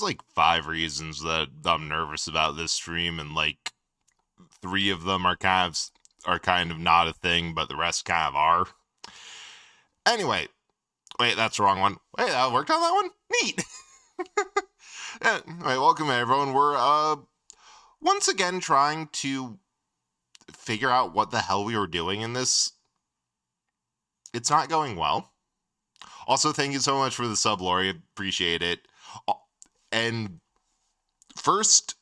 there's like 5 reasons that I'm nervous about this stream, and like 3 of them are kind of not a thing, but the rest kind of are. Anyway, wait, that's the wrong one. Wait, I worked on that one? Neat. Anyway, welcome everyone. We're once again trying to figure out what the hell we were doing in this. It's not going well. Also, thank you so much for the sub, Lori. Appreciate it. And first,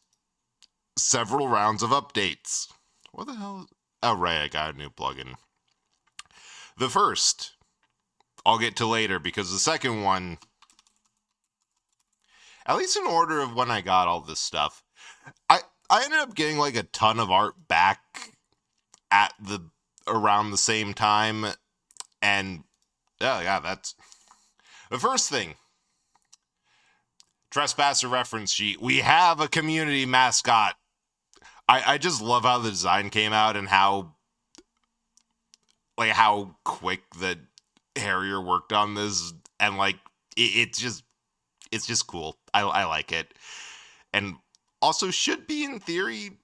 several rounds of updates. What the hell? Oh, right, I got a new plugin. The first, I'll get to later, because the second one, at least in order of when I got all this stuff, I ended up getting like a ton of art back at around the same time, and yeah, that's the first thing. Trespasser reference sheet. We have a community mascot. I just love how the design came out and how quick that Harrier worked on this, and like it's just cool. I like it, and also should be in theory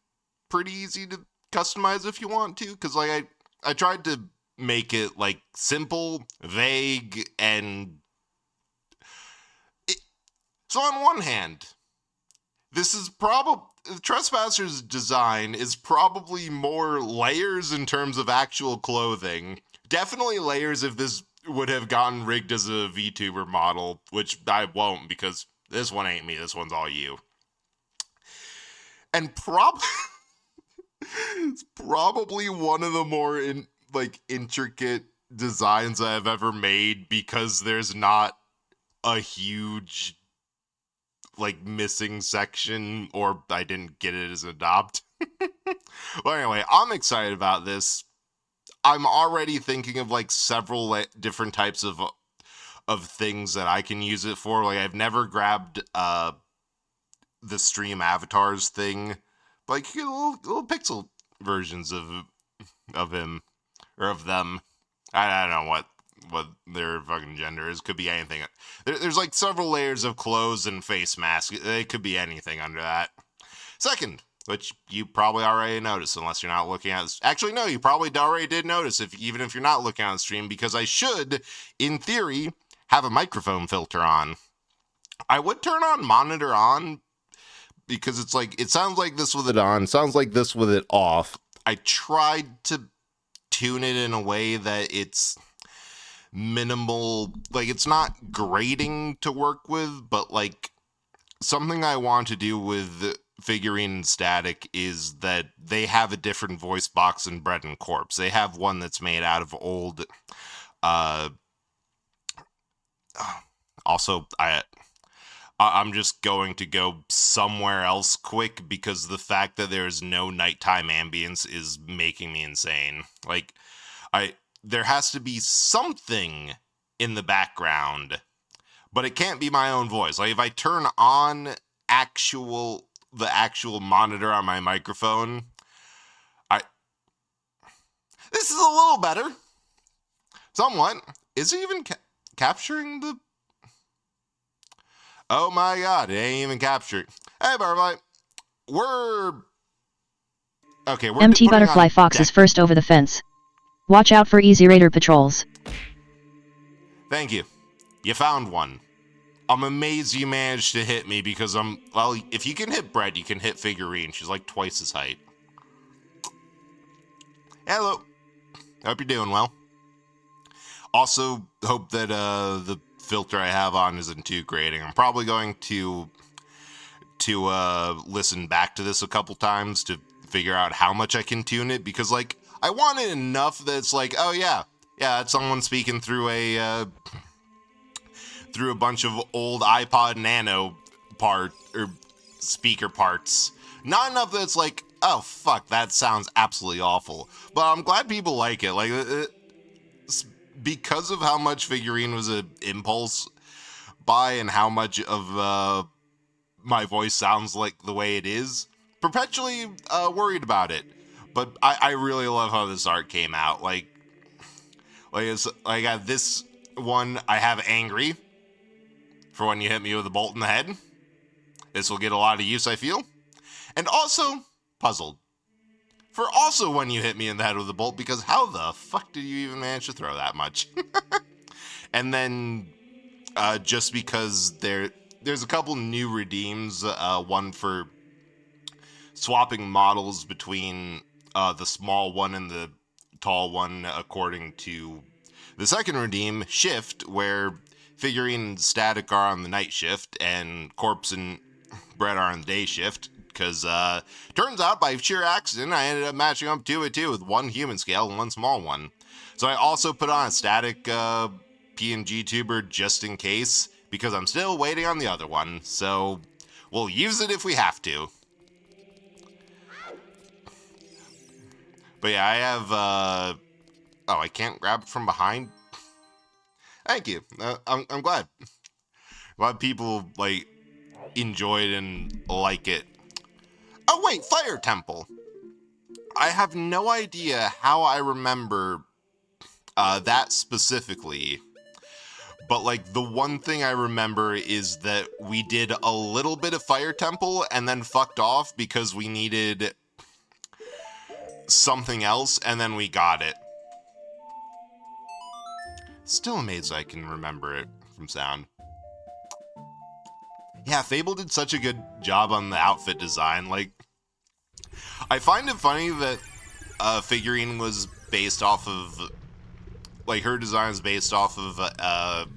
pretty easy to customize if you want to, because like I tried to make it like simple, vague, and so on one hand, this is probably Trespasser's design is probably more layers in terms of actual clothing. Definitely layers if this would have gotten rigged as a VTuber model, which I won't, because this one ain't me. This one's all you. And it's probably one of the more intricate designs I've ever made, because there's not a huge missing section, or I didn't get it as an adopt. Well, anyway, I'm excited about this. I'm already thinking of several different types of things that I can use it for. Like, I've never grabbed the stream avatars thing, but you get little pixel versions of him or of them. I don't know what their fucking gender is. Could be anything. There's several layers of clothes and face masks. It could be anything under that. Second, which you probably already noticed, unless you're not looking at this. Actually, no, you probably already did notice, even if you're not looking at the stream, because I should, in theory, have a microphone filter on. I would turn on monitor on, because it's it sounds like this with it on, sounds like this with it off. I tried to tune it in a way that it's minimal, it's not grating to work with, but something I want to do with Figurine and Static is that they have a different voice box than Bread and Corpse. They have one that's made out of old also I'm just going to go somewhere else quick, because the fact that there's no nighttime ambience is making me insane. There has to be something in the background, but it can't be my own voice. If I turn on the actual monitor on my microphone, this is a little better. Somewhat. Is it even capturing the... Oh my god, it ain't even capturing. Hey, Butterfly. We're MT Butterfly Fox is first over the fence. Watch out for Easy Raider patrols. Thank you. You found one. I'm amazed you managed to hit me, because if you can hit Bread, you can hit Figurine. She's twice his height. Hello. Hope you're doing well. Also, hope that the filter I have on isn't too grating. I'm probably going to listen back to this a couple times to figure out how much I can tune it, because I want it enough that it's oh yeah, it's someone speaking through a bunch of old iPod Nano speaker parts. Not enough that it's oh fuck, that sounds absolutely awful. But I'm glad people like it. Because of how much Figurine was an impulse buy, and how much of my voice sounds like the way it is, perpetually worried about it. But I really love how this art came out. I got this one. I have Angry for when you hit me with a bolt in the head. This will get a lot of use, I feel. And also, puzzled. For also when you hit me in the head with a bolt, because how the fuck did you even manage to throw that much? And then, just because there's a couple new redeems, one for swapping models between the small one and the tall one, according to the second redeem, Shift, where Figurine and Static are on the night shift, and Corpse and Brett are on the day shift. Because turns out, by sheer accident, I ended up matching up 2-2 with one human scale and one small one. So I also put on a Static PNG tuber just in case, because I'm still waiting on the other one. So we'll use it if we have to. But yeah, I have, oh, I can't grab it from behind? Thank you. I'm glad. Glad people, like, enjoy it and like it. Oh, wait, Fire Temple. I have no idea how I remember that specifically. But, like, the one thing I remember is that we did a little bit of Fire Temple and then fucked off because we needed something else, and then we got it. Still amazed I can remember it from sound. Yeah, Fable did such a good job on the outfit design. Like, I find it funny that Figurine was based off of, like, her design is based off of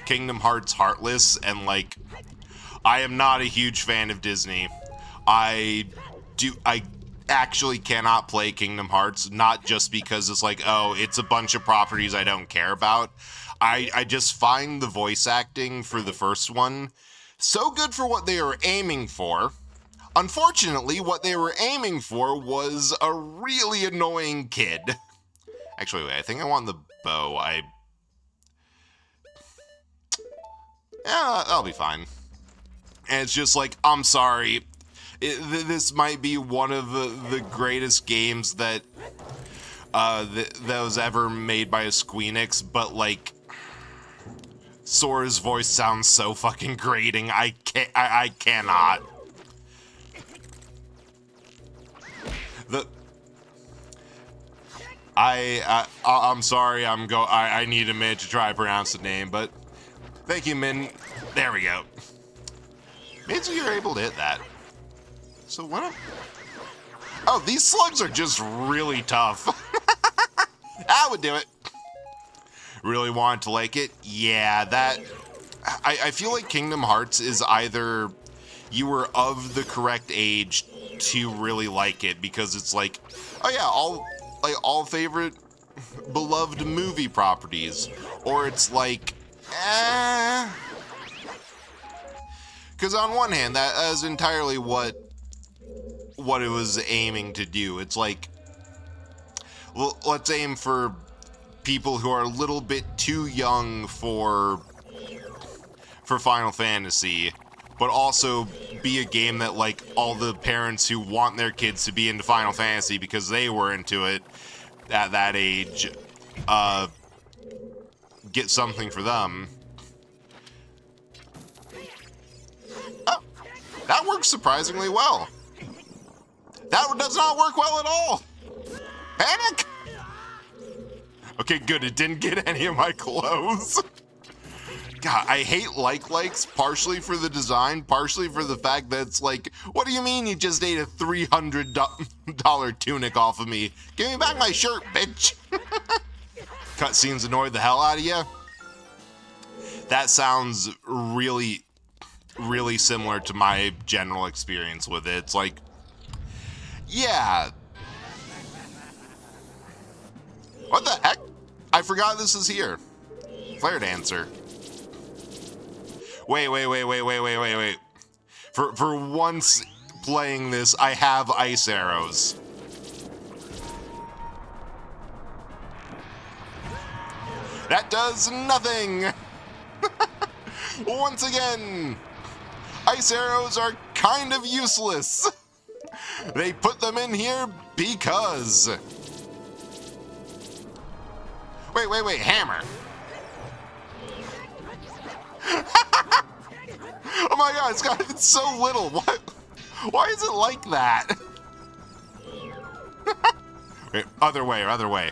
Kingdom Hearts Heartless, and, like, I am not a huge fan of Disney. I actually cannot play Kingdom Hearts, not just because it's like, oh, it's a bunch of properties I don't care about. I just find the voice acting for the first one so good for what they were aiming for. Unfortunately, what they were aiming for was a really annoying kid. Actually, wait, I think I want the bow. Yeah, that'll be fine. And it's just like, I'm sorry. This might be one of the greatest games that was ever made by a Squeenix, but, like, Sora's voice sounds so fucking grating. I cannot. I'm sorry. I need a minute to try to pronounce the name, but thank you, Min. There we go. Means you're able to hit that. So what? Oh, these slugs are just really tough. I would do it. Really wanted to like it? Yeah, that... I feel like Kingdom Hearts is either you were of the correct age to really like it, because it's like, oh yeah, all favorite beloved movie properties, or it's like, because on one hand, that is entirely what it was aiming to do. It's like, well, let's aim for people who are a little bit too young for Final Fantasy, but also be a game that, like, all the parents who want their kids to be into Final Fantasy because they were into it at that age, get something for them. Oh, that works surprisingly well. That one does not work well at all. Panic! Okay, good. It didn't get any of my clothes. God, I hate likes, partially for the design, partially for the fact that it's like, what do you mean you just ate a $300 tunic off of me? Give me back my shirt, bitch. Cutscenes annoyed the hell out of you? That sounds really, really similar to my general experience with it. It's like, yeah. What the heck? I forgot this is here. Flare Dancer. Wait. For once playing this, I have ice arrows. That does nothing! Once again, ice arrows are kind of useless. They put them in here because... Wait, hammer. Oh my god, it's so little. What? Why is it like that? Wait, other way, other way.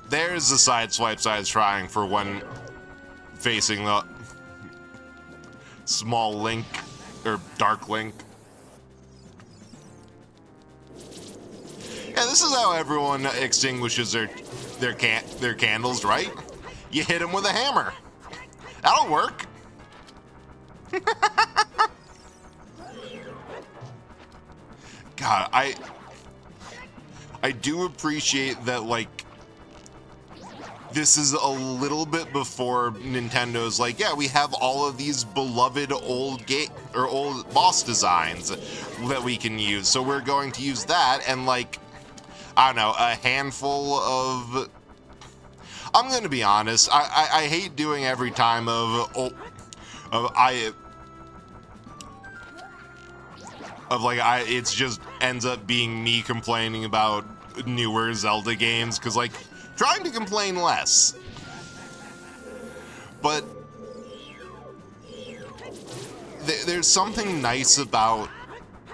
There's the side swipes I was trying for when facing the small Link, or Dark Link. Yeah, this is how everyone extinguishes their candles, right? You hit them with a hammer. That'll work. God, I do appreciate that, like, this is a little bit before Nintendo's like, yeah, we have all of these beloved old old boss designs that we can use, so we're going to use that, and like, I don't know, a handful of. I'm gonna be honest. I hate doing every time it's just ends up being me complaining about newer Zelda games, because like, trying to complain less. But there's something nice about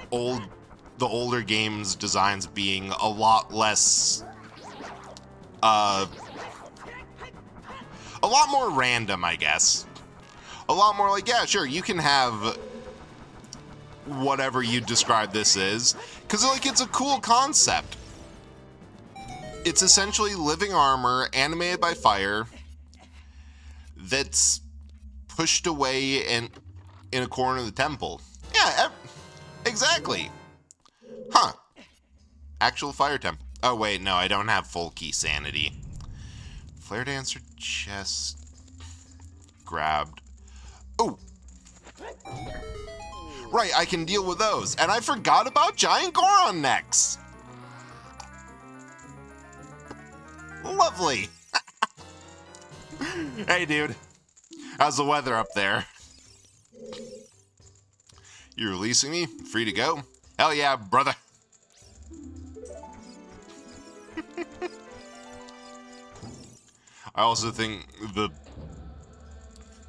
the older games designs being a lot less a lot more random, I guess. A lot more like, yeah, sure, you can have whatever you describe this is, because like, it's a cool concept. It's essentially living armor animated by fire that's pushed away in a corner of the temple. Yeah, exactly. Huh. Actual fire temple. Oh wait, no, I don't have full key sanity. Flare dancer chest grabbed. Oh. Right, I can deal with those. And I forgot about giant Goron necks. Lovely. Hey, dude. How's the weather up there? You releasing me? Free to go? Hell yeah, brother. I also think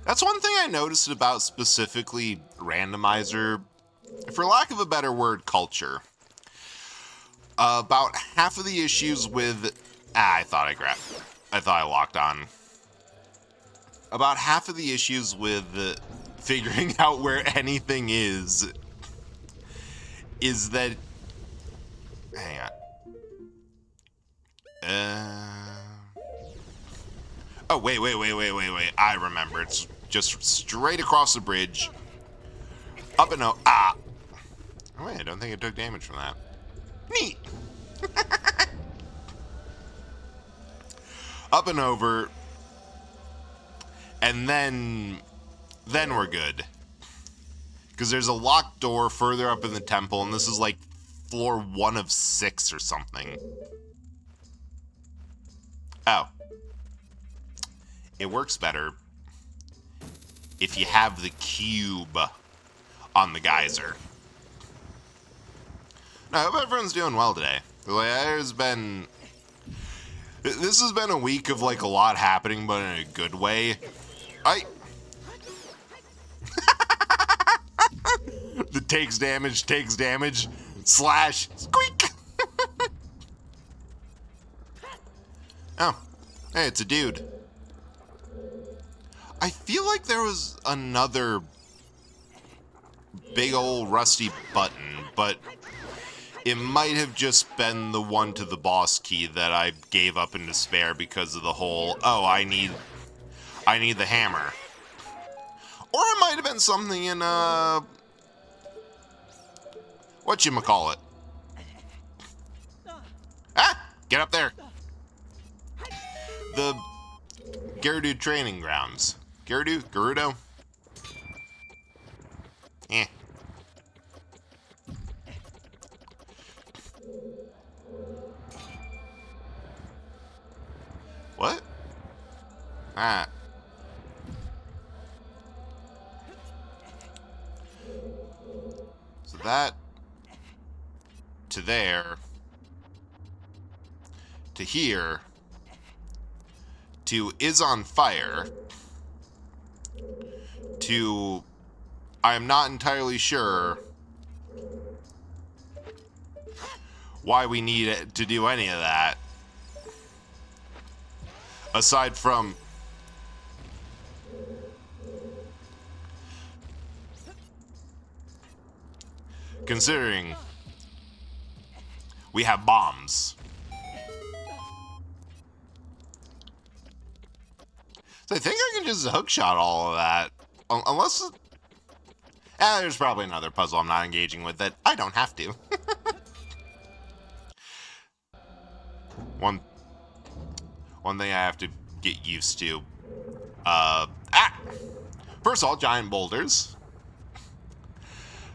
that's one thing I noticed about specifically randomizer, for lack of a better word, culture. About half of the issues with I thought I locked on. About half of the issues with figuring out where anything is that. Hang on. Oh, wait. I remember. It's just straight across the bridge. Up and out. Ah. Oh, wait, I don't think it took damage from that. Neat. Up and over. And then we're good. Because there's a locked door further up in the temple, and this is like floor 1 of 6 or something. Oh. It works better if you have the cube on the geyser. No, I hope everyone's doing well today. This has been a week of like a lot happening, but in a good way. The takes damage, slash, squeak. Oh, hey, it's a dude. I feel like there was another big old rusty button, but it might have just been the one to the boss key that I gave up in despair because of the whole, oh, I need the hammer. Or it might have been something in, whatchamacallit. Ah! Get up there! The Gerudo training grounds. Gerudo? Eh. What? Ah. So that to there to here to is on fire to I am not entirely sure why we need to do any of that. Aside from considering we have bombs. So I think I can just hookshot all of that. Unless... there's probably another puzzle I'm not engaging with that I don't have to. One thing I have to get used to. First of all, giant boulders.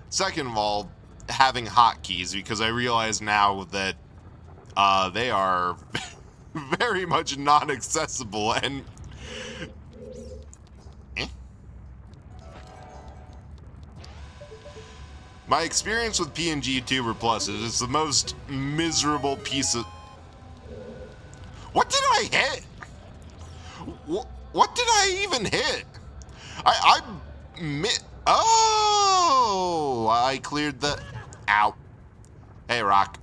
Second of all, having hotkeys, because I realize now that they are very much non-accessible and... My experience with PNG Tuber Plus is the most miserable piece of... What did I hit? What did I even hit? Oh! I cleared the... Ow. Hey, Rock.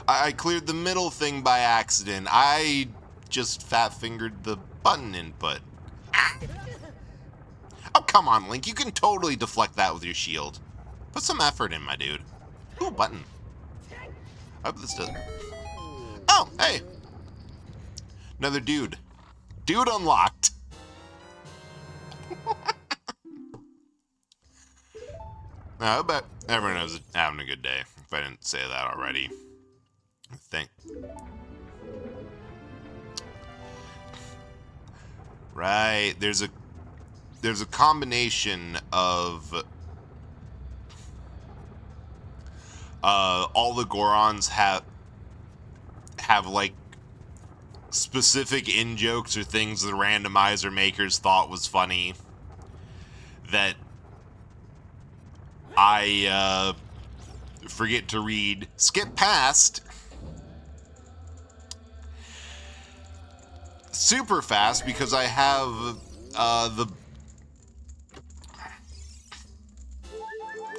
I cleared the middle thing by accident. I just fat-fingered the button input. Oh, come on, Link. You can totally deflect that with your shield. Put some effort in, my dude. Ooh, button. I hope this does... Oh, hey. Another dude. Dude unlocked. I bet everyone is having a good day, if I didn't say that already. Right, there's a combination of all the Gorons have like specific in-jokes or things the randomizer makers thought was funny that I forget to read, skip past super fast because I have the...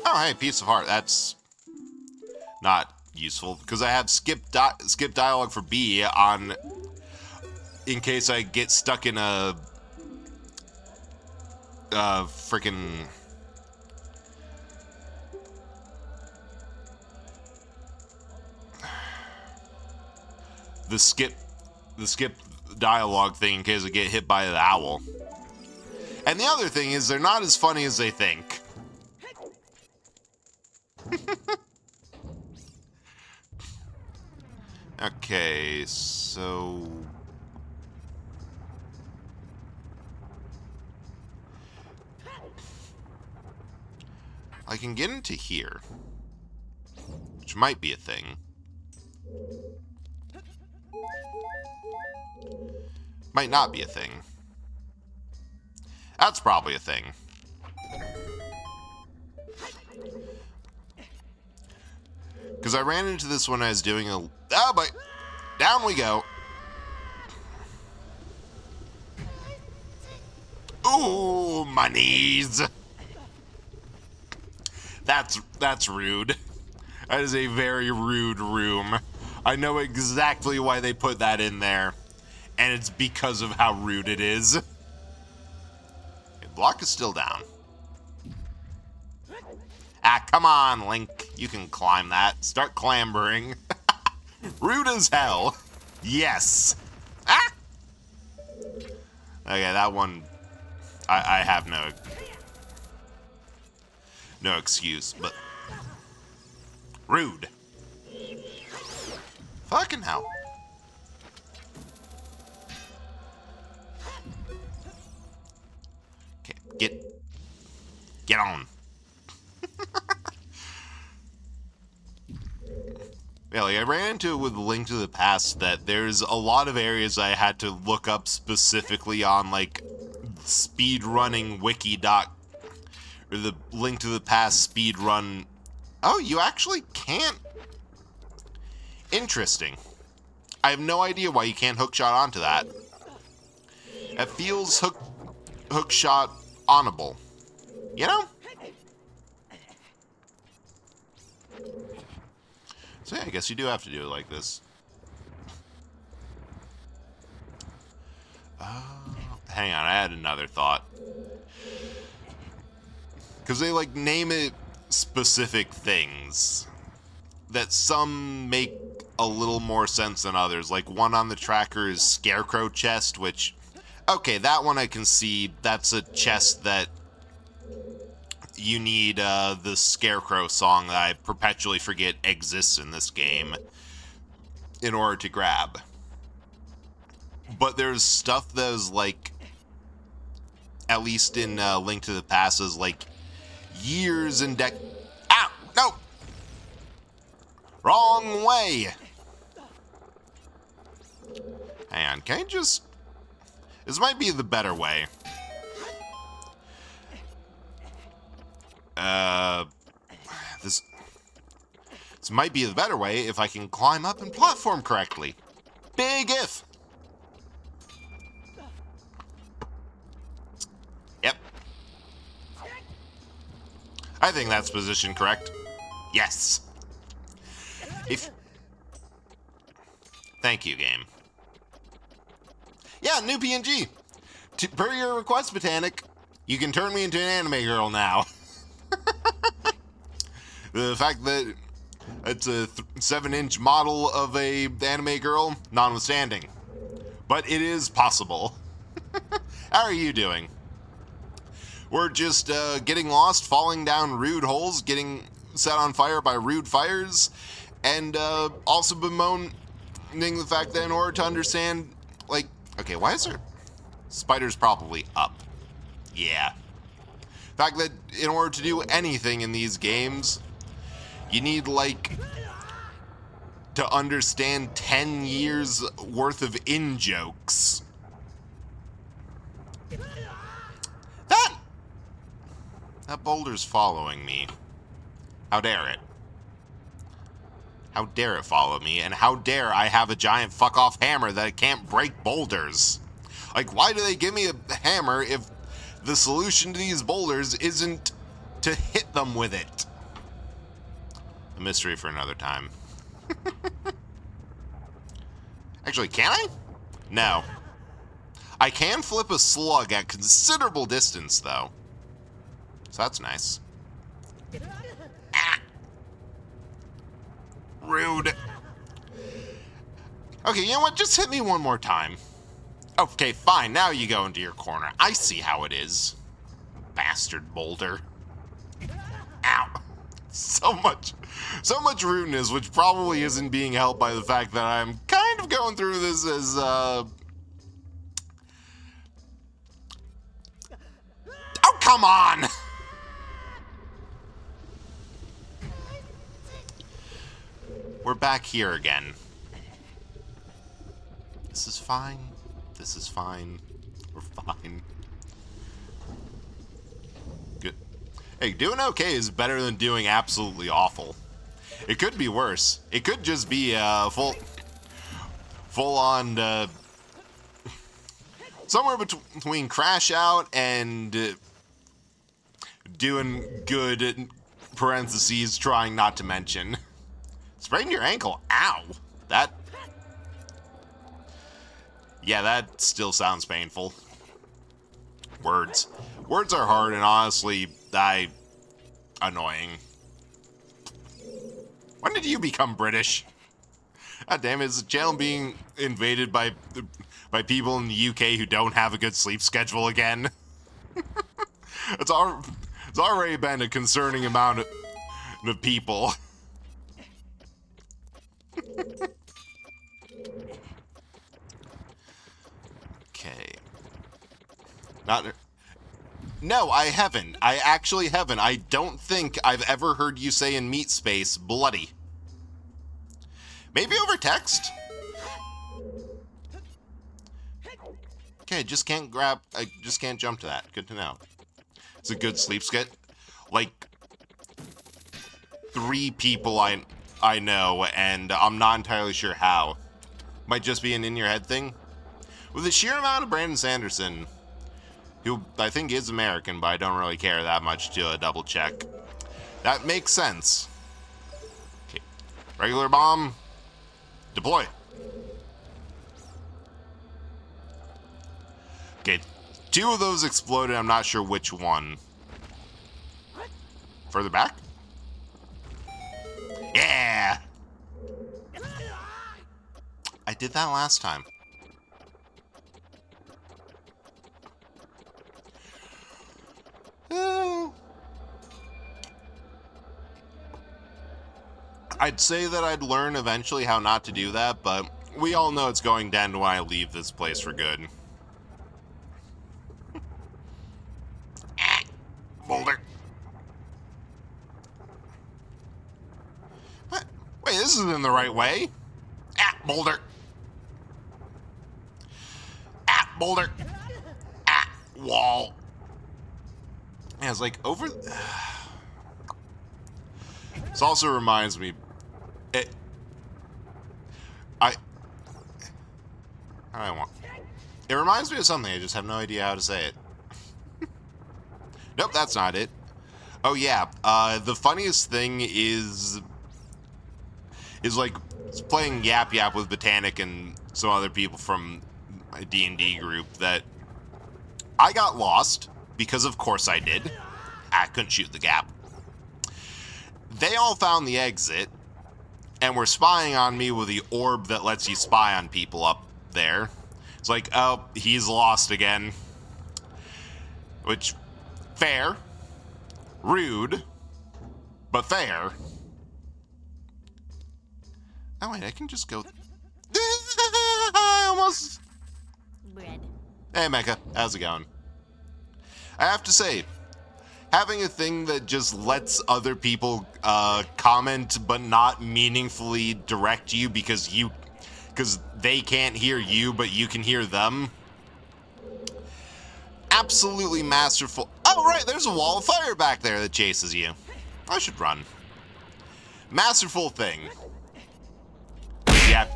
Oh, hey, piece of heart. That's not useful because I have skip dialogue for B on in case I get stuck in a freaking the skip dialogue thing in case I get hit by the owl. And the other thing is they're not as funny as they think. Okay, so I can get into here, which might be a thing. Might not be a thing. That's probably a thing. Because I ran into this when I was doing a... Oh, but down we go. Ooh, my knees. That's rude. That is a very rude room. I know exactly why they put that in there. And it's because of how rude it is. Okay, block is still down. Ah, come on, Link. You can climb that. Start clambering. Rude as hell. Yes. Ah! Okay, that one... I have no excuse, but... Rude. Fucking hell. Okay, get on. Yeah, like I ran into it with Link to the Past that there's a lot of areas I had to look up specifically on like speedrunning wiki or the Link to the Past speedrun. Oh, you actually can't. Interesting. I have no idea why you can't hookshot onto that. It feels hook shot honorable. You know? So yeah, I guess you do have to do it like this. Hang on, I had another thought. Because they, like, name it specific things that some make a little more sense than others. Like, one on the tracker is Scarecrow Chest, which, okay, that one I can see. That's a chest that you need the Scarecrow song that I perpetually forget exists in this game in order to grab. But there's stuff that is, like, at least in Link to the Past, is like years and Ow! No! Wrong way! Hang on, can I just... This might be the better way. This might be the better way if I can climb up and platform correctly. Big if! Yep. I think that's position correct. Yes. Thank you, game. Yeah, new PNG. Per your request, Botanic, you can turn me into an anime girl now. The fact that it's a 7-inch model of a anime girl, notwithstanding. But it is possible. How are you doing? We're just getting lost, falling down rude holes, getting set on fire by rude fires, and also bemoaning the fact that in order to understand, like, okay, why is there... Spider's probably up. Yeah. The fact that in order to do anything in these games, you need, like, to understand 10 years worth of in-jokes. That boulder's following me. How dare it? How dare it follow me, and how dare I have a giant fuck-off hammer that can't break boulders? Like, why do they give me a hammer if the solution to these boulders isn't to hit them with it? A mystery for another time. Actually, can I? No. I can flip a slug at considerable distance, though. So that's nice. Ah. Rude. Okay, you know what? Just hit me one more time. Okay, fine. Now you go into your corner. I see how it is. Bastard boulder. Ow. So much rudeness, which probably isn't being helped by the fact that I'm kind of going through this as, Oh, come on! We're back here again. This is fine. This is fine. We're fine. Good. Hey, doing okay is better than doing absolutely awful. It could be worse. It could just be full on somewhere between crash out and doing good, in parentheses, trying not to mention. Sprained your ankle. Ow. Yeah, that still sounds painful. Words. Words are hard and honestly, annoying. When did you become British? God damn it, is the channel being invaded by people in the UK who don't have a good sleep schedule again? It's already been a concerning amount of people. Okay. No, I haven't. I actually haven't. I don't think I've ever heard you say in Meat Space, bloody. Maybe over text? Okay, I just can't jump to that. Good to know. It's a good sleep skit. Like, 3 people I know, and I'm not entirely sure how. Might just be an in-your-head thing. With the sheer amount of Brandon Sanderson, who I think is American, but I don't really care that much to double check. That makes sense. Okay. Regular bomb. Deploy. Okay. 2 of those exploded. I'm not sure which one. Further back? Yeah! I did that last time. I'd say that I'd learn eventually how not to do that, but we all know it's going down when I leave this place for good. Boulder. What? Wait, this isn't the right way. Boulder. Boulder. Wall. Yeah, it's like over... This also reminds me... It reminds me of something, I just have no idea how to say it. Nope, that's not it. Oh yeah, the funniest thing is like playing Yap Yap with Botanic and some other people from my D&D group that I got lost, because of course I did. I couldn't shoot the gap. They all found the exit, and were spying on me with the orb that lets you spy on people up there. It's like, oh, he's lost again. Which, fair. Rude. But fair. Oh wait, I can just go... I almost... Bread. Hey Mecca, how's it going? I have to say, having a thing that just lets other people comment but not meaningfully direct you because they can't hear you but you can hear them. Absolutely masterful. Oh right, there's a wall of fire back there that chases you. I should run. Masterful thing. Yeah.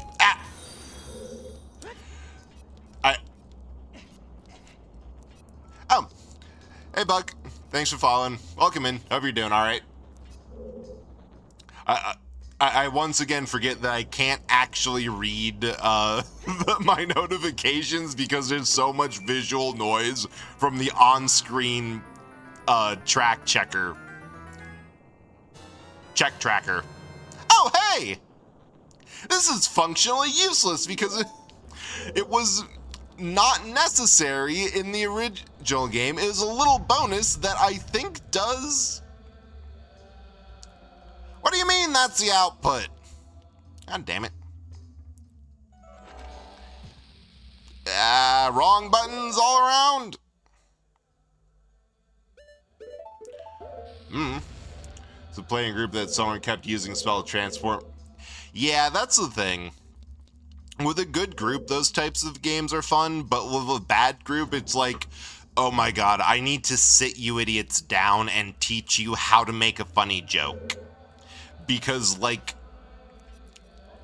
Oh. Hey, Buck. Thanks for following. Welcome in. Hope you're doing all right. I once again forget that I can't actually read my notifications because there's so much visual noise from the on-screen track checker. Check tracker. Oh, hey! This is functionally useless because it was not necessary in the original game. It was a little bonus that I think does... What do you mean that's the output? God damn it. Wrong buttons all around. It's a playing group that someone kept using spell transport. Yeah, that's the thing. With a good group, those types of games are fun, but with a bad group, it's like, oh my god, I need to sit you idiots down and teach you how to make a funny joke. Because, like,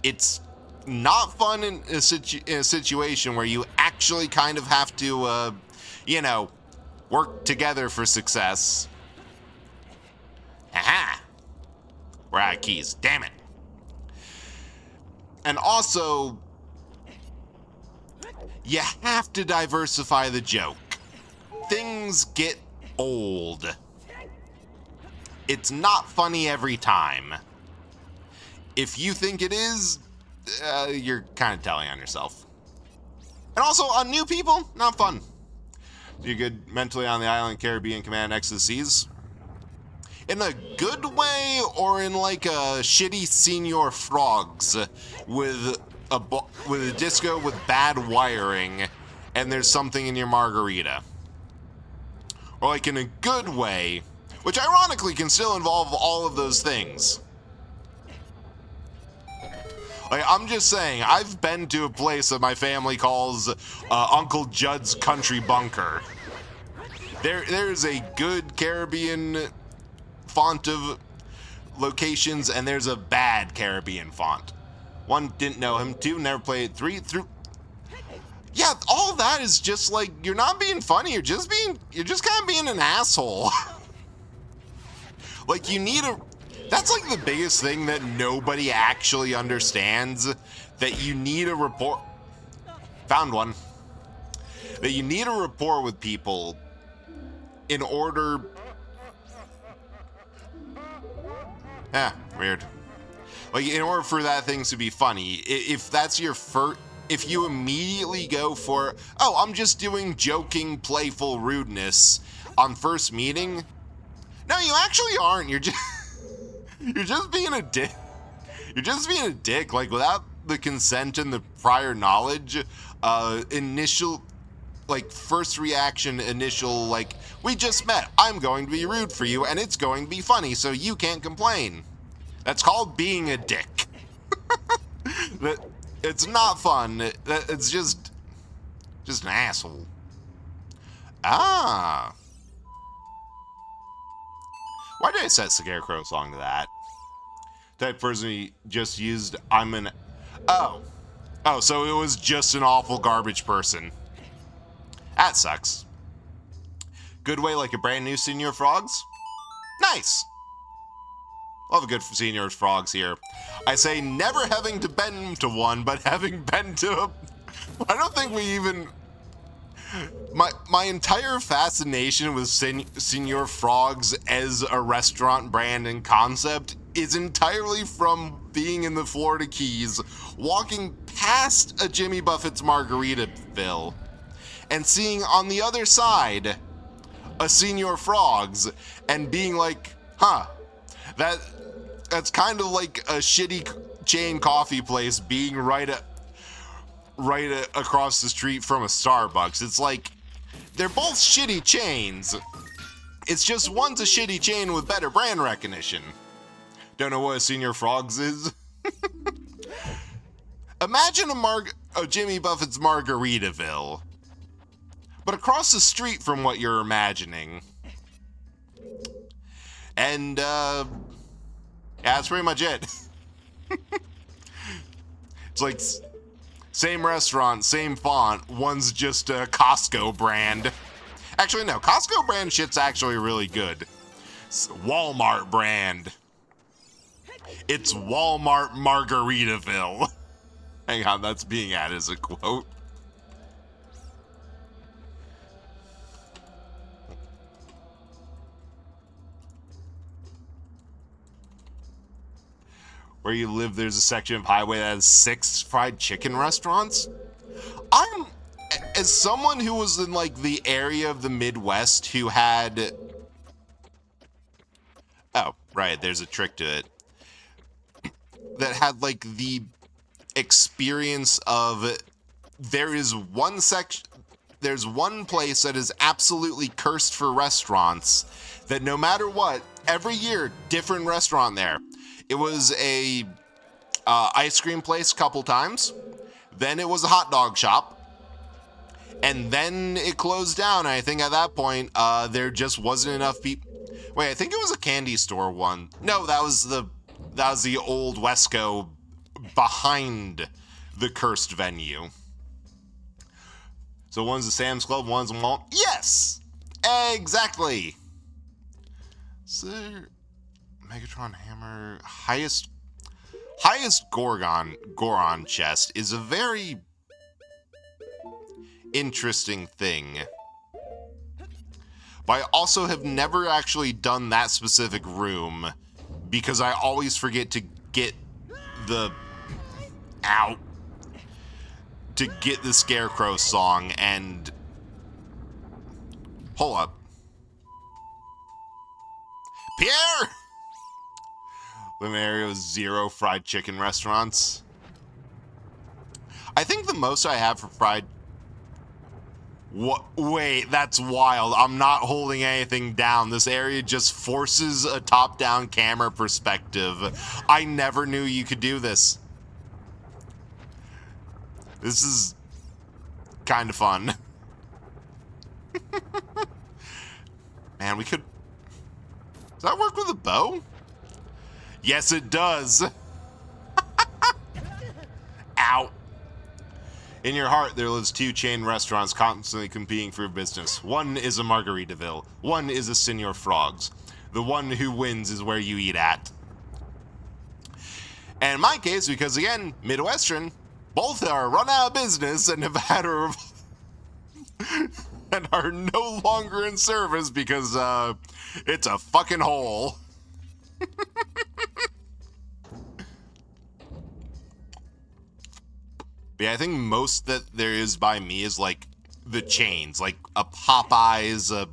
it's not fun in a situation where you actually kind of have to, work together for success. Aha! We're out of keys. Damn it. And also, you have to diversify the joke. Things get old. It's not funny every time. If you think it is, you're kind of telling on yourself. And also, on new people, not fun. You're good mentally on the island, Caribbean, Command, X to the Seas. In a good way, or in like a shitty Senior Frogs with a disco with bad wiring, and there's something in your margarita. Or like in a good way, which ironically can still involve all of those things. Like, I'm just saying, I've been to a place that my family calls Uncle Judd's Country Bunker. There's a good Caribbean font of locations, and there's a bad Caribbean font. One, didn't know him. Two, never played. Three, through. Yeah, all that is just like, you're not being funny, you're just kind of being an asshole. Like, that's like the biggest thing that nobody actually understands, that you need a rapport. Found one. That you need a rapport with people in order. Weird. Like, in order for that thing to be funny, if that's your first, if you immediately go for, oh, I'm just doing joking, playful rudeness on first meeting, no, you actually aren't. You're just being a dick. You're just being a dick. Like, without the consent and the prior knowledge, first reaction, like, we just met. I'm going to be rude for you, and it's going to be funny, so you can't complain. That's called being a dick. It's not fun. It's just an asshole. Ah. Why did I set Scarecrow song to that? Type person he just used, oh, so it was just an awful garbage person. That sucks. Good way, like a brand new Senior Frogs? Nice. Love a good Senior Frogs here. I say never having to bend to one, but having been to I don't think we even... My entire fascination with Senior Frogs as a restaurant brand and concept is entirely from being in the Florida Keys, walking past a Jimmy Buffett's Margaritaville, and seeing on the other side a Senior Frogs, and being like, huh, that's kind of like a shitty chain coffee place being right across the street from a Starbucks. It's like, they're both shitty chains. It's just one's a shitty chain with better brand recognition. Don't know what a Senior Frogs is? Imagine a Jimmy Buffett's Margaritaville, but across the street from what you're imagining. And, yeah, that's pretty much it. It's like, same restaurant, same font, one's just a Costco brand. Actually, no, Costco brand shit's actually really good. It's Walmart brand. It's Walmart Margaritaville. Hang on, that's being added as a quote. Where you live, there's a section of highway that has 6 fried chicken restaurants. As someone who was in like the area of the Midwest who had, oh, right, there's a trick to it, that had like the experience of, there's one place that is absolutely cursed for restaurants, that no matter what, every year, different restaurant there. It was a ice cream place a couple times. Then it was a hot dog shop. And then it closed down. I think at that point, there just wasn't enough people. Wait, I think it was a candy store one. No, that was the old Wesco behind the cursed venue. So one's the Sam's Club, one's a mall. Yes! Exactly! So, Megatron Hammer, highest Goron chest is a very interesting thing. But I also have never actually done that specific room because I always forget to get the Scarecrow song. And hold up, Pierre. Living area with 0 fried chicken restaurants. I think the most I have for fried... What? Wait, that's wild. I'm not holding anything down. This area just forces a top-down camera perspective. I never knew you could do this. This is kind of fun. Man, we could... Does that work with a bow? Yes, it does. Ow. In your heart, there lives two chain restaurants constantly competing for business. One is a Margaritaville. One is a Senor Frogs. The one who wins is where you eat at. And in my case, because again, Midwestern, both are run out of business and have had and are no longer in service because it's a fucking hole. But yeah, I think most that there is by me is like the chains, like a Popeyes, a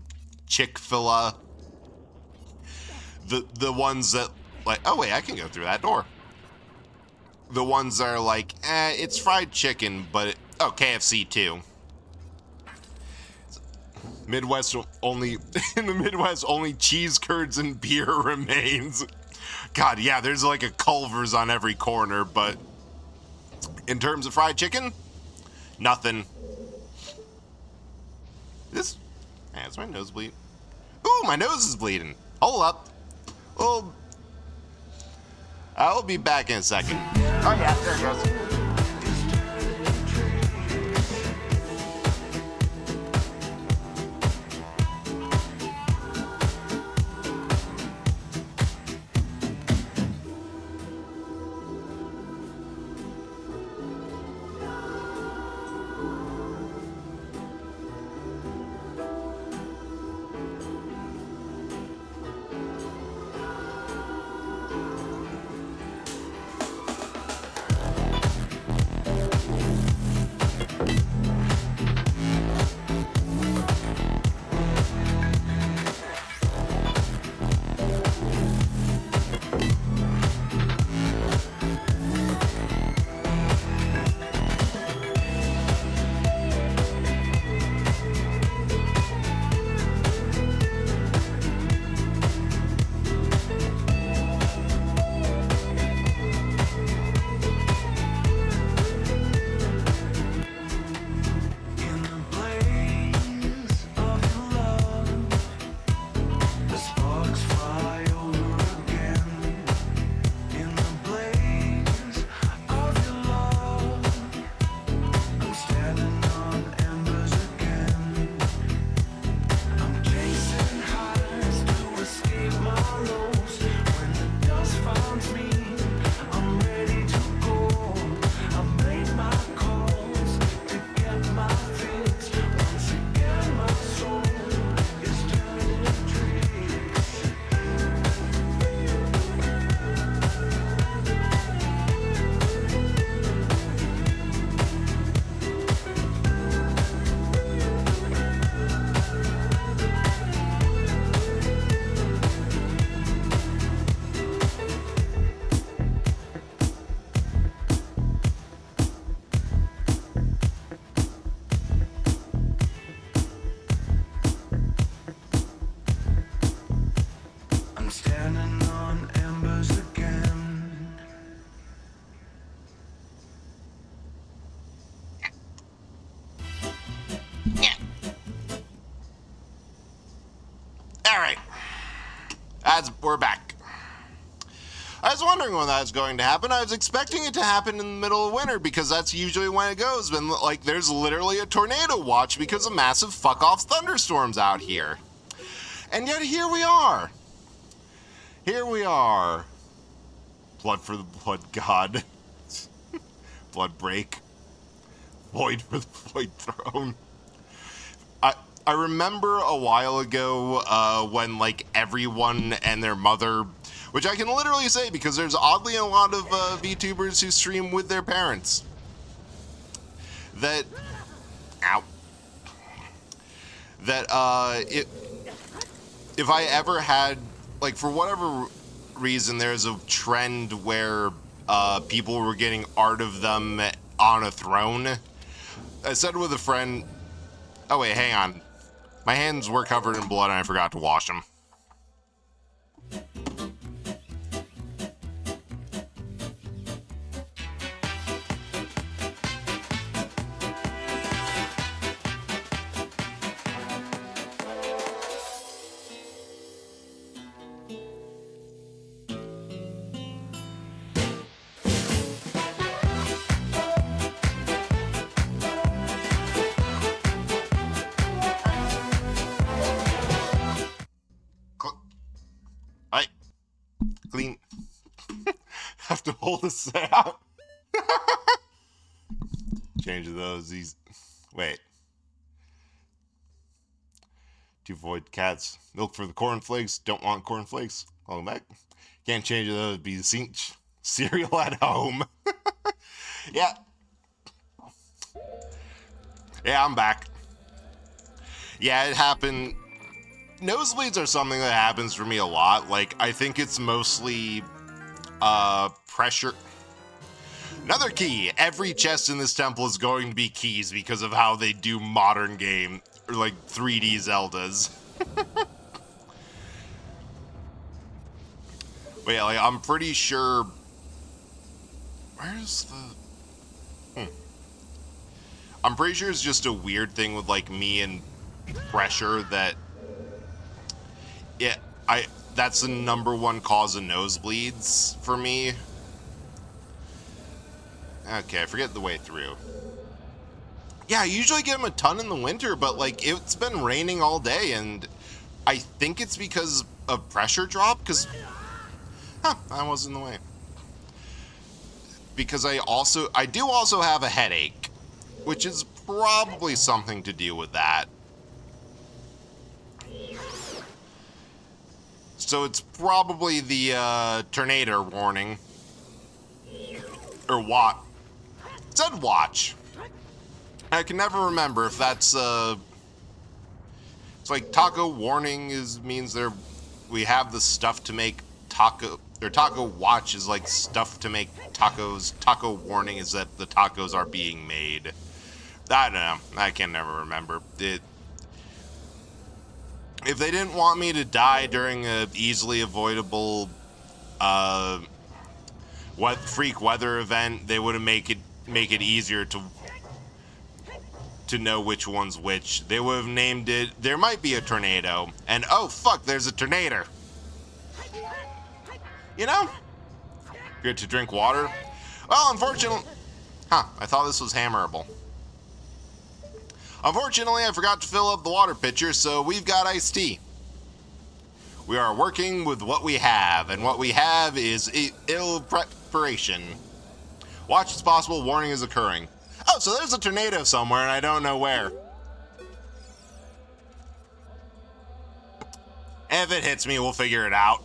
Chick-fil-A. The ones that like, oh wait, I can go through that door. The ones that are like, it's fried chicken, but KFC too. Midwest only in the Midwest only cheese curds and beer remains. God, yeah, there's like a Culver's on every corner, but in terms of fried chicken, nothing. That's my nose bleed. Ooh, my nose is bleeding. Hold up. Well, I'll be back in a second. Oh yeah, there it goes. We're back. I was wondering when that was going to happen. I was expecting it to happen in the middle of winter because that's usually when it goes. When like there's literally a tornado watch because of massive fuck-off thunderstorms out here. And yet here we are. Here we are. Blood for the blood god. Blood break. Void for the void throne. I remember a while ago when like everyone and their mother, which I can literally say because there's oddly a lot of VTubers who stream with their parents. That, if I ever had, like for whatever reason, there's a trend where people were getting art of them on a throne. I said with a friend, oh wait, hang on. My hands were covered in blood and I forgot to wash them. hold a sound. Change those. These. Wait. To avoid cats. Milk for the cornflakes. Don't want cornflakes. Welcome back. Can't change those. Be cereal at home. Yeah. Yeah, I'm back. Yeah, it happened. Nosebleeds are something that happens for me a lot. Like, I think it's mostly pressure. Another key. Every chest in this temple is going to be keys because of how they do modern game, or like 3D Zeldas. But yeah, like, I'm pretty sure. Where's the? I'm pretty sure it's just a weird thing with like me and pressure that. Yeah, that's the #1 cause of nosebleeds for me. Okay, I forget the way through. Yeah, I usually get them a ton in the winter, but like it's been raining all day, and I think it's because of pressure drop. Because, that was in the way. Because I do also have a headache, which is probably something to do with that. So it's probably the tornado warning. Or what? It said watch. I can never remember if that's it's like taco warning means we have the stuff to make taco, or taco watch is like stuff to make tacos. Taco warning is that the tacos are being made. I don't know. I can never remember. If they didn't want me to die during a easily avoidable freak weather event, they would have make it easier to know which one's which. They would have named it, there might be a tornado, and oh fuck, there's a tornado. You know? Good to drink water? Well, unfortunately, I thought this was hammerable. Unfortunately, I forgot to fill up the water pitcher, so we've got iced tea. We are working with what we have, and what we have is ill preparation. Watch as possible, warning is occurring. Oh, so there's a tornado somewhere, and I don't know where. If it hits me, we'll figure it out.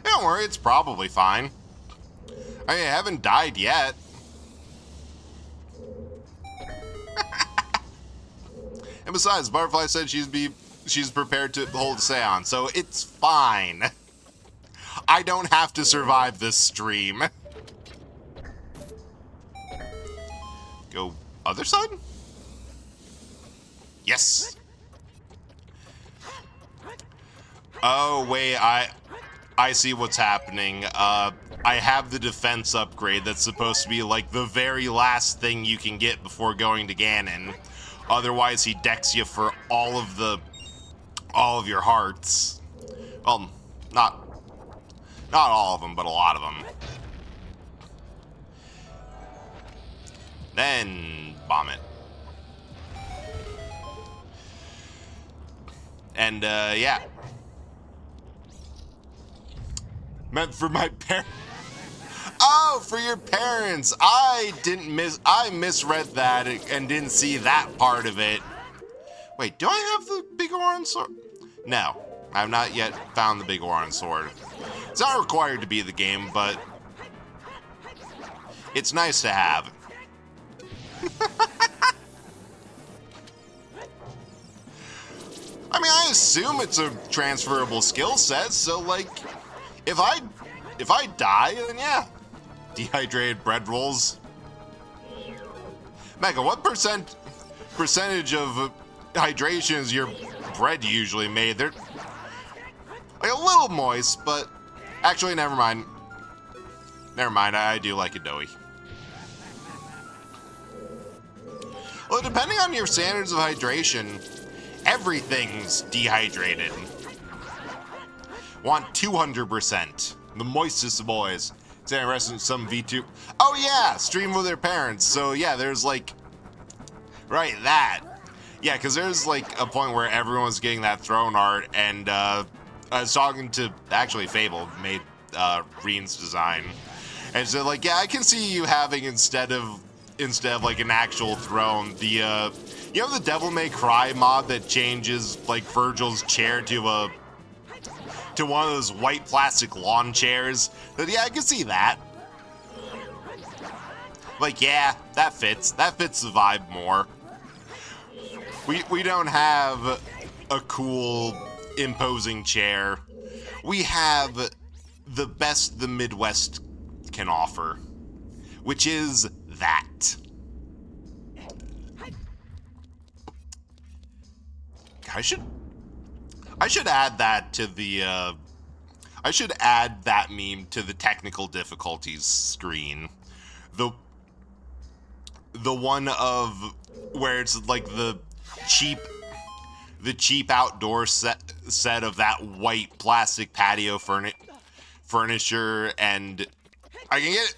Don't worry, it's probably fine. I haven't died yet. And besides, Butterfly said she's prepared to hold a seance, so it's fine. I don't have to survive this stream. Go other side? Yes. Oh, wait, I see what's happening. I have the defense upgrade that's supposed to be like the very last thing you can get before going to Ganon. Otherwise, he decks you for all of your hearts. Well, not all of them, but a lot of them. Then bomb it. And yeah. Meant for my parents. Oh, for your parents. I misread that and didn't see that part of it. Wait, do I have the big orange sword? No, I have not yet found the big orange sword. It's not required to be the game, but it's nice to have. I mean, I assume it's a transferable skill set, so like, if I die, then yeah. Dehydrated bread rolls. Mega, what percentage of hydration is your bread usually made? They're like a little moist, but actually, never mind. Never mind, I do like it doughy. Well, depending on your standards of hydration, everything's dehydrated. Want 200%. The moistest of boys. It's interesting, some VTube. Oh yeah, stream with their parents. So yeah, there's like Right, that. Yeah, because there's like a point where everyone's getting that throne art, and I was talking to actually Fable who made Reen's design, and so like, yeah, I can see you having instead of like an actual throne, the you know the Devil May Cry mod that changes like Virgil's chair to one of those white plastic lawn chairs. But yeah, I can see that. Like, yeah, that fits. That fits the vibe more. We don't have a cool, imposing chair. We have the best the Midwest can offer, which is that. I should add that to the I should add that meme to the technical difficulties screen. The one of where it's like the cheap outdoor set of that white plastic patio furniture, and I can get it.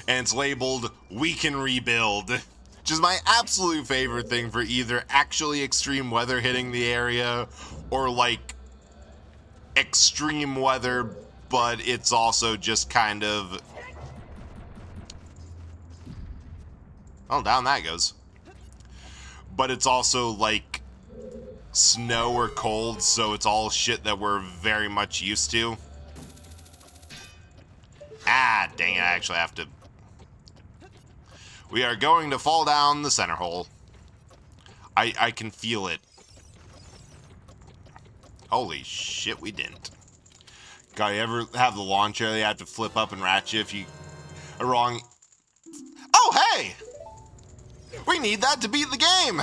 And it's labeled "We Can Rebuild," which is my absolute favorite thing for either actually extreme weather hitting the area or like extreme weather, but it's also just kind of, oh, down that goes. But it's also like snow or cold, so it's all shit that we're very much used to. Ah, dang it, I actually have to. We are going to fall down the center hole. I can feel it. Holy shit, we didn't. God, you ever have the launcher that you have to flip up and ratchet if you are wrong? Oh, hey! We need that to beat the game!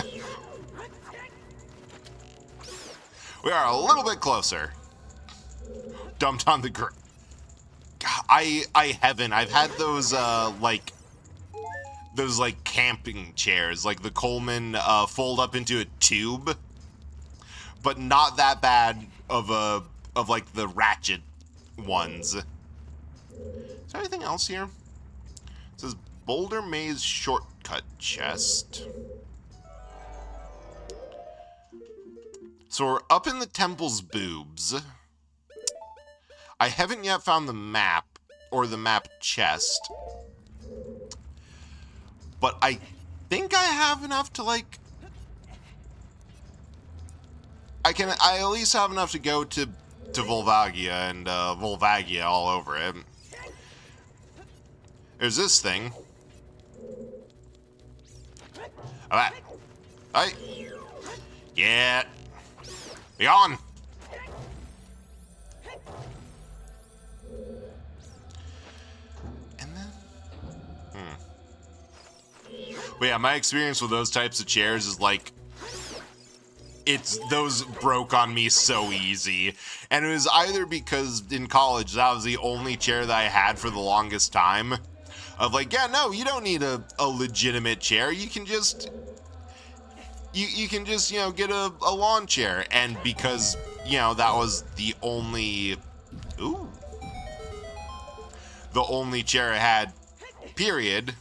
We are a little bit closer. Dumped on the ground. I've had those, those camping chairs, like the Coleman, fold up into a tube, but not that bad of like the ratchet ones. Is there anything else here? It says Boulder Maze shortcut chest. So we're up in the temple's boobs. I haven't yet found the map or the map chest, but I think I have enough to like. I at least have enough to go to Volvagia and Volvagia all over it. There's this thing. Alright. Hey. Yeah. Be on. And then. But yeah, my experience with those types of chairs is like, those broke on me so easy. And it was either because in college that was the only chair that I had for the longest time. Of like, yeah, no, you don't need a legitimate chair. You can just you can just, you know, get a lawn chair. And because, you know, that was the only chair I had, period.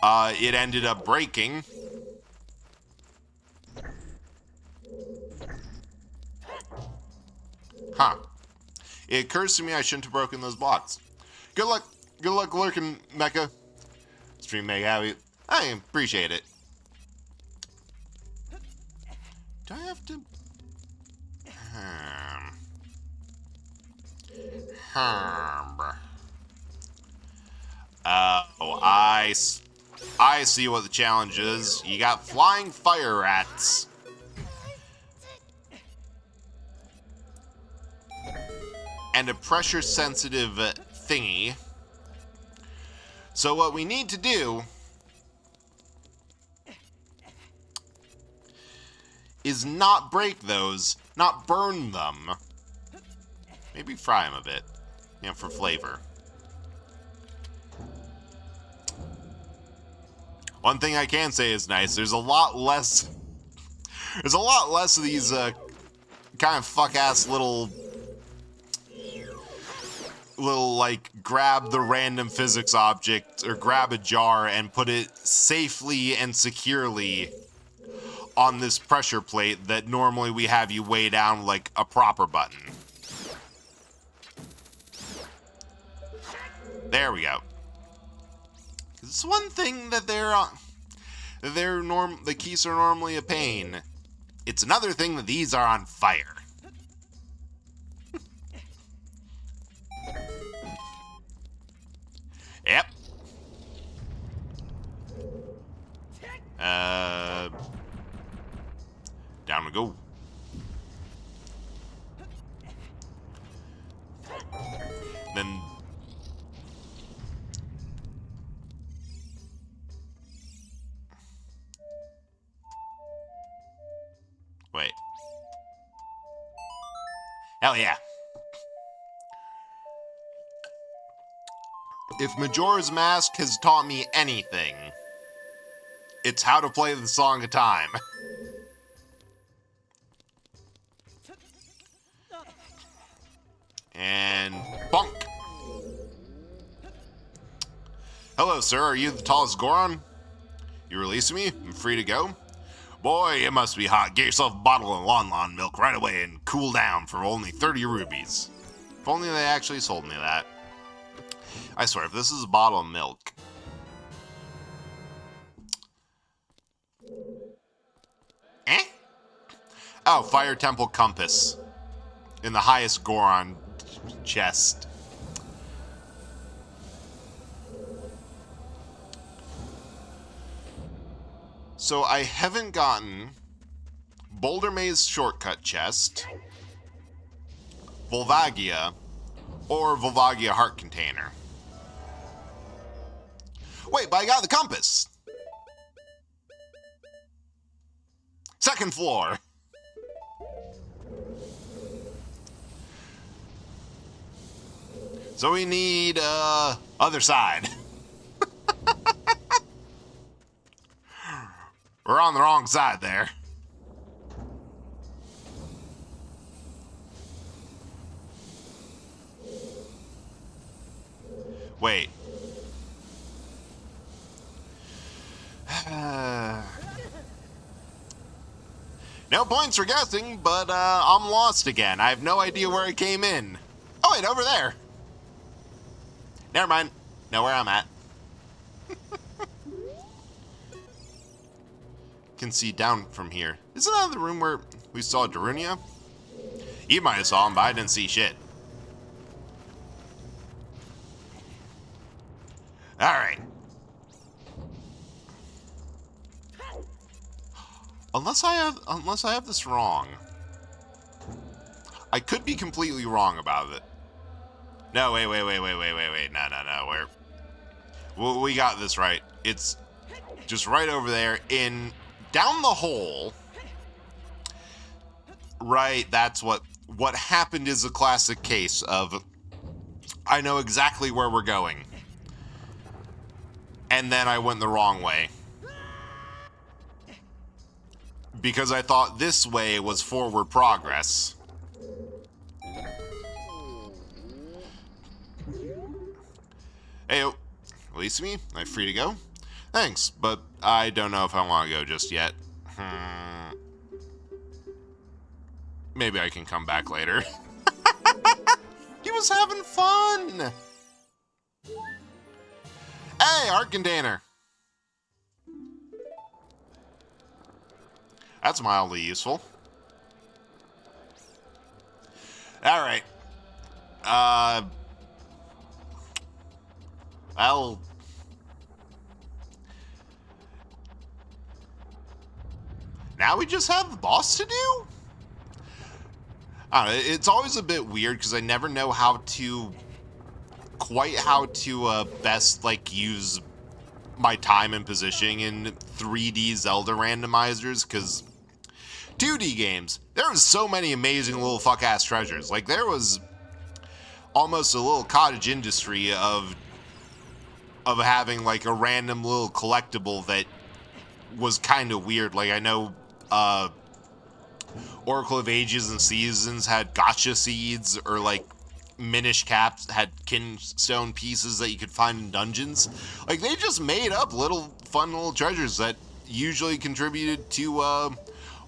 It ended up breaking. Huh. It occurs to me I shouldn't have broken those blocks. Good luck lurking, Mecha. Stream make happy. I appreciate it. Do I have to? Oh, I see what the challenge is. You got flying fire rats. And a pressure-sensitive thingy. So what we need to do is not break those, not burn them. Maybe fry them a bit, you know, for flavor. One thing I can say is nice. There's a lot less of these kind of fuck-ass little will, like, grab the random physics object or grab a jar and put it safely and securely on this pressure plate that normally we have you weigh down like a proper button. There we go. It's one thing that the keys are normally a pain. It's another thing that these are on fire. Yep. Down we go. Then wait. Hell yeah. If Majora's Mask has taught me anything, it's how to play the Song of Time. And bonk. Hello, sir. Are you the tallest Goron? You releasing me? I'm free to go? Boy, it must be hot. Get yourself a bottle of Lon milk right away and cool down for only 30 rubies. If only they actually sold me that. I swear, if this is a bottle of milk. Eh? Oh, Fire Temple Compass. In the highest Goron chest. So I haven't gotten Boulder Maze Shortcut Chest, Volvagia, or Volvagia Heart Container. Wait, but I got the compass! Second floor! So we need, other side. We're on the wrong side there. Wait. No points for guessing, but I'm lost again. I have no idea where I came in. Oh wait, over there. Never mind. Know where I'm at. Can see down from here. Isn't that the room where we saw Darunia? You might have saw him, but I didn't see shit. Alright. Unless I have this wrong. I could be completely wrong about it. No, wait. No. We got this right. It's just right over there in down the hole. Right, that's what happened is a classic case of I know exactly where we're going. And then I went the wrong way. Because I thought this way was forward progress. Heyo, release me? I'm free to go? Thanks, but I don't know if I want to go just yet. Maybe I can come back later. He was having fun! Hey, art container! That's mildly useful. Alright. Well... Now we just have the boss to do? I don't know, it's always a bit weird because I never know quite how to best, like, use my time and positioning in 3D Zelda randomizers, because 2D games, there was so many amazing little fuck-ass treasures. Like, there was almost a little cottage industry of having, like, a random little collectible that was kind of weird. Like, I know, Oracle of Ages and Seasons had gotcha seeds, or, like, Minish caps had kinstone pieces that you could find in dungeons. Like, they just made up fun little treasures that usually contributed to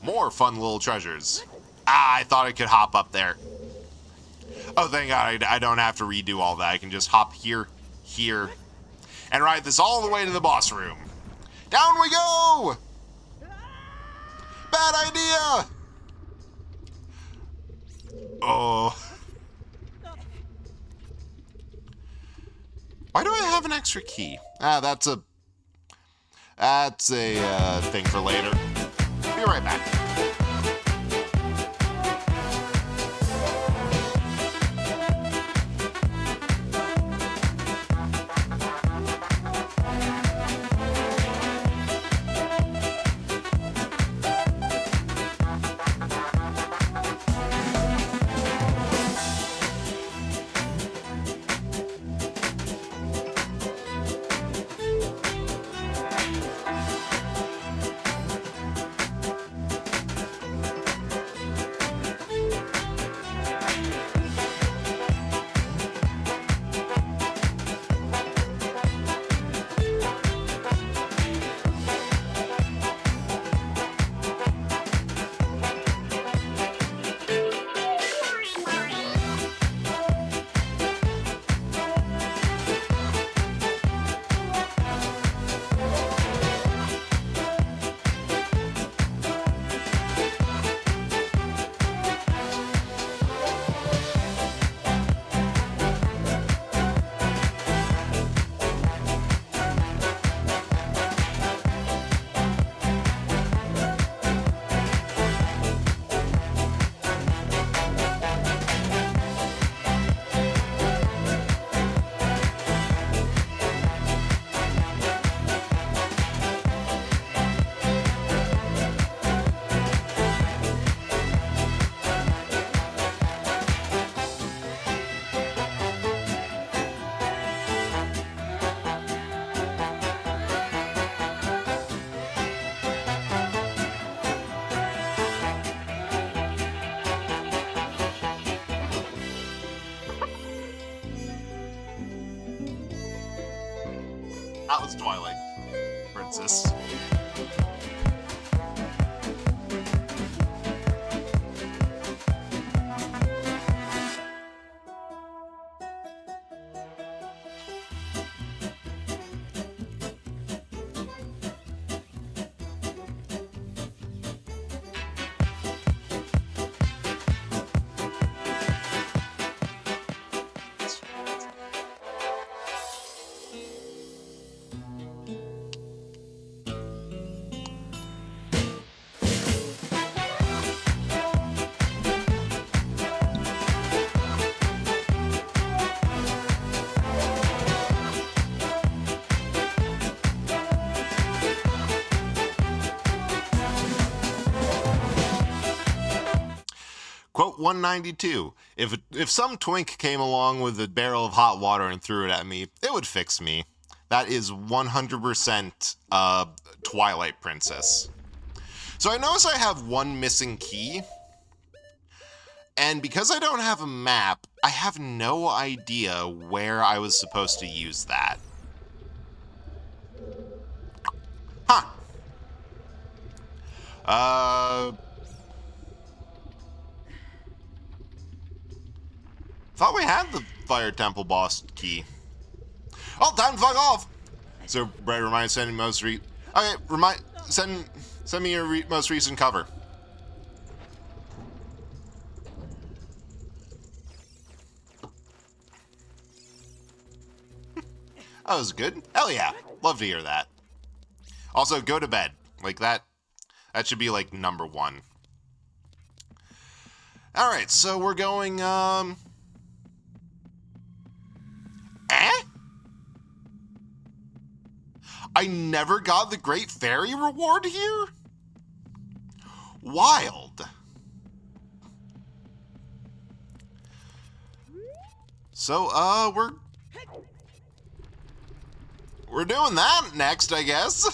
more fun little treasures. Ah, I thought I could hop up there. Oh, thank God, I don't have to redo all that. I can just hop here, and ride this all the way to the boss room. Down we go! Bad idea! Oh. Why do I have an extra key? Ah, that's a thing for later. Be right back. That was Twilight Princess. Quote 192. If some twink came along with a barrel of hot water and threw it at me, it would fix me. That is 100% Twilight Princess. So I notice I have one missing key. And because I don't have a map, I have no idea where I was supposed to use that. Huh. Thought we had the Fire Temple boss key. Oh, time to fuck off! So, Brett, send me most send me your most recent cover. That was good. Hell yeah. Love to hear that. Also, go to bed. Like, that should be, like, number one. Alright, so we're going, I never got the Great Fairy reward here? Wild. So, we're doing that next, I guess.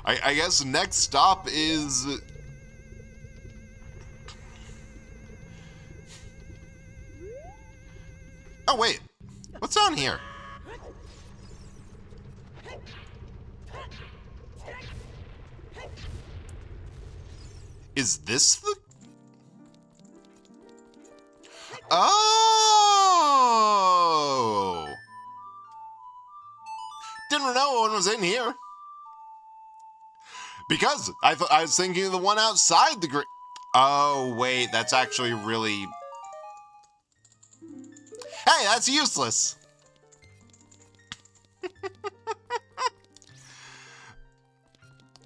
I guess next stop is... Oh, wait. What's down here? Is this the... Oh! Didn't know one was in here. Because I was thinking of the one outside the Oh, wait, that's actually really... Hey, that's useless.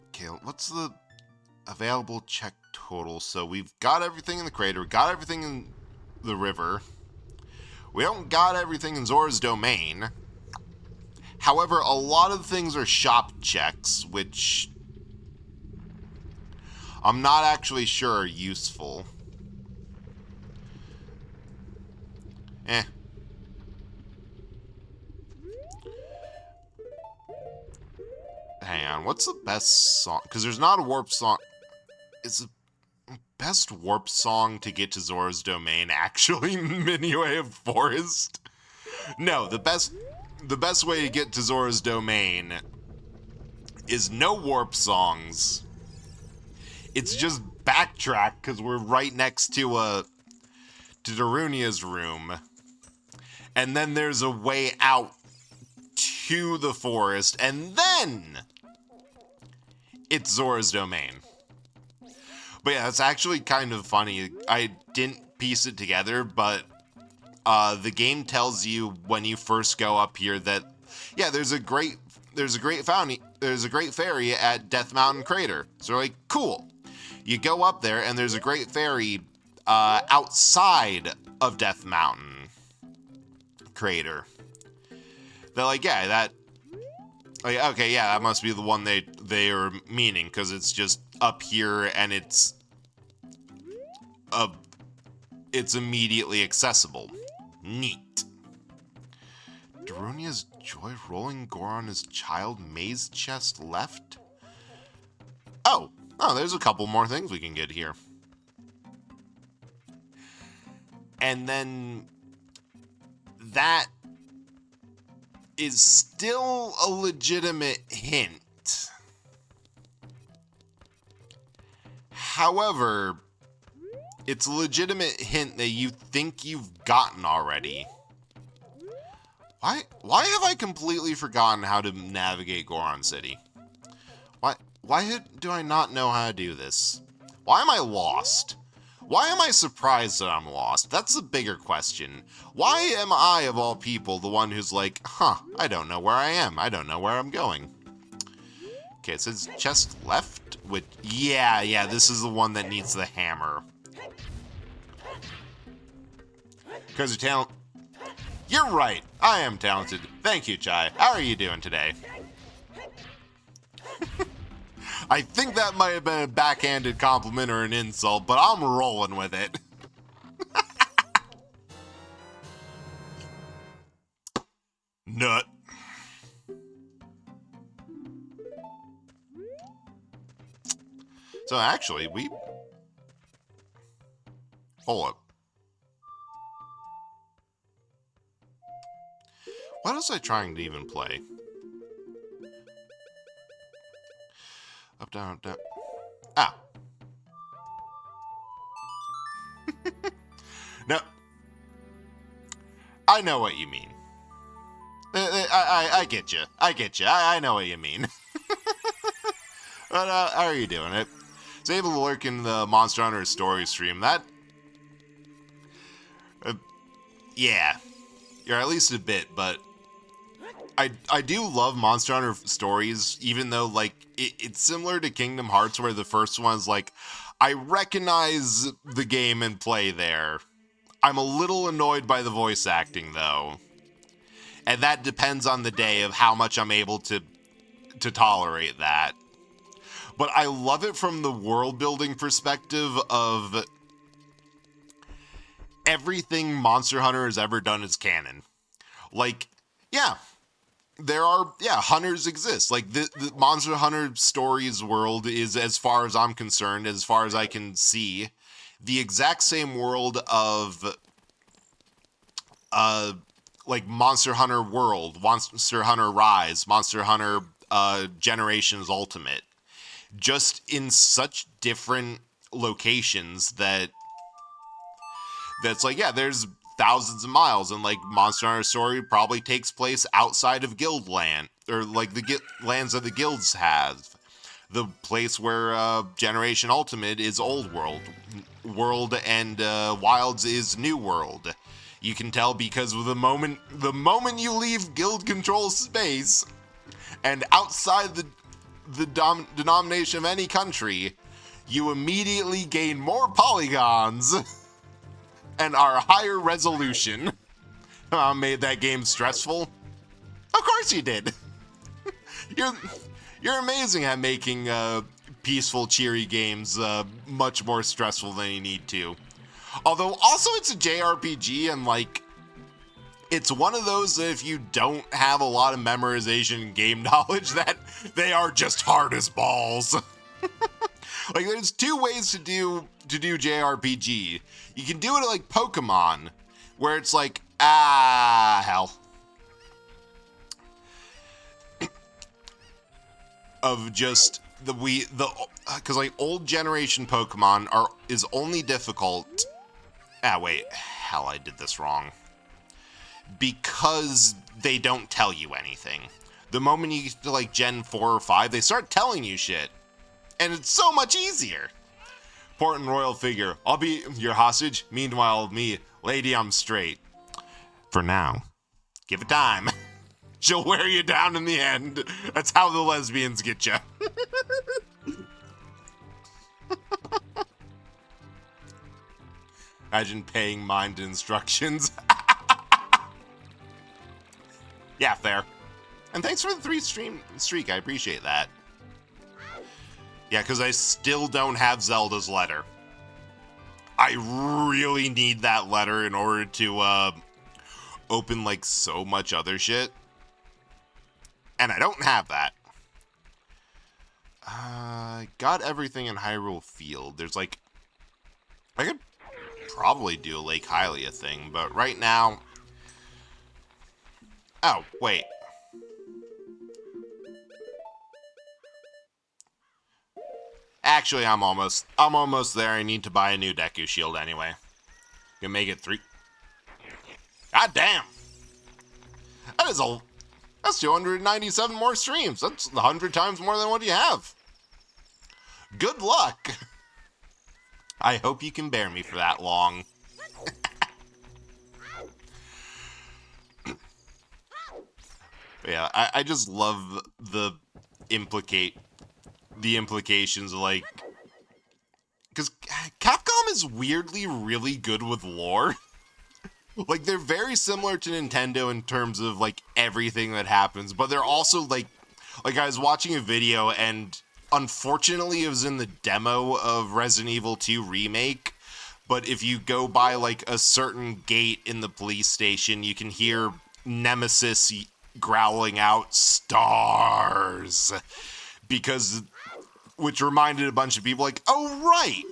Okay, what's the available check total? So we've got everything in the crater, got everything in the river. We don't got everything in Zora's domain. However, a lot of things are shop checks, which I'm not actually sure are useful. Eh. Hang on, what's the best song? Because there's not a warp song. Is the best warp song to get to Zora's domain actually Minuet of Forest? No, the best way to get to Zora's domain is no warp songs. It's just backtrack because we're right next to Darunia's room. And then there's a way out to the forest, and then it's Zora's domain. But yeah, it's actually kind of funny. I didn't piece it together, but the game tells you when you first go up here that yeah, there's a great fairy at Death Mountain Crater. So we're like, cool. You go up there and there's a great fairy outside of Death Mountain Crater. They're like, yeah, that like, okay, yeah, that must be the one they are meaning, because it's just up here and it's immediately accessible. Neat. Darunia's joy rolling Goron's child maze chest left? Oh, there's a couple more things we can get here. And then that is still a legitimate hint. However, it's a legitimate hint that you think you've gotten already. Why have I completely forgotten how to navigate Goron City? Why do I not know how to do this? Why am I lost? Why am I surprised that I'm lost? That's the bigger question. Why am I, of all people, the one who's like, I don't know where I am. I don't know where I'm going. Okay, it says chest left with... Yeah, this is the one that needs the hammer. Because you're talented. You're right. I am talented. Thank you, Chai. How are you doing today? I think that might have been a backhanded compliment or an insult, but I'm rolling with it. Nut. So actually, hold up. What was I trying to even play? Up, down, up, down. Ah. No. I know what you mean. I get you. I know what you mean. But how are you doing? I was able to lurk in the Monster Hunter story stream. That... yeah. You're at least a bit, but... I do love Monster Hunter stories, even though, like, it's similar to Kingdom Hearts, where the first one's like, I recognize the game and play there. I'm a little annoyed by the voice acting, though. And that depends on the day of how much I'm able to tolerate that. But I love it from the world-building perspective of everything Monster Hunter has ever done is canon. Like, yeah, there are, yeah, hunters exist. Like, the Monster Hunter Stories world is, as far as I'm concerned, as far as I can see, the exact same world of, like, Monster Hunter World, Monster Hunter Rise, Monster Hunter Generations Ultimate. Just in such different locations that's like, yeah, there's thousands of miles, and like Monster Hunter Story probably takes place outside of Guild Land, or like the lands that the guilds have. The place where Generation Ultimate is Old World, and Wilds is New World. You can tell because the moment you leave guild control space and outside the denomination of any country, you immediately gain more polygons and are higher resolution. Made that game stressful? Of course you did. You're amazing at making peaceful, cheery games much more stressful than you need to. Although, also, it's a JRPG, and like, it's one of those that if you don't have a lot of memorization and game knowledge, that they are just hard as balls. Like, there's two ways to do JRPG. You can do it like Pokemon, where it's like, hell. Of just because like old generation Pokemon is only difficult. Wait, hell, I did this wrong. Because they don't tell you anything. The moment you get to like Gen 4 or 5, they start telling you shit. And it's so much easier. Important royal figure. I'll be your hostage. Meanwhile, me, lady, I'm straight. For now. Give it time. She'll wear you down in the end. That's how the lesbians get you. Imagine paying mind to instructions. Yeah, fair. And thanks for the 3-stream streak. I appreciate that. Yeah, because I still don't have Zelda's letter. I really need that letter in order to open like so much other shit. And I don't have that. Got everything in Hyrule Field. There's like, I could probably do a Lake Hylia thing, but right now, oh, wait. Actually, I'm almost there. I need to buy a new Deku Shield anyway. Can make it 3. God damn. That's 297 more streams. That's 100 times more than what you have. Good luck. I hope you can bear me for that long. Yeah, I just love the implications of like, because Capcom is weirdly really good with lore. Like, they're very similar to Nintendo in terms of like everything that happens, but they're also like I was watching a video, and unfortunately it was in the demo of Resident Evil 2 Remake, but if you go by like a certain gate in the police station, you can hear Nemesis growling out "stars," which reminded a bunch of people like, oh right,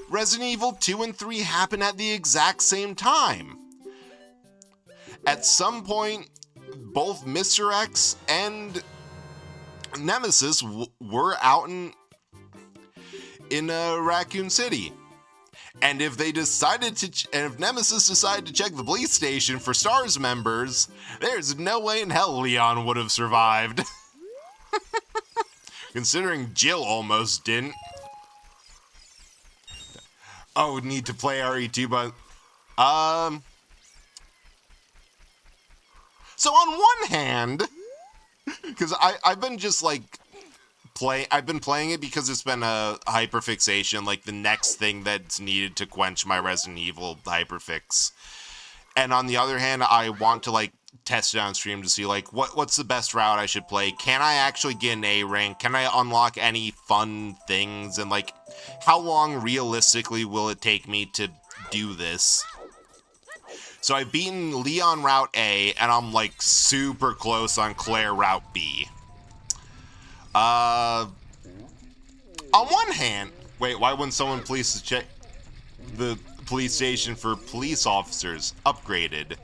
Resident Evil 2 and 3 happen at the exact same time. At some point, both Mr. X and Nemesis were out in Raccoon City. And if if Nemesis decided to check the police station for STARS members, there's no way in hell Leon would have survived. Considering Jill almost didn't. Oh, need to play RE2, but so on one hand, because I've been just like I've been playing it because it's been a hyperfixation, like the next thing that's needed to quench my Resident Evil hyperfix. And on the other hand, I want to like test it on stream to see like what's the best route I should play. Can I actually get an A rank? Can I unlock any fun things? And like, how long realistically will it take me to do this? So I've beaten Leon Route A, and I'm like super close on Claire Route B. On one hand, wait, why wouldn't someone please check the police station for police officers upgraded?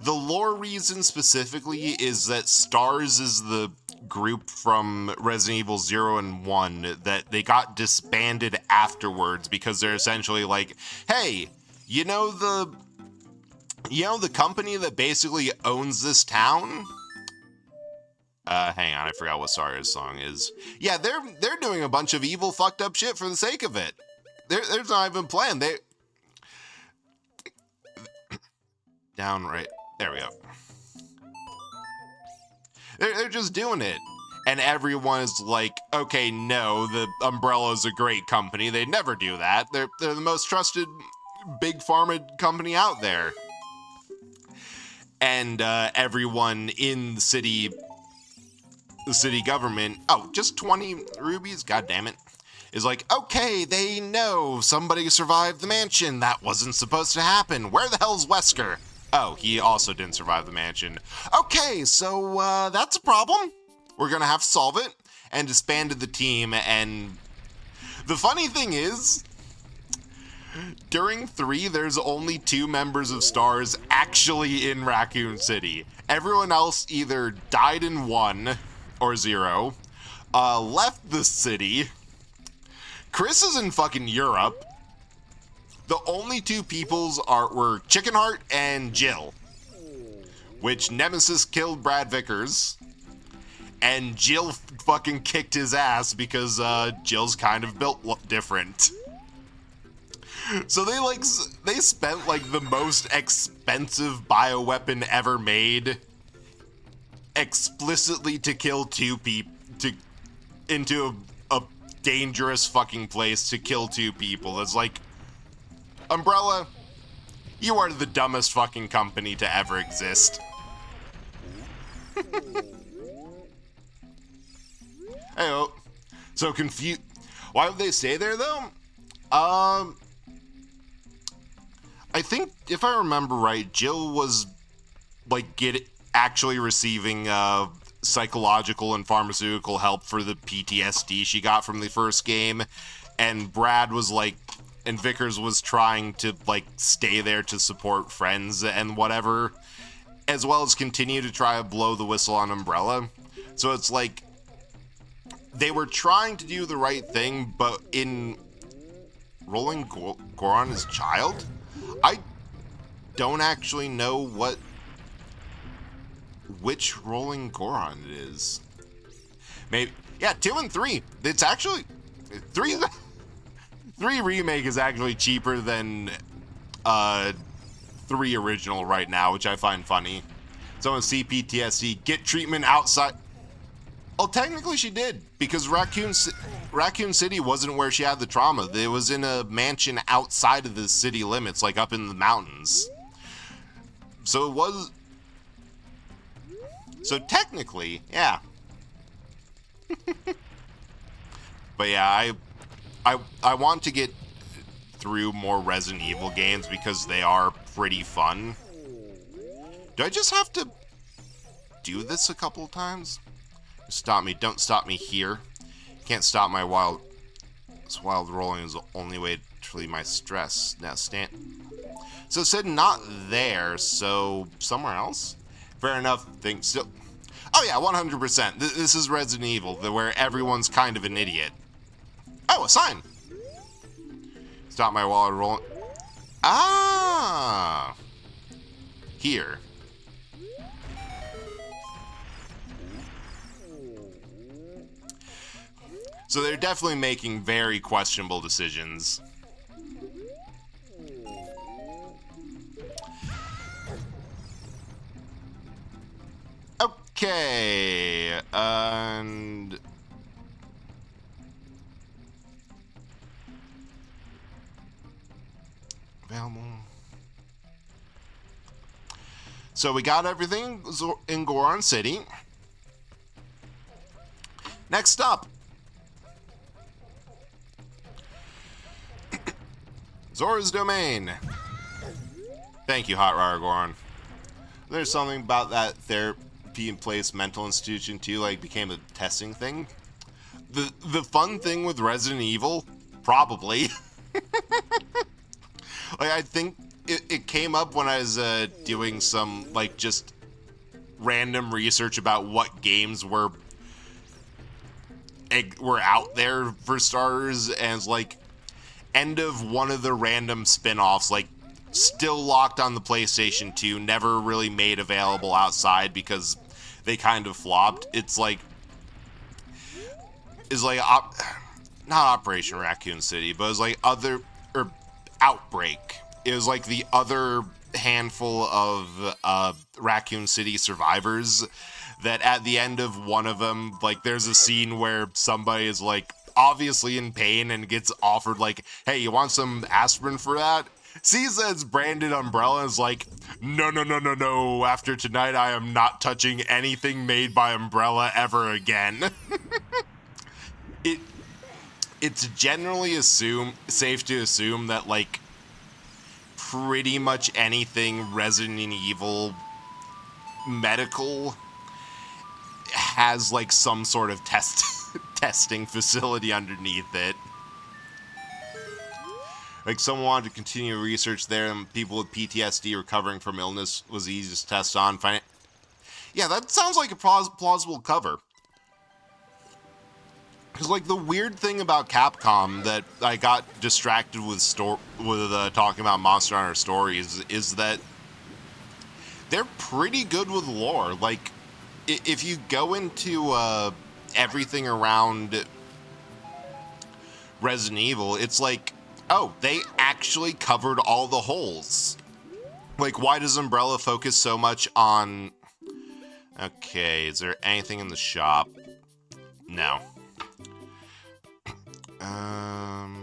The lore reason specifically is that STARS is the group from Resident Evil 0 and 1 that they got disbanded afterwards because they're essentially like, hey, you know the company that basically owns this town? Hang on, I forgot what STARS song is. Yeah, they're doing a bunch of evil fucked up shit for the sake of it. There's not even plan. They downright. There we go. They're just doing it. And everyone is like, okay, no, the Umbrella's a great company. They'd never do that. They're the most trusted big pharma company out there. And everyone in the city government, oh, just 20 rubies? God damn it. Is like, okay, they know somebody survived the mansion. That wasn't supposed to happen. Where the hell's Wesker? Oh, he also didn't survive the mansion. Okay, so that's a problem. We're gonna have to solve it. And disbanded the team. And the funny thing is, during 3, there's only 2 members of STARS actually in Raccoon City. Everyone else either died in 1 or 0, left the city. Chris is in fucking Europe. The only 2 peoples were Chickenheart and Jill, which Nemesis killed Brad Vickers, and Jill fucking kicked his ass because Jill's kind of built different. So they spent like the most expensive bioweapon ever made explicitly to kill 2 people, into a dangerous fucking place to kill 2 people. It's like, Umbrella, you are the dumbest fucking company to ever exist. Hey-oh. So confused. Why would they stay there though? I think if I remember right, Jill was like actually receiving psychological and pharmaceutical help for the PTSD she got from the first game, and Brad was like, and Vickers was trying to like stay there to support friends and whatever, as well as continue to try to blow the whistle on Umbrella. So it's like they were trying to do the right thing, but in rolling Goron as child, I don't actually know which rolling Goron it is. Maybe, yeah, 2 and 3. It's actually 3 remake is actually cheaper than 3 original right now, which I find funny. Someone CPTSD, get treatment outside. Oh, technically she did, because Raccoon City wasn't where she had the trauma. It was in a mansion outside of the city limits, like up in the mountains. So it was. So technically, yeah. But yeah, I want to get through more Resident Evil games because they are pretty fun. Do I just have to do this a couple of times? Stop me, don't stop me here. Can't stop my wild rolling is the only way to relieve my stress. Now stand. So it said not there, so somewhere else? Fair enough, think still. Oh yeah, 100%. This is Resident Evil, where everyone's kind of an idiot. Oh, a sign! Stop my wallet rolling. Ah! Here. So they're definitely making very questionable decisions. Okay, and available. So we got everything in Goron City. Next up, Zora's Domain. Thank you, Hot Rargorn. There's something about that therapy in place mental institution too, like became a testing thing. The fun thing with Resident Evil, probably. Like I think it came up when I was doing some like just random research about what games were out there for starters, and it's like end of one of the random spin-offs, like still locked on the PlayStation 2, never really made available outside because they kind of flopped. It's like not Operation Raccoon City, but it was like Outbreak. It was like the other handful of Raccoon City survivors that at the end of one of them, like there's a scene where somebody is like obviously in pain and gets offered like, hey, you want some aspirin for that? Sees that it's branded Umbrella and is like, no, after tonight I am not touching anything made by Umbrella ever again. It's generally safe to assume that like pretty much anything Resident Evil medical has like some sort of testing facility underneath it. Like someone wanted to continue research there, and people with PTSD recovering from illness was the easiest test on. Yeah, that sounds like a plausible cover. Because like the weird thing about Capcom that I got distracted with talking about Monster Hunter Stories is that they're pretty good with lore. Like if you go into everything around Resident Evil, it's like, oh, they actually covered all the holes. Like, why does Umbrella focus so much on... Okay, is there anything in the shop? No. Oh.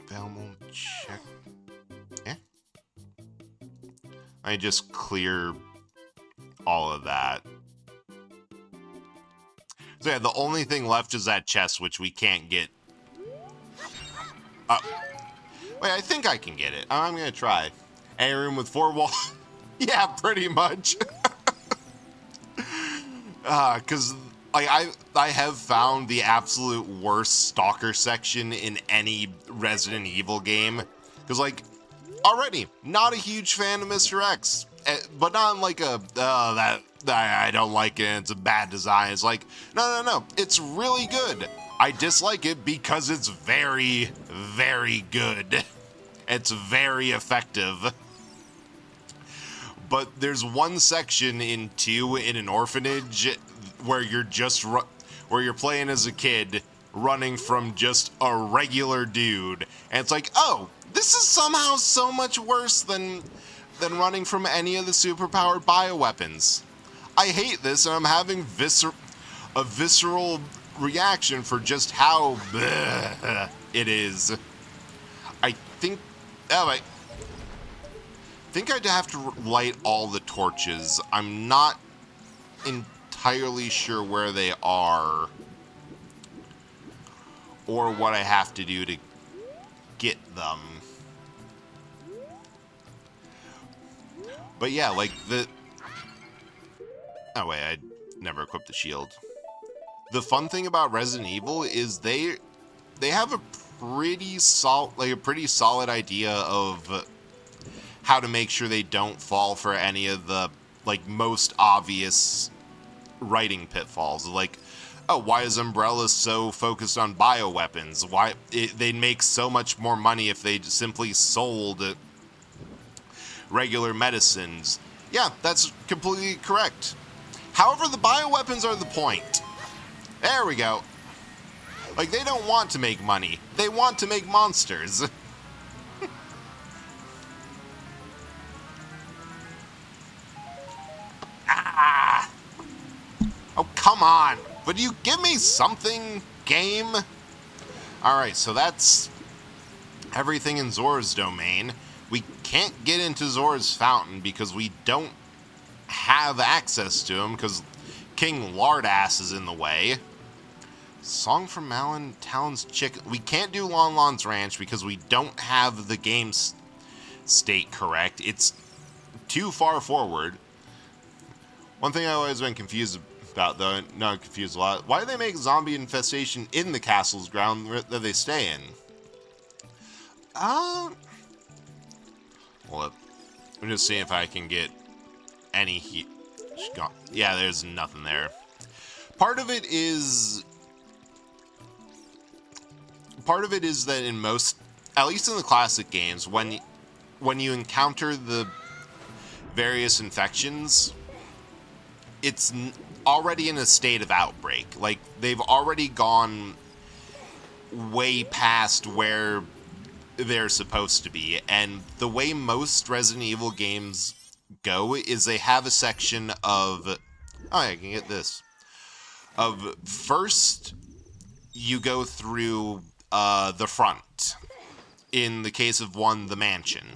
Velmo check. Eh? I just clear all of that. So yeah, the only thing left is that chest, which we can't get. Wait, I think I can get it. I'm gonna try. A room with 4 walls. Yeah, pretty much. Because like I have found the absolute worst stalker section in any Resident Evil game. Because like already not a huge fan of Mr. X, but not in like a that I don't like it. It's a bad design. It's like no. It's really good. I dislike it because it's very, very good. It's very effective. But there's one section in 2 in an orphanage where you're where you're playing as a kid running from just a regular dude, and it's like, oh, this is somehow so much worse than running from any of the superpowered bioweapons. I hate this, and I'm having a visceral reaction for just how it is. I think I'd have to light all the torches. I'm not entirely sure where they are or what I have to do to get them. But yeah, like oh wait, I never equipped the shield. The fun thing about Resident Evil is they have a pretty solid idea of how to make sure they don't fall for any of the like most obvious writing pitfalls. Like, oh, why is Umbrella so focused on bioweapons? They'd make so much more money if they simply sold regular medicines. Yeah, that's completely correct. However, the bioweapons are the point. There we go. Like, they don't want to make money. They want to make monsters. Ah! Oh, come on. Would you give me something, game? Alright, so that's everything in Zora's domain. We can't get into Zora's fountain because we don't have access to him because King Lardass is in the way. Song from Malin, Talon's Chicken. We can't do Lon Lon's Ranch because we don't have the game state correct. It's too far forward. One thing I've always been confused about, though, not confused a lot, why do they make zombie infestation in the castle's ground that they stay in? Well, I'm just seeing if I can get any heat. Yeah, there's nothing there. Part of it is that in most, at least in the classic games, when you encounter the various infections, it's already in a state of outbreak. Like, they've already gone way past where they're supposed to be. And the way most Resident Evil games go is they have a section of... Oh, yeah, I can get this. Of first, you go through the front. In the case of one, the mansion.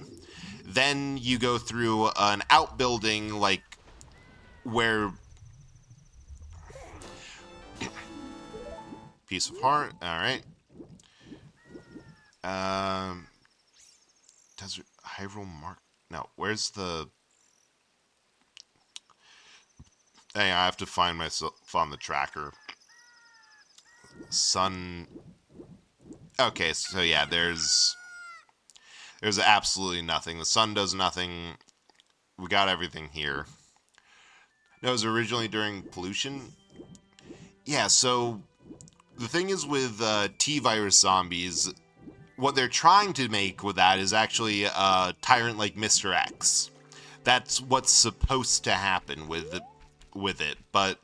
Then you go through an outbuilding, like, where... Piece of heart, alright. Desert Hyrule Mark... No, where's the... Hang on, I have to find myself on the tracker. Sun... Okay, so yeah, there's absolutely nothing. The sun does nothing. We got everything here. No, it was originally during pollution. Yeah, so the thing is with T-virus zombies, what they're trying to make with that is actually a tyrant like Mr. X. That's what's supposed to happen with it, but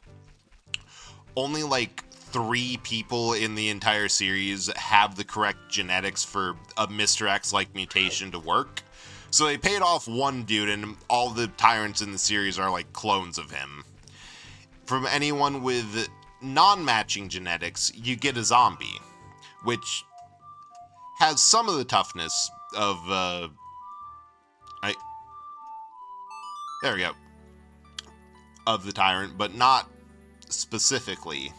only like 3 people in the entire series have the correct genetics for a Mr. X-like mutation to work. So they paid off one dude, and all the tyrants in the series are like clones of him. From anyone with non-matching genetics, you get a zombie, which has some of the toughness of, there we go, of the tyrant, but not specifically.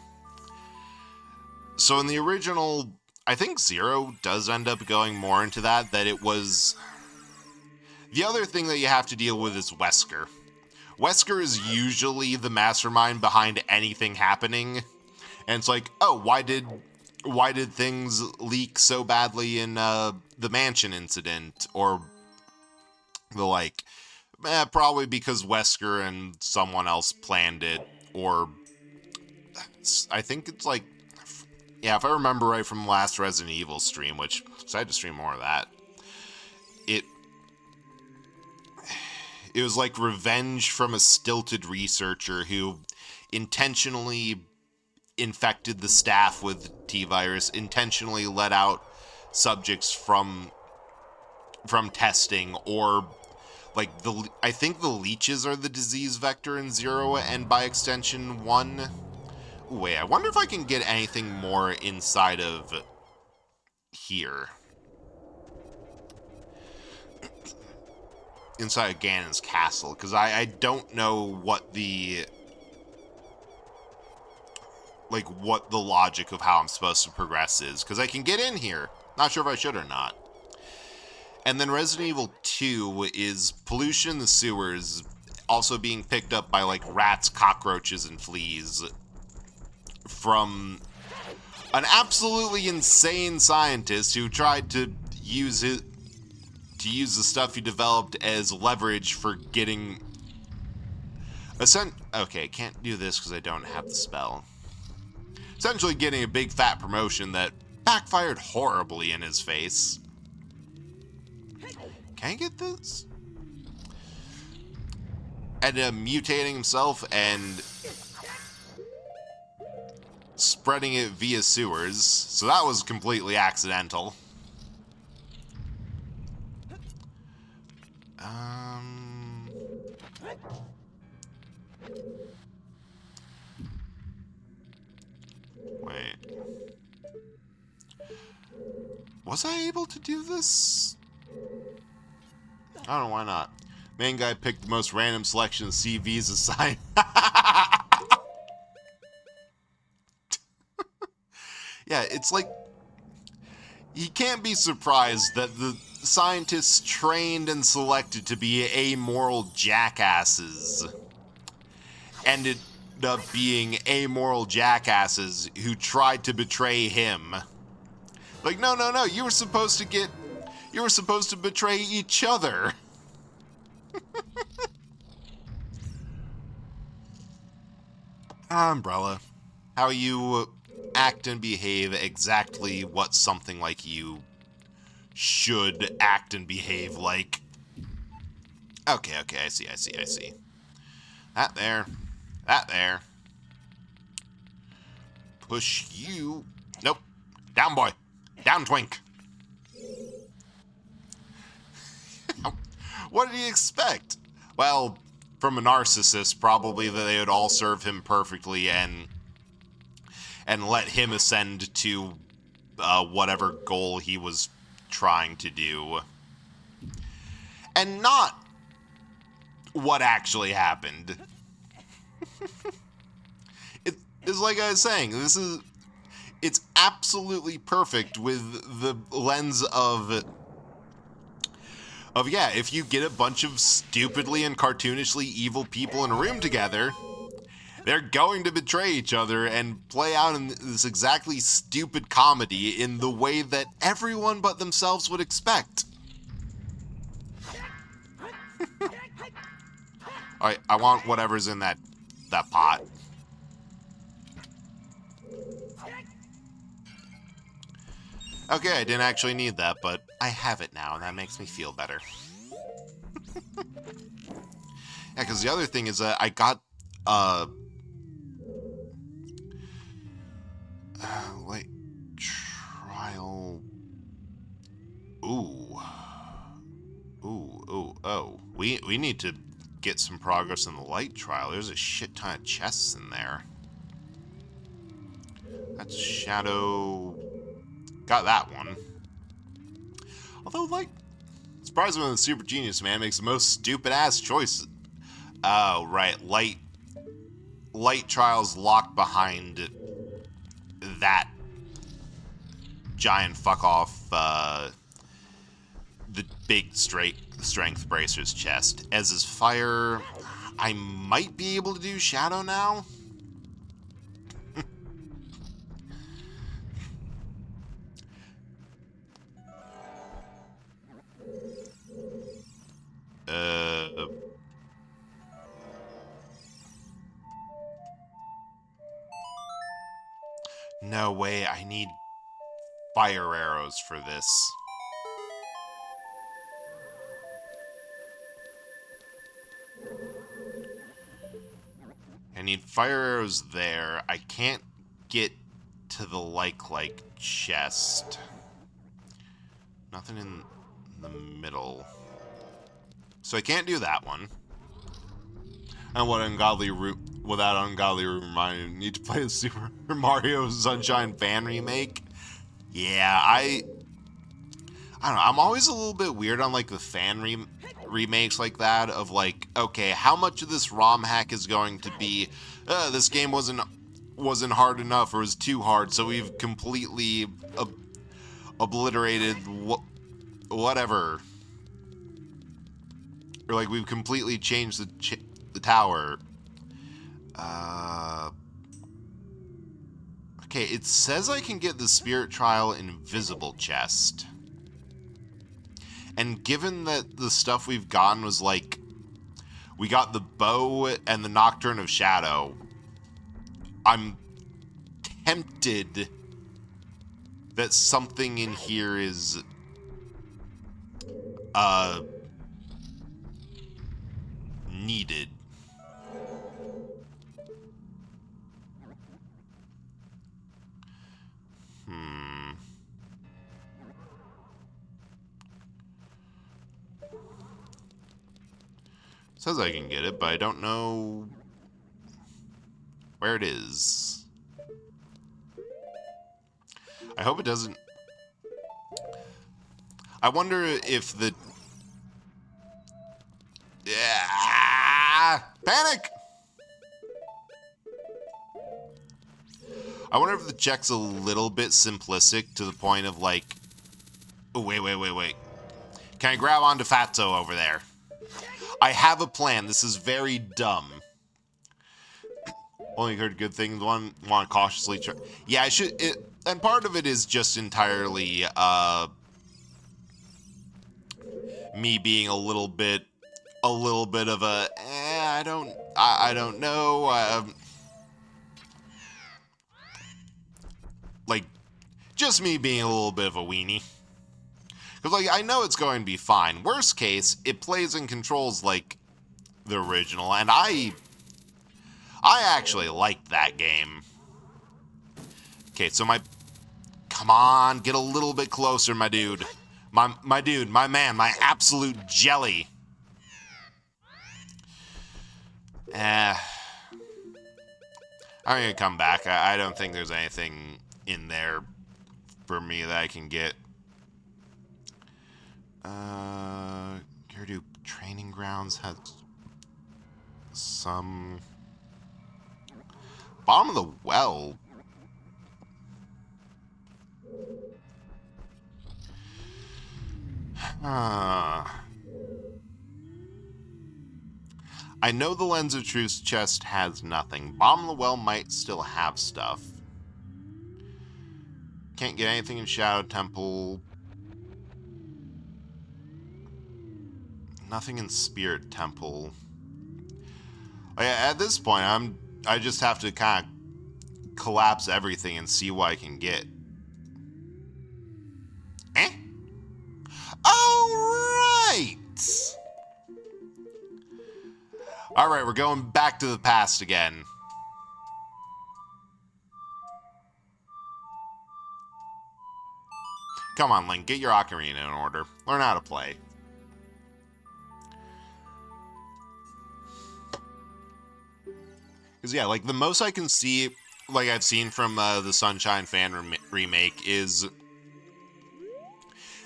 So in the original, I think Zero does end up going more into that it was... The other thing that you have to deal with is Wesker. Wesker is usually the mastermind behind anything happening, and it's like, oh, why did things leak so badly in the mansion incident, or the like? Probably because Wesker and someone else planned it, or I think it's like, yeah, if I remember right from the last Resident Evil stream, which I decided to stream more of that, it was like revenge from a stilted researcher who intentionally infected the staff with T-virus, intentionally let out subjects from testing, or like I think the leeches are the disease vector in Zero, and by extension 1. Ooh, wait, I wonder if I can get anything more inside of here. Inside of Ganon's castle, because I don't know what the logic of how I'm supposed to progress is, because I can get in here. Not sure if I should or not. And then Resident Evil 2 is pollution in the sewers, also being picked up by like rats, cockroaches, and fleas from an absolutely insane scientist who tried to use the stuff he developed as leverage for getting okay, can't do this because I don't have the spell. Essentially getting a big fat promotion that backfired horribly in his face. Can I get this? And mutating himself and spreading it via sewers. So that was completely accidental. Wait. Was I able to do this? I don't know, why not? Main guy picked the most random selection of CVs assigned. it's like he can't be surprised that the scientists trained and selected to be amoral jackasses ended up being amoral jackasses who tried to betray him. Like, no, no, no, you were supposed to betray each other. Umbrella, how you act and behave exactly what something like you should act and behave like. Okay, I see. That there. Push you. Nope. Down, boy. Down, twink. What did he expect? Well, from a narcissist, probably that they would all serve him perfectly and let him ascend to whatever goal he was trying to do. And not what actually happened. It's like I was saying, it's absolutely perfect with the lens of yeah, if you get a bunch of stupidly and cartoonishly evil people in a room together, they're going to betray each other and play out in this exactly stupid comedy in the way that everyone but themselves would expect. Alright, I want whatever's in that pot. Okay, I didn't actually need that, but I have it now, and that makes me feel better. Yeah, because the other thing is that I got, like, trial... Oh. We need to get some progress in the light trial. There's a shit ton of chests in there. That's Shadow... Got that one. Although, like, surprisingly, the Super Genius Man makes the most stupid-ass choices. Oh, right. Light trials locked behind that giant fuck-off, the big strength bracer's chest. As is fire, I might be able to do Shadow now? No way, I need fire arrows for this. I need fire arrows there. I can't get to the like chest. Nothing in the middle. So I can't do that one. And without ungodly reminder, need to play the Super Mario Sunshine fan remake. Yeah, I don't know. I'm always a little bit weird on like the fan remakes like that. Of like, okay, how much of this ROM hack is going to be? This game wasn't hard enough, or was too hard, so we've completely obliterated whatever. Or like we've completely changed the tower. Okay, it says I can get the Spirit Trial Invisible chest. And given that the stuff we've gotten was like, we got the bow and the Nocturne of Shadow, I'm tempted that something in here is needed. Says I can get it, but I don't know where it is. I hope it doesn't... I wonder if the... Yeah! Panic! I wonder if the check's a little bit simplistic to the point of like, oh, wait. Can I grab onto Fatso over there? I have a plan. This is very dumb. Only heard good things. Want to cautiously try. Yeah, I should. And part of it is just entirely me being a little bit of a. I don't know. Like, just me being a little bit of a weenie. Because, like, I know it's going to be fine. Worst case, it plays and controls like the original, and I actually liked that game. Okay, so come on, get a little bit closer, my dude. My dude, my man, my absolute jelly. I'm gonna come back. I don't think there's anything in there for me that I can get. Geardo Training Grounds has some... Bottom of the well. I know the Lens of Truth chest has nothing. Bottom of the well might still have stuff. Can't get anything in Shadow Temple. Nothing in Spirit Temple. At this point, I just have to kind of collapse everything and see what I can get. Alright, we're going back to the past again. Come on, Link, get your ocarina in order. Learn how to play. Because, yeah, like, the most I can see, like, I've seen from the Sunshine fan remake is...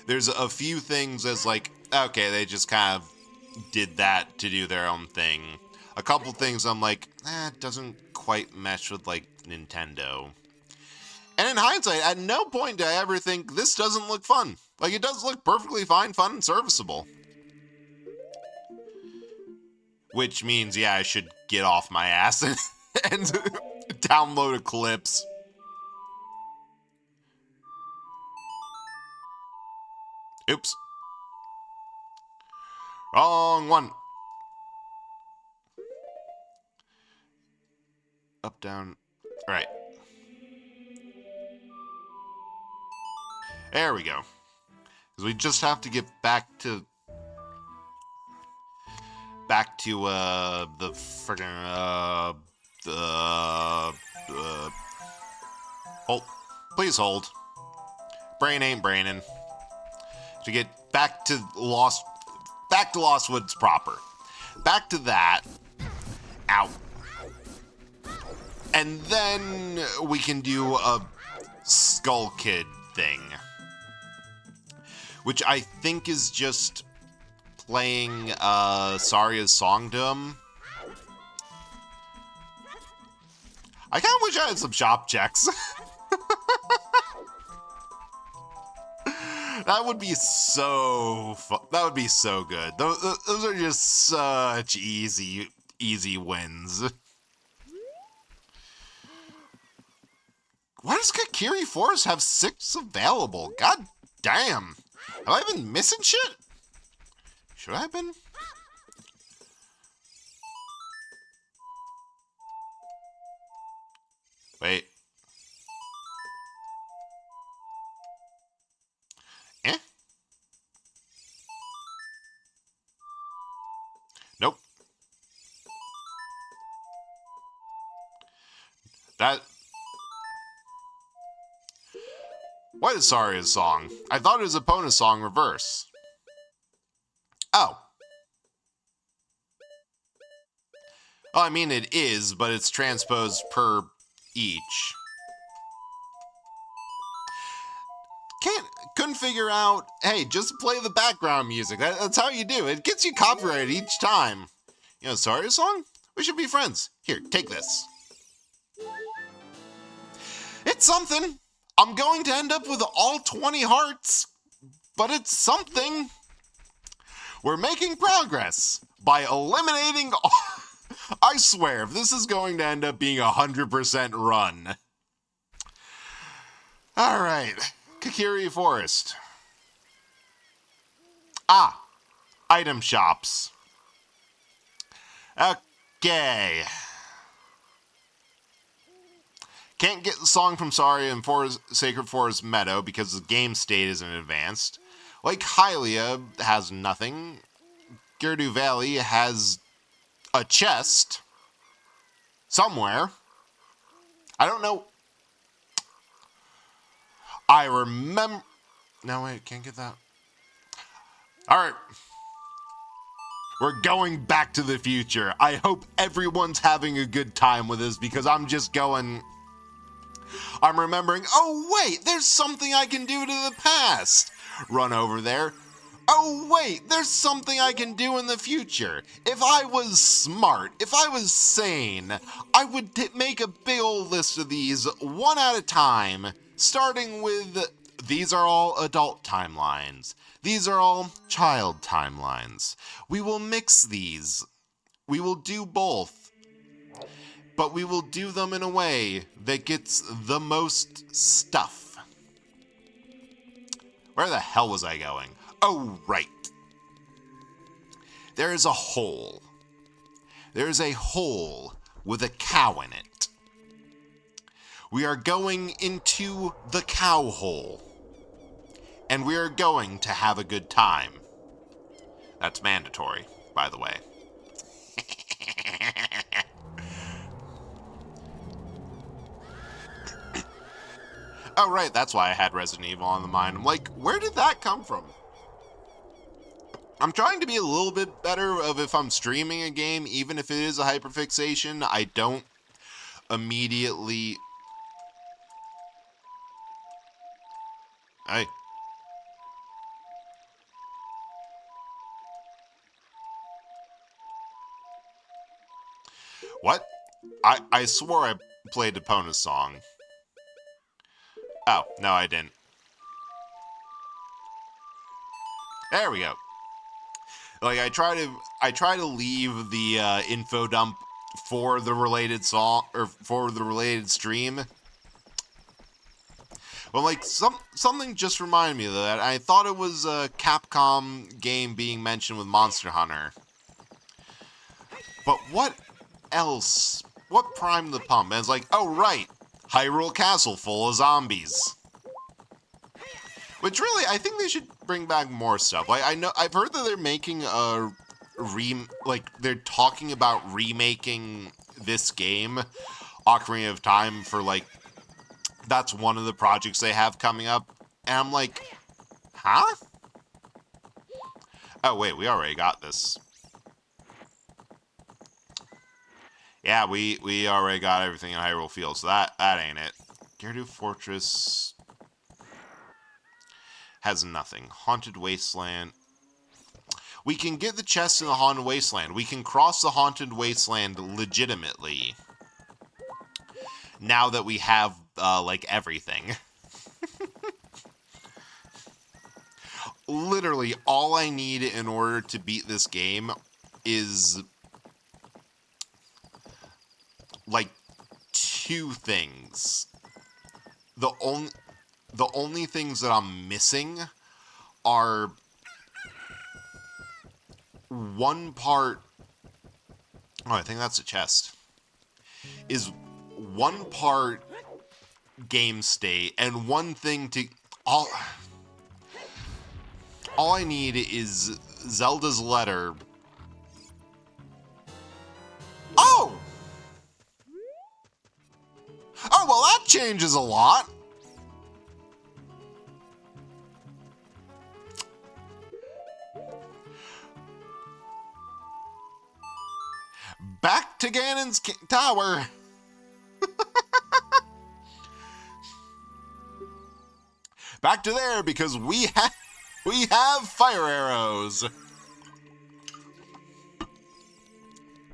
There's a few things as, like, okay, they just kind of did that to do their own thing. A couple things I'm like, it doesn't quite mesh with, like, Nintendo. And in hindsight, at no point did I ever think this doesn't look fun. Like, it does look perfectly fine, fun, and serviceable. Which means, yeah, I should get off my ass and download Eclipse. Oops. Wrong one. Up, down. All right. There we go. Because we just have to get back to the friggin' hold. Please hold. Brain ain't braining. To get back to Lost Woods proper. Back to that. Ow. And then we can do a Skull Kid thing. Which I think is just playing Saria's song to him. I kind of wish I had some shop checks. That would be so fun. That would be so good. Those are just such easy wins. Why does Kakiri Forest have 6 available? God damn. Have I been missing shit? Should I have been? Wait. Nope. What is Saria's song? I thought it was Epona's song reverse. Oh. Well, I mean it is, but it's transposed per each. Couldn't figure out, hey, just play the background music. That's how you do it. It gets you copyrighted each time. You know, Saria's song? We should be friends. Here, take this. It's something. I'm going to end up with all 20 hearts, but it's something. We're making progress by eliminating all... I swear, if this is going to end up being 100% run. Alright, Kakiri Forest. Ah, item shops. Okay. Can't get the song from Saria in Sacred Forest Meadow because the game state isn't advanced. Lake Hylia has nothing. Gerudo Valley has a chest. Somewhere. I don't know. I remember... No, wait, can't get that. Alright. We're going back to the future. I hope everyone's having a good time with this because I'm just going... I'm remembering, oh wait, there's something I can do to the past. Run over there. Oh wait, there's something I can do in the future. If I was smart, if I was sane, I would make a big old list of these one at a time, starting with these are all adult timelines. These are all child timelines. We will mix these. We will do both. But we will do them in a way that gets the most stuff. Where the hell was I going? Oh, right. There is a hole. There is a hole with a cow in it. We are going into the cow hole. And we are going to have a good time. That's mandatory, by the way. Oh, right, that's why I had Resident Evil on the mind. I'm like, where did that come from? I'm trying to be a little bit better of if I'm streaming a game, even if it is a hyperfixation, I don't immediately... Hey. What? I swore I played Epona's song. Oh, no, I didn't. There we go. Like, I try to leave the info dump for the related song, or for the related stream. Well, like, something just reminded me of that. I thought it was a Capcom game being mentioned with Monster Hunter. But what else? What primed the pump? And it's like, oh, right. Hyrule Castle full of zombies. Which really, I think they should bring back more stuff. Like, I've heard that they're making a they're talking about remaking this game, Ocarina of Time, for like, that's one of the projects they have coming up. And I'm like, huh? Oh, wait, we already got this. Yeah, we already got everything in Hyrule Field, so that ain't it. Gerudo Fortress has nothing. Haunted Wasteland. We can get the chest in the Haunted Wasteland. We can cross the Haunted Wasteland legitimately. Now that we have, like, everything. Literally, all I need in order to beat this game is... like, two things. The only things that I'm missing are one part... Oh, I think that's a chest. Is one part game state and one thing to... All I need is Zelda's letter. Oh! Oh, well, that changes a lot. Back to Ganon's tower. Back to there because we have fire arrows.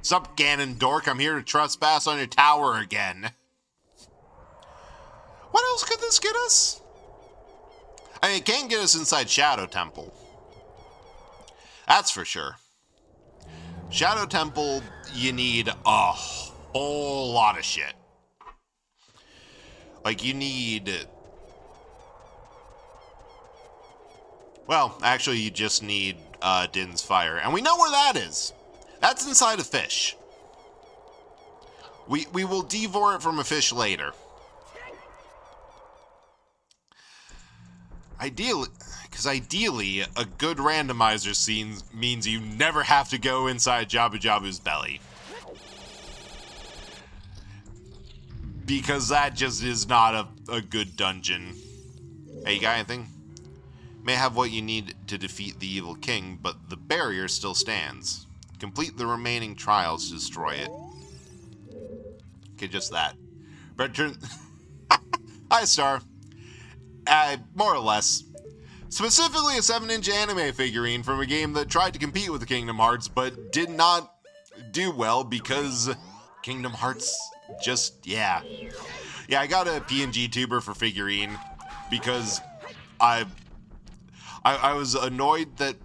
Sup, Ganon dork? I'm here to trespass on your tower again. What this get us? I mean, it can get us inside Shadow Temple. That's for sure. Shadow Temple, you need a whole lot of shit. Like, you need... Well, actually, you just need Din's Fire. And we know where that is. That's inside a fish. We will devour it from a fish later. Ideally, a good randomizer scene means you never have to go inside Jabu Jabu's belly. Because that just is not a good dungeon. Hey, you got anything? May have what you need to defeat the evil king, but the barrier still stands. Complete the remaining trials to destroy it. Okay, just that. Return. Hi, Star. More or less. Specifically a 7-inch anime figurine from a game that tried to compete with Kingdom Hearts, but did not do well because Kingdom Hearts just, yeah. Yeah, I got a PNG tuber for figurine because I was annoyed that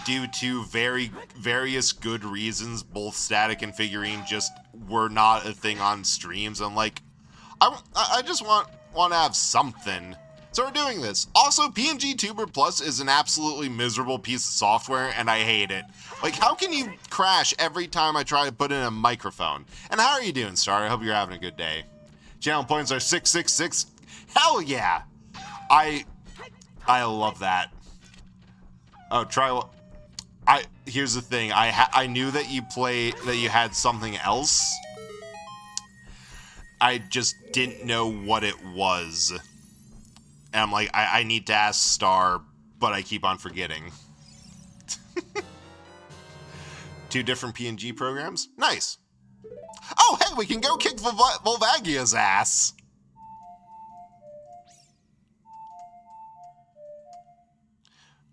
due to various good reasons, both static and figurine just were not a thing on streams. I'm like, I just want to have something. So we're doing this. Also, PNG Tuber Plus is an absolutely miserable piece of software, and I hate it. Like, how can you crash every time I try to put in a microphone? And how are you doing, Star? I hope you're having a good day. Channel points are 666. Hell yeah! I love that. Oh, here's the thing. I knew that you had something else. I just didn't know what it was. And I'm like, I need to ask Star, but I keep on forgetting. 2 different PNG programs? Nice. Oh, hey, we can go kick Volvagia's ass.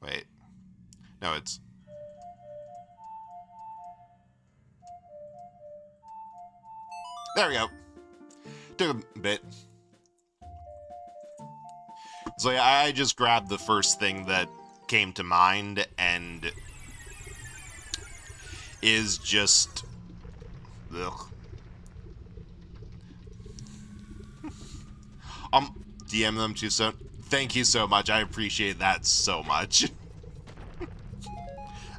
Wait. No, it's... There we go. Took a bit. So yeah, I just grabbed the first thing that came to mind and is just... Ugh. DM them too soon. Thank you so much. I appreciate that so much.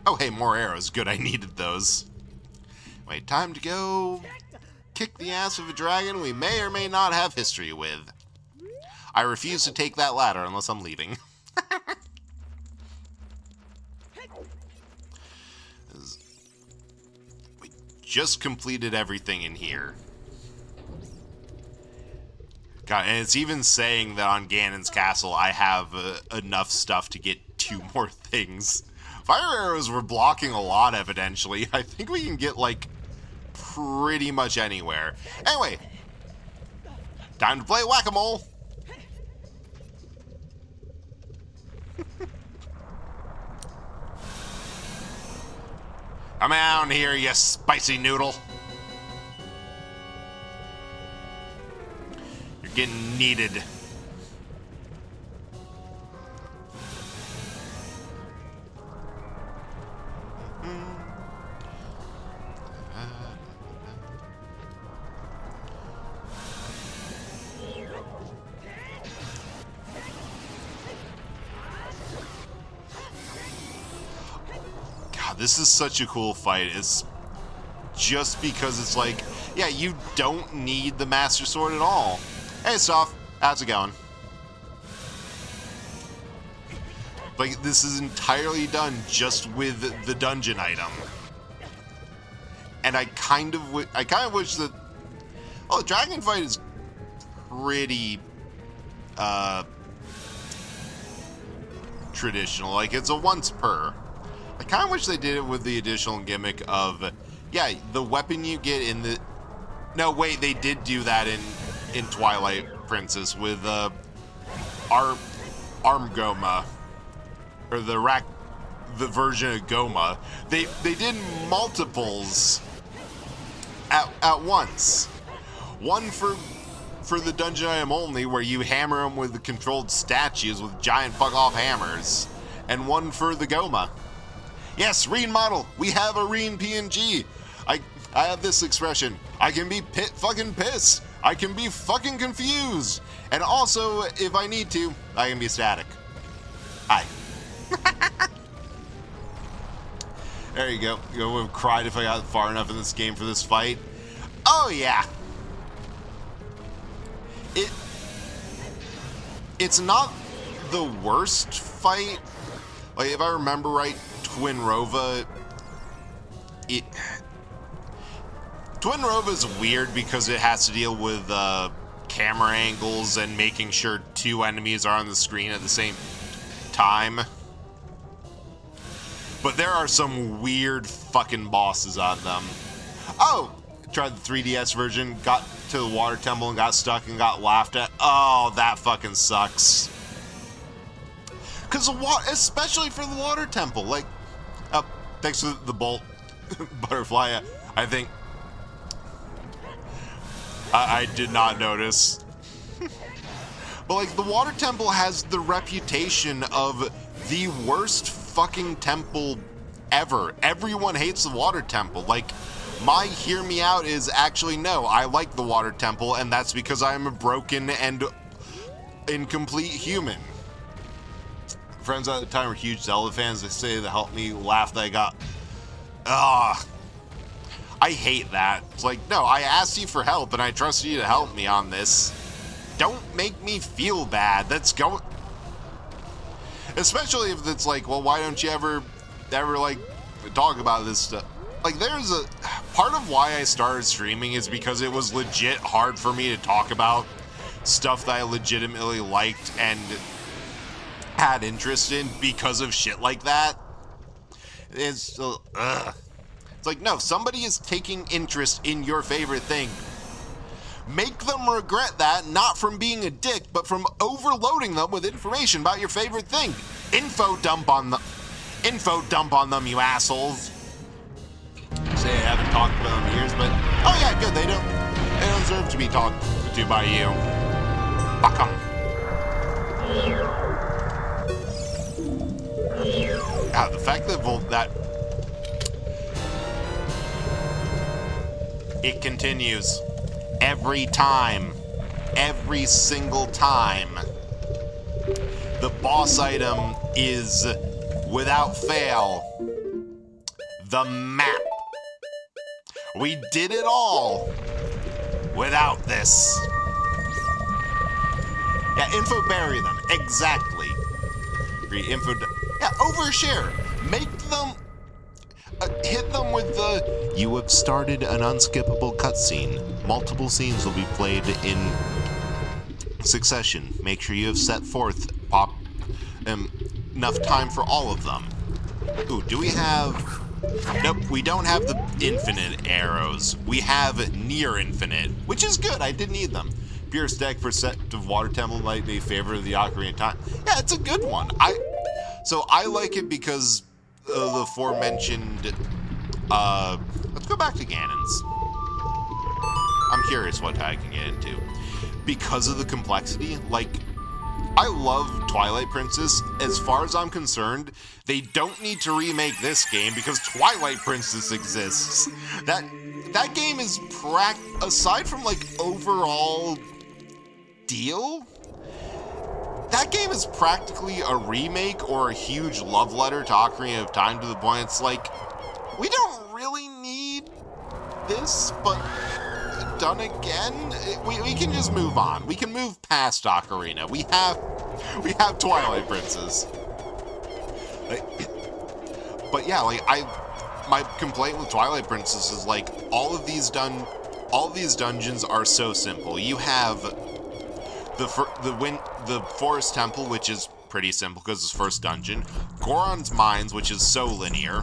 Oh, hey, more arrows. Good, I needed those. Wait, time to go kick the ass of a dragon we may or may not have history with. I refuse to take that ladder unless I'm leaving. We just completed everything in here. God, and it's even saying that on Ganon's castle I have enough stuff to get 2 more things. Fire arrows were blocking a lot, evidently. I think we can get, like, pretty much anywhere. Anyway, time to play whack-a-mole. Come on here, you spicy noodle. You're getting kneaded. This is such a cool fight. It's just because it's like, yeah, you don't need the Master Sword at all. Hey, Soph, how's it going? Like, this is entirely done just with the dungeon item. And I kind of wish that... Oh, the dragon fight is pretty... traditional. Like, it's a once per. I kind of wish they did it with the additional gimmick of, yeah, the weapon you get in the... No, wait, they did do that in Twilight Princess with Armgoma, or the version of Goma. They did multiples at once. One for for the dungeon item only, where you hammer them with the controlled statues with giant fuck-off hammers, and one for the Goma. Yes, Reen model. We have a Reen PNG. I have this expression. I can be fucking pissed. I can be fucking confused. And also, if I need to, I can be static. Hi. There you go. You would have cried if I got far enough in this game for this fight. Oh yeah. It's not the worst fight. Like, if I remember right, Twin Rova is weird because it has to deal with camera angles and making sure two enemies are on the screen at the same time. But there are some weird fucking bosses on them. Oh! Tried the 3DS version, got to the water temple and got stuck and got laughed at. Oh, that fucking sucks. Because especially for the water temple, like, thanks to the bolt butterfly, I think I did not notice. But like, the water temple has the reputation of the worst fucking temple ever. Everyone hates the water temple. Like, my hear me out is actually no, I like the water temple, and that's because I am a broken and incomplete human. Friends at the time were huge Zelda fans. They say to help me laugh that I got. I hate that. It's like, no, I asked you for help and I trust you to help me on this. Don't make me feel bad. Let's go. Especially if it's like, well, why don't you ever like talk about this stuff? Like, there's a part of why I started streaming is because it was legit hard for me to talk about stuff that I legitimately liked and had interest in because of shit like that. It's like, no, somebody is taking interest in your favorite thing. Make them regret that, not from being a dick, but from overloading them with information about your favorite thing. Info dump on them, you assholes. Say I haven't talked about them in years, but oh yeah, good. They don't deserve to be talked to by you. Fuck 'em. The fact that it continues every time, every single time. The boss item is, without fail, the map. We did it all without this. Yeah, info bury them. Exactly. Yeah, overshare. Make them hit them with the "You have started an unskippable cutscene. Multiple scenes will be played in succession. Make sure you have set forth enough time for all of them." Ooh, do we have... Nope, we don't have the infinite arrows. We have near infinite, which is good. I did need them. Pure stack for set of water temple might be a favorite of the Ocarina of Time. Yeah, it's a good one. So I like it because the aforementioned. Let's go back to Ganon's. I'm curious what I can get into because of the complexity. Like, I love Twilight Princess. As far as I'm concerned, they don't need to remake this game because Twilight Princess exists. That game is aside from like overall deal, that game is practically a remake or a huge love letter to Ocarina of Time, to the point it's like, we don't really need this, but done again, we can just move on. We can move past Ocarina. We have Twilight Princess. But yeah, like, my complaint with Twilight Princess is like, all of these dungeons are so simple. You have the Forest Temple, which is pretty simple because it's first dungeon. Goron's Mines, which is so linear.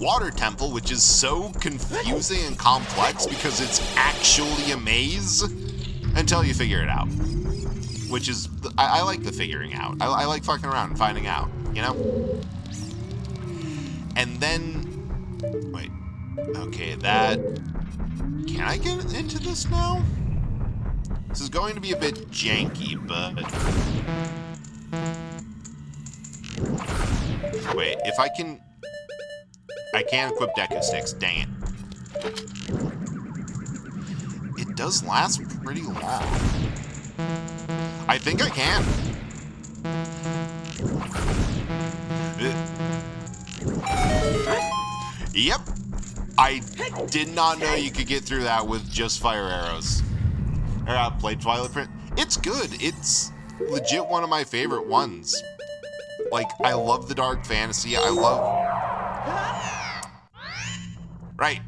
Water Temple, which is so confusing and complex because it's actually a maze until you figure it out. Which is, I like the figuring out. I like fucking around and finding out, you know? And then, wait, okay, can I get into this now? This is going to be a bit janky, but... Wait, if I can... I can't equip Deku Sticks, dang it. It does last pretty long. I think I can. Yep. I did not know you could get through that with just fire arrows. I played Twilight Prince. It's good. It's legit one of my favorite ones. Like, I love the dark fantasy. I love... Right.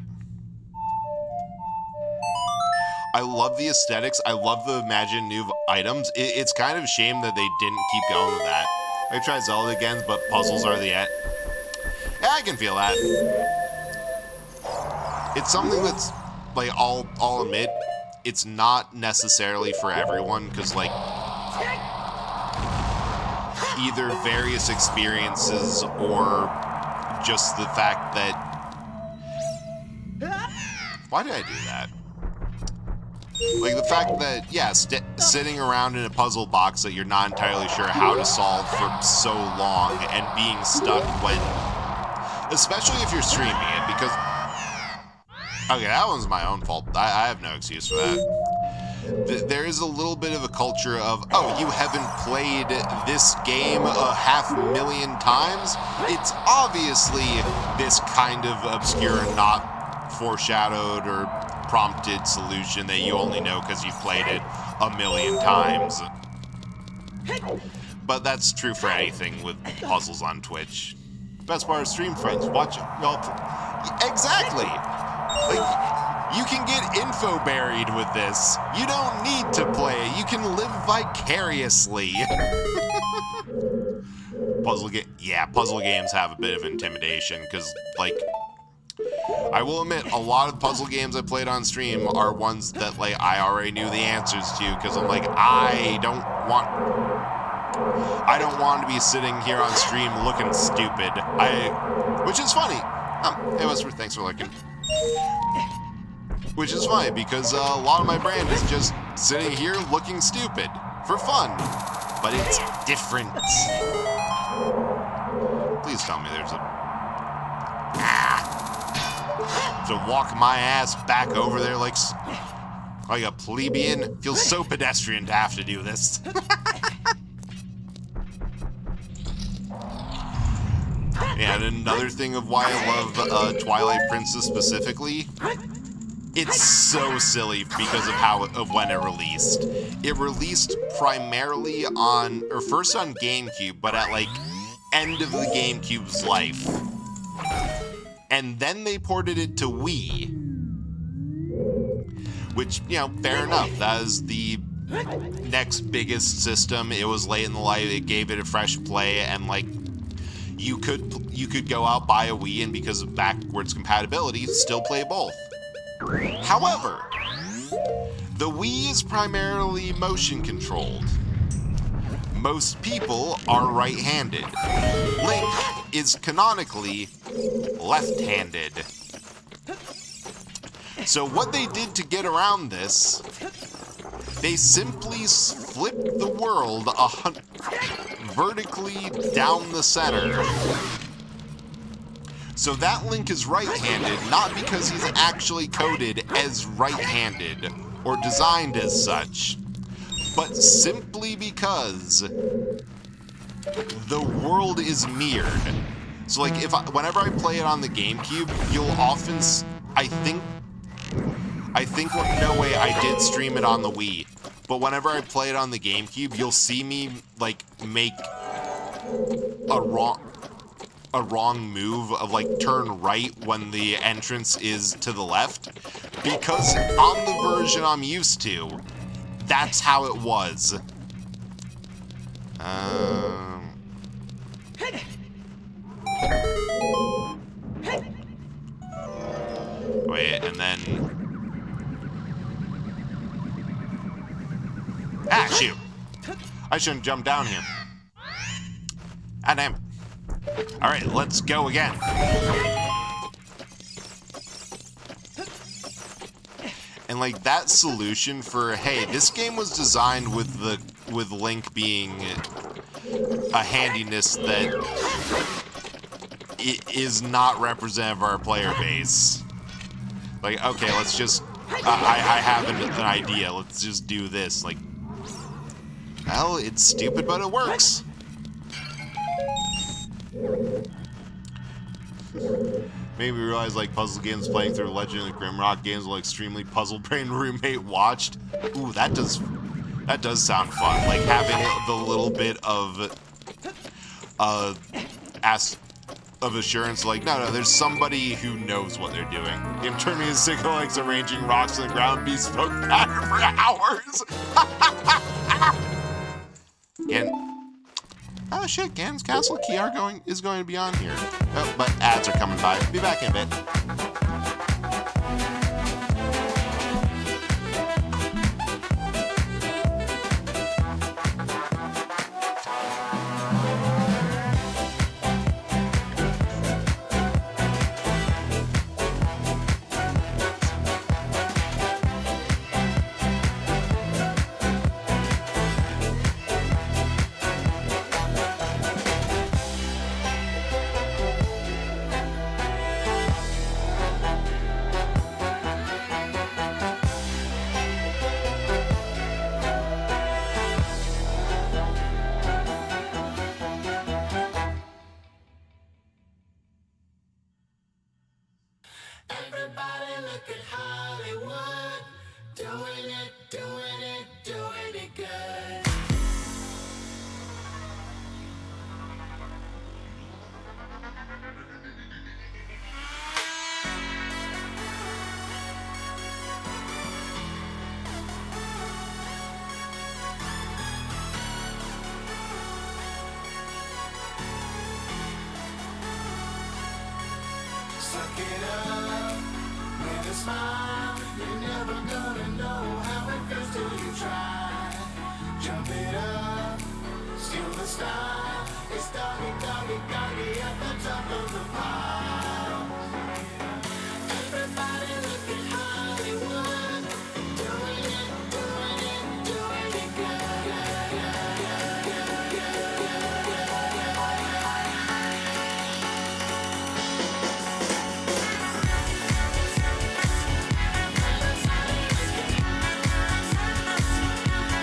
I love the aesthetics. I love the Imagine New items. It's kind of a shame that they didn't keep going with that. I tried Zelda again, but puzzles are the end. Yeah, I can feel that. It's something that's, like, I'll admit, it's not necessarily for everyone, because, like, either various experiences or just the fact that... Why did I do that? Like, the fact that, yeah, sitting around in a puzzle box that you're not entirely sure how to solve for so long and being stuck when... Especially if you're streaming it, because... Okay, that one's my own fault. I have no excuse for that. There is a little bit of a culture of, oh, you haven't played this game 500,000 times? It's obviously this kind of obscure, not foreshadowed or prompted solution that you only know because you've played it 1,000,000 times. But that's true for anything with puzzles on Twitch. Best part of stream, friends. Watch y'all. Exactly. Like, you can get info buried with this. You don't need to play it. You can live vicariously. Puzzle games have a bit of intimidation because, like, I will admit, a lot of puzzle games I played on stream are ones that, like, I already knew the answers to because I'm like, I don't want to be sitting here on stream looking stupid. Which is funny. Hey, Westford, thanks for looking. Which is funny because a lot of my brand is just sitting here looking stupid for fun, but it's different. Please tell me there's a... To walk my ass back over there like a plebeian. Feels so pedestrian to have to do this. And another thing of why I love Twilight Princess specifically, it's so silly because of when it released. It released primarily first on GameCube, but at like end of the GameCube's life. And then they ported it to Wii. Which, you know, fair enough. That is the next biggest system. It was late in the life. It gave it a fresh play, and like you could go out, buy a Wii, and because of backwards compatibility, still play both. However, the Wii is primarily motion controlled. Most people are right-handed. Link is canonically left-handed. So what they did to get around this, they simply flipped the world vertically down the center. So that Link is right-handed, not because he's actually coded as right-handed or designed as such, but simply because the world is mirrored. So like whenever I play it on the GameCube, you'll often I think no way I did stream it on the Wii, but whenever I play it on the GameCube, you'll see me like make a wrong move of like turn right when the entrance is to the left, because on the version I'm used to, that's how it was. Wait, and then... Ah, shoot! I shouldn't jump down here. Ah, damn it. Alright, let's go again. And like that solution for, hey, this game was designed with Link being a handiness that is not representative of our player base. Like, okay, let's just I have an idea. Let's just do this. Like, well, it's stupid, but it works. Made me realize, like, puzzle games playing through Legend of Grimrock games will extremely puzzle brain roommate watched. Ooh, that does sound fun. Like having the little bit of assurance, like, no, there's somebody who knows what they're doing. Him turning his signal like arranging rocks on the ground, bespoke pattern for hours. And oh shit, Ganon's Castle key is going to be on here. Oh, but ads are coming by. Be back in a bit. Suck it up with a smile. You're never gonna know how it feels till you try. Jump it up, steal the style. It's doggy, doggy, doggy at the top of the pile. Everybody look at Hollywood. Doing it, doing it, doing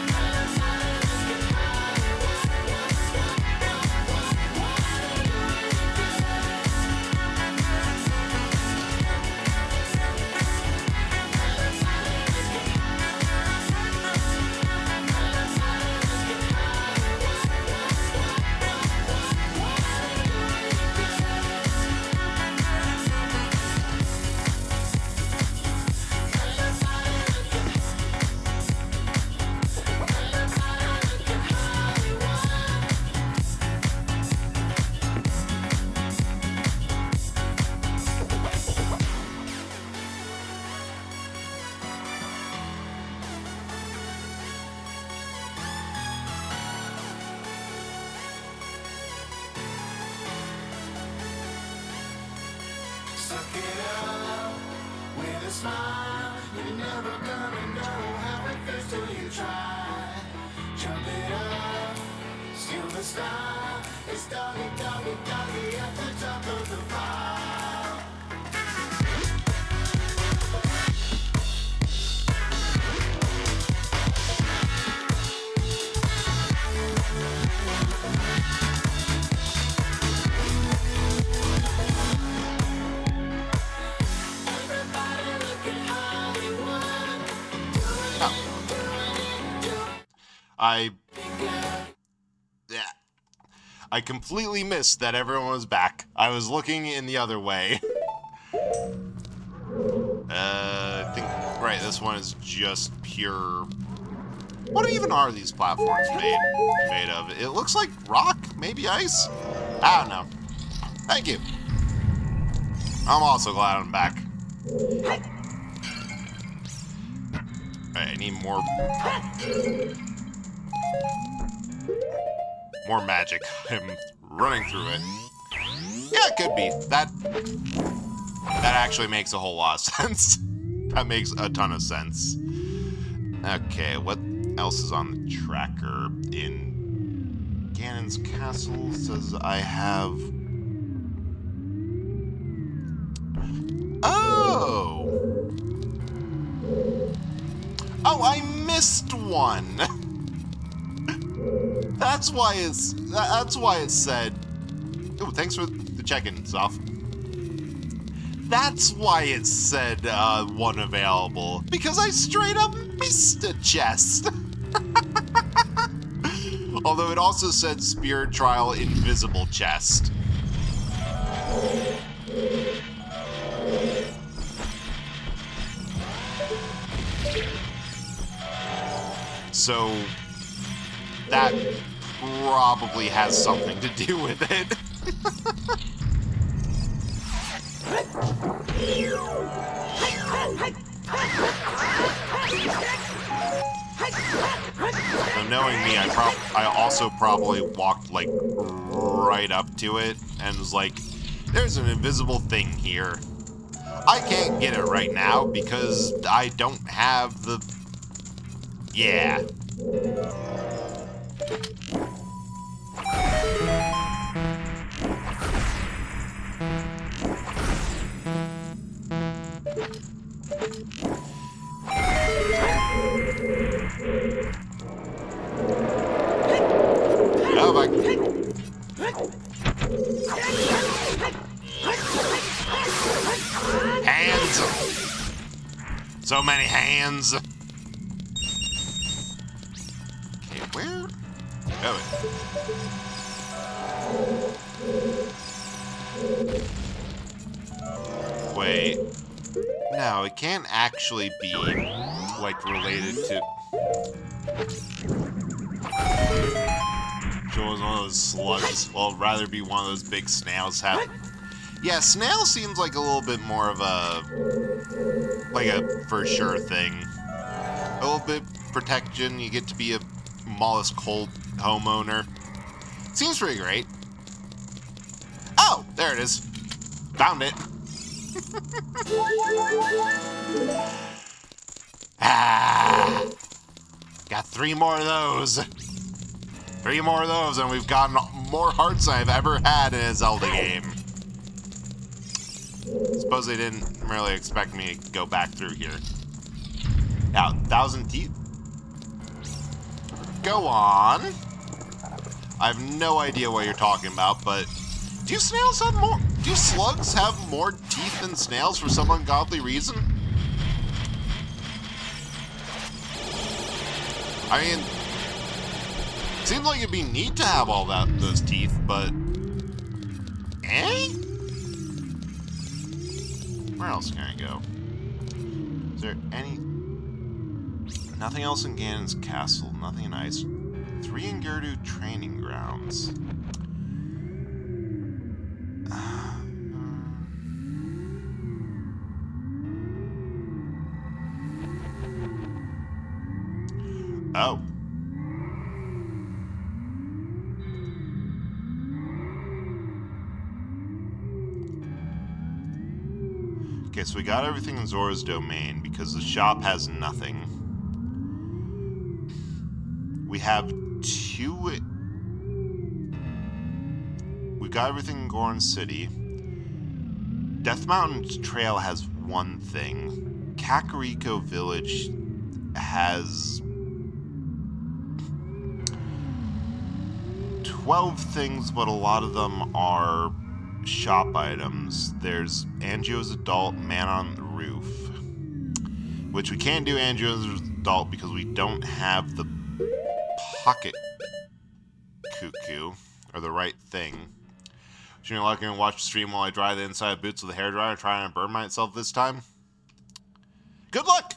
it good. Suck it up with a smile. You're never gonna know how it feels till you try. Jump it up, steal the style. It's doggy, doggy, doggy at the top of the pile. I completely missed that everyone was back. I was looking in the other way. I think, right, this one is just pure... What even are these platforms made of? It looks like rock, maybe ice? I don't know. Thank you. I'm also glad I'm back. Alright, I need more magic. I'm running through it. Yeah, it could be. That actually makes a whole lot of sense. That makes a ton of sense. Okay, what else is on the tracker? In Ganon's castle says I have... Oh! Oh, I missed one! That's why it said... Oh, thanks for the check-in, Zoff. That's why it said one available. Because I straight up missed a chest. Although it also said Spirit Trial Invisible Chest. So that probably has something to do with it. So knowing me, I also probably walked like right up to it and was like, there's an invisible thing here. I can't get it right now because I don't have the... Yeah. Oh my... Hands! So many hands! Okay, where? Oh. Wait. No, it can't actually be, like, related to... Sure, one of those slugs. Well, I'd rather be one of those big snails have... Yeah, snail seems like a little bit more of a... like a for sure thing. A little bit protection, you get to be a mollusk homeowner. Seems pretty great. Oh, there it is. Found it. Ah, got 3 more of those. 3 more of those, and we've gotten more hearts than I've ever had in a Zelda game. Suppose they didn't really expect me to go back through here. Now, 1,000 teeth? Go on. I have no idea what you're talking about, but do snails have more? Do slugs have more teeth than snails for some ungodly reason? I mean, seems like it'd be neat to have all those teeth, but where else can I go? Is there any? Nothing else in Ganon's castle. Nothing nice. 3 in Gerudo training grounds. Oh. Okay, so we got everything in Zora's domain because the shop has nothing. We have 2... We got everything in Goron City. Death Mountain Trail has 1 thing. Kakariko Village has 12 things, but a lot of them are shop items. There's Angio's Adult, Man on the Roof, which we can't do Angio's Adult because we don't have the pocket cuckoo, or the right thing. Should you lucky and watch the stream while I dry the inside boots with a hairdryer trying to burn myself this time? Good luck!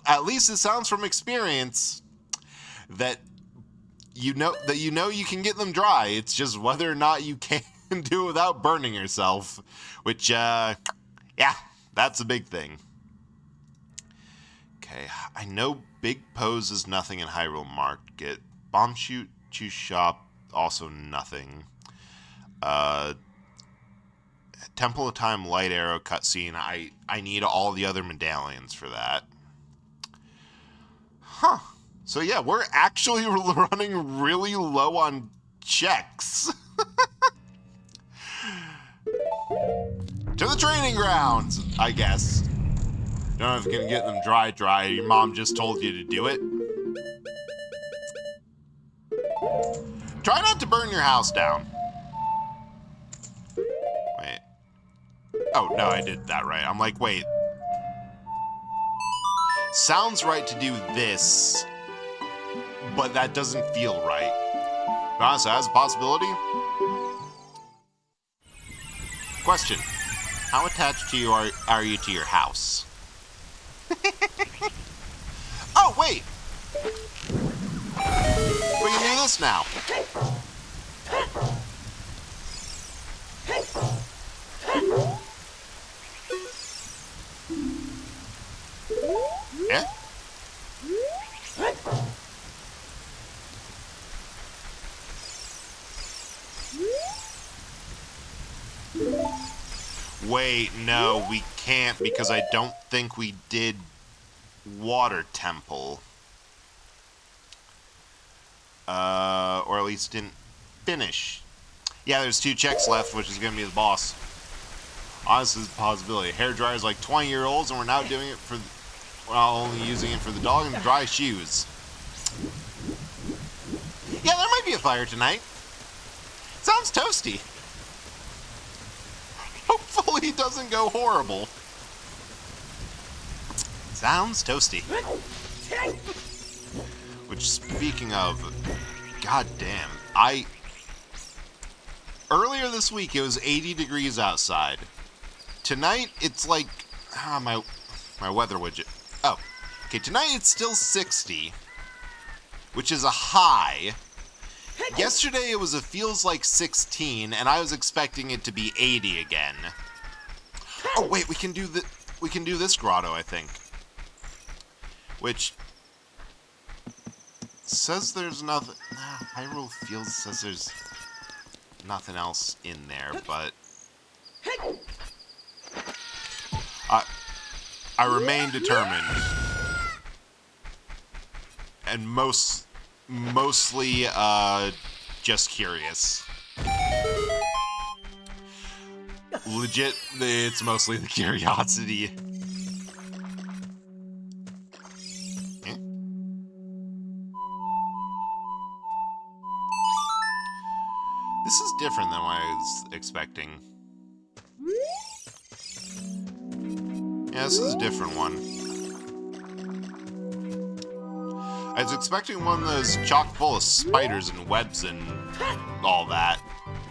At least it sounds from experience that you know you can get them dry. It's just whether or not you can do it without burning yourself. Which, yeah, that's a big thing. Okay, I know Big Pose is nothing in Hyrule Market. Bomb Shoot, Choose Shop, also nothing. Temple of Time light arrow cutscene. I need all the other medallions for that. Huh. So yeah, we're actually running really low on checks. To the training grounds, I guess. Don't know if you can get them dry. Your mom just told you to do it. Try not to burn your house down. Wait. Oh, no, I did that right. I'm like, wait. Sounds right to do this, but that doesn't feel right. But honestly, that's a possibility. Question. How attached are you to your house? Oh, wait! We can do this now. Yeah? Wait, no, we can't because I don't think we did Water Temple. Or at least didn't finish. Yeah, there's 2 checks left, which is going to be the boss. Honestly, it's a possibility. Hairdryer's like 20-year-olds, and we're now doing it for... We're not only using it for the dog and the dry shoes. Yeah, there might be a fire tonight. Sounds toasty. Hopefully it doesn't go horrible. Sounds toasty. Which, speaking of, goddamn, earlier this week it was 80 degrees outside. Tonight it's like, my weather widget. Oh, okay, tonight it's still 60, which is a high. Yesterday it feels like 16, and I was expecting it to be 80 again. Oh wait, we can do this grotto, I think. Which says there's nothing. Hyrule Fields says there's nothing else in there, but I remain determined, and mostly just curious. Legit, it's mostly the curiosity. This is different than what I was expecting. Yeah, this is a different one. I was expecting one that was chock full of spiders and webs and all that.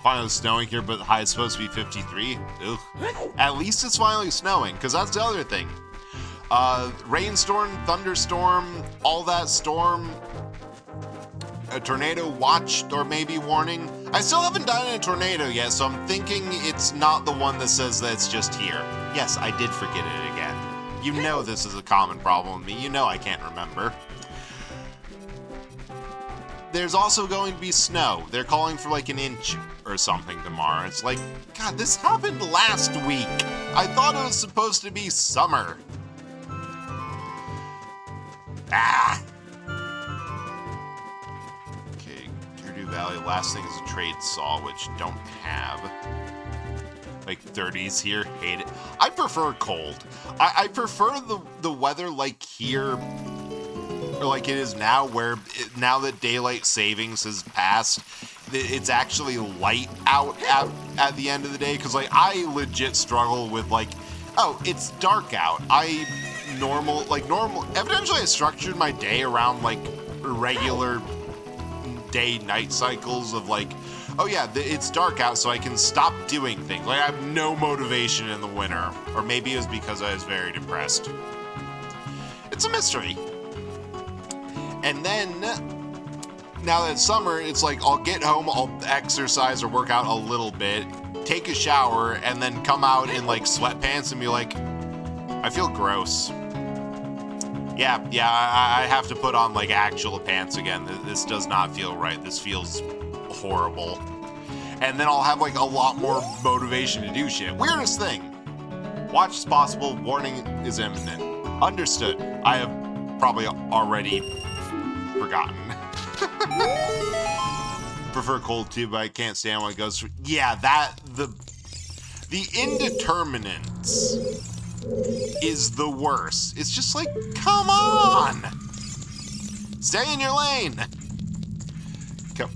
Finally snowing here, but the high is supposed to be 53. Ugh. At least it's finally snowing, because that's the other thing. Rainstorm, thunderstorm, all that storm, a tornado watch or maybe warning. I still haven't done a tornado yet, so I'm thinking it's not the one that says that it's just here. Yes, I did forget it again. You know this is a common problem with me. You know I can't remember. There's also going to be snow. They're calling for like an inch or something tomorrow. It's like, God, this happened last week. I thought it was supposed to be summer. Ah! Okay, Gerudo Valley. Last thing is a trade saw, which don't have. Like 30s here, hate it. I prefer cold. I prefer the weather like here, or like it is now, where now that daylight savings has passed, it's actually light out at the end of the day. Because like I legit struggle with like, oh, it's dark out. Evidently I structured my day around like regular day-night cycles of like, oh yeah, it's dark out, so I can stop doing things. Like, I have no motivation in the winter. Or maybe it was because I was very depressed. It's a mystery. And then, now that it's summer, it's like, I'll get home, I'll exercise or work out a little bit, take a shower, and then come out in, like, sweatpants and be like, I feel gross. Yeah, I have to put on, like, actual pants again. This does not feel right. This feels horrible. And then I'll have like a lot more motivation to do shit. Weirdest thing. Watch is possible, warning is imminent. Understood. I have probably already forgotten. Prefer cold too, but I can't stand when it goes through. Yeah, the indeterminates is the worst. It's just like, come on! Stay in your lane! Kept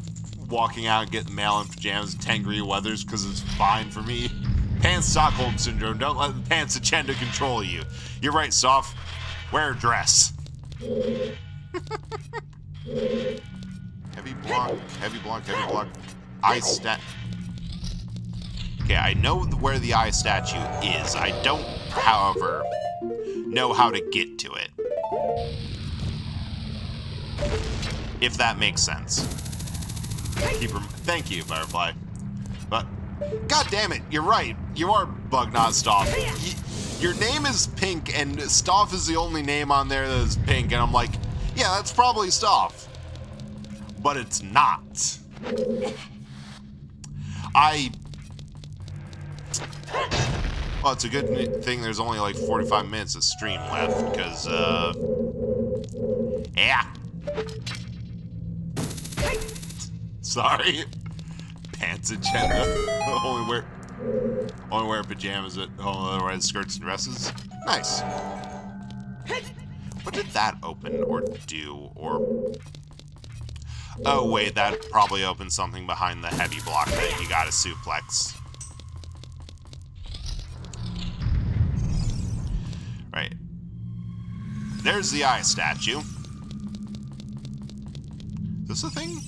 walking out and getting mail in pajamas in 10-degree weathers because it's fine for me. Pants Stockholm Syndrome. Don't let the pants agenda control you. You're right, Soph. Wear a dress. Heavy block, heavy block, heavy block. Eye stat. Okay, I know where the eye statue is. I don't, however, know how to get to it. If that makes sense. Thank you, Butterfly. But, god damn it, you're right. You are Bug, not Stoff. Your name is Pink, and Stoff is the only name on there that is pink, and I'm like, yeah, that's probably Stoff. But it's not. Well, it's a good thing there's only like 45 minutes of stream left, because, yeah. Sorry. Pants agenda. Only wear pajamas at home, otherwise skirts and dresses. Nice. What did that open or do, or... Oh, wait, that probably opened something behind the heavy block that you gotta suplex. Right. There's the eye statue. Is this a thing?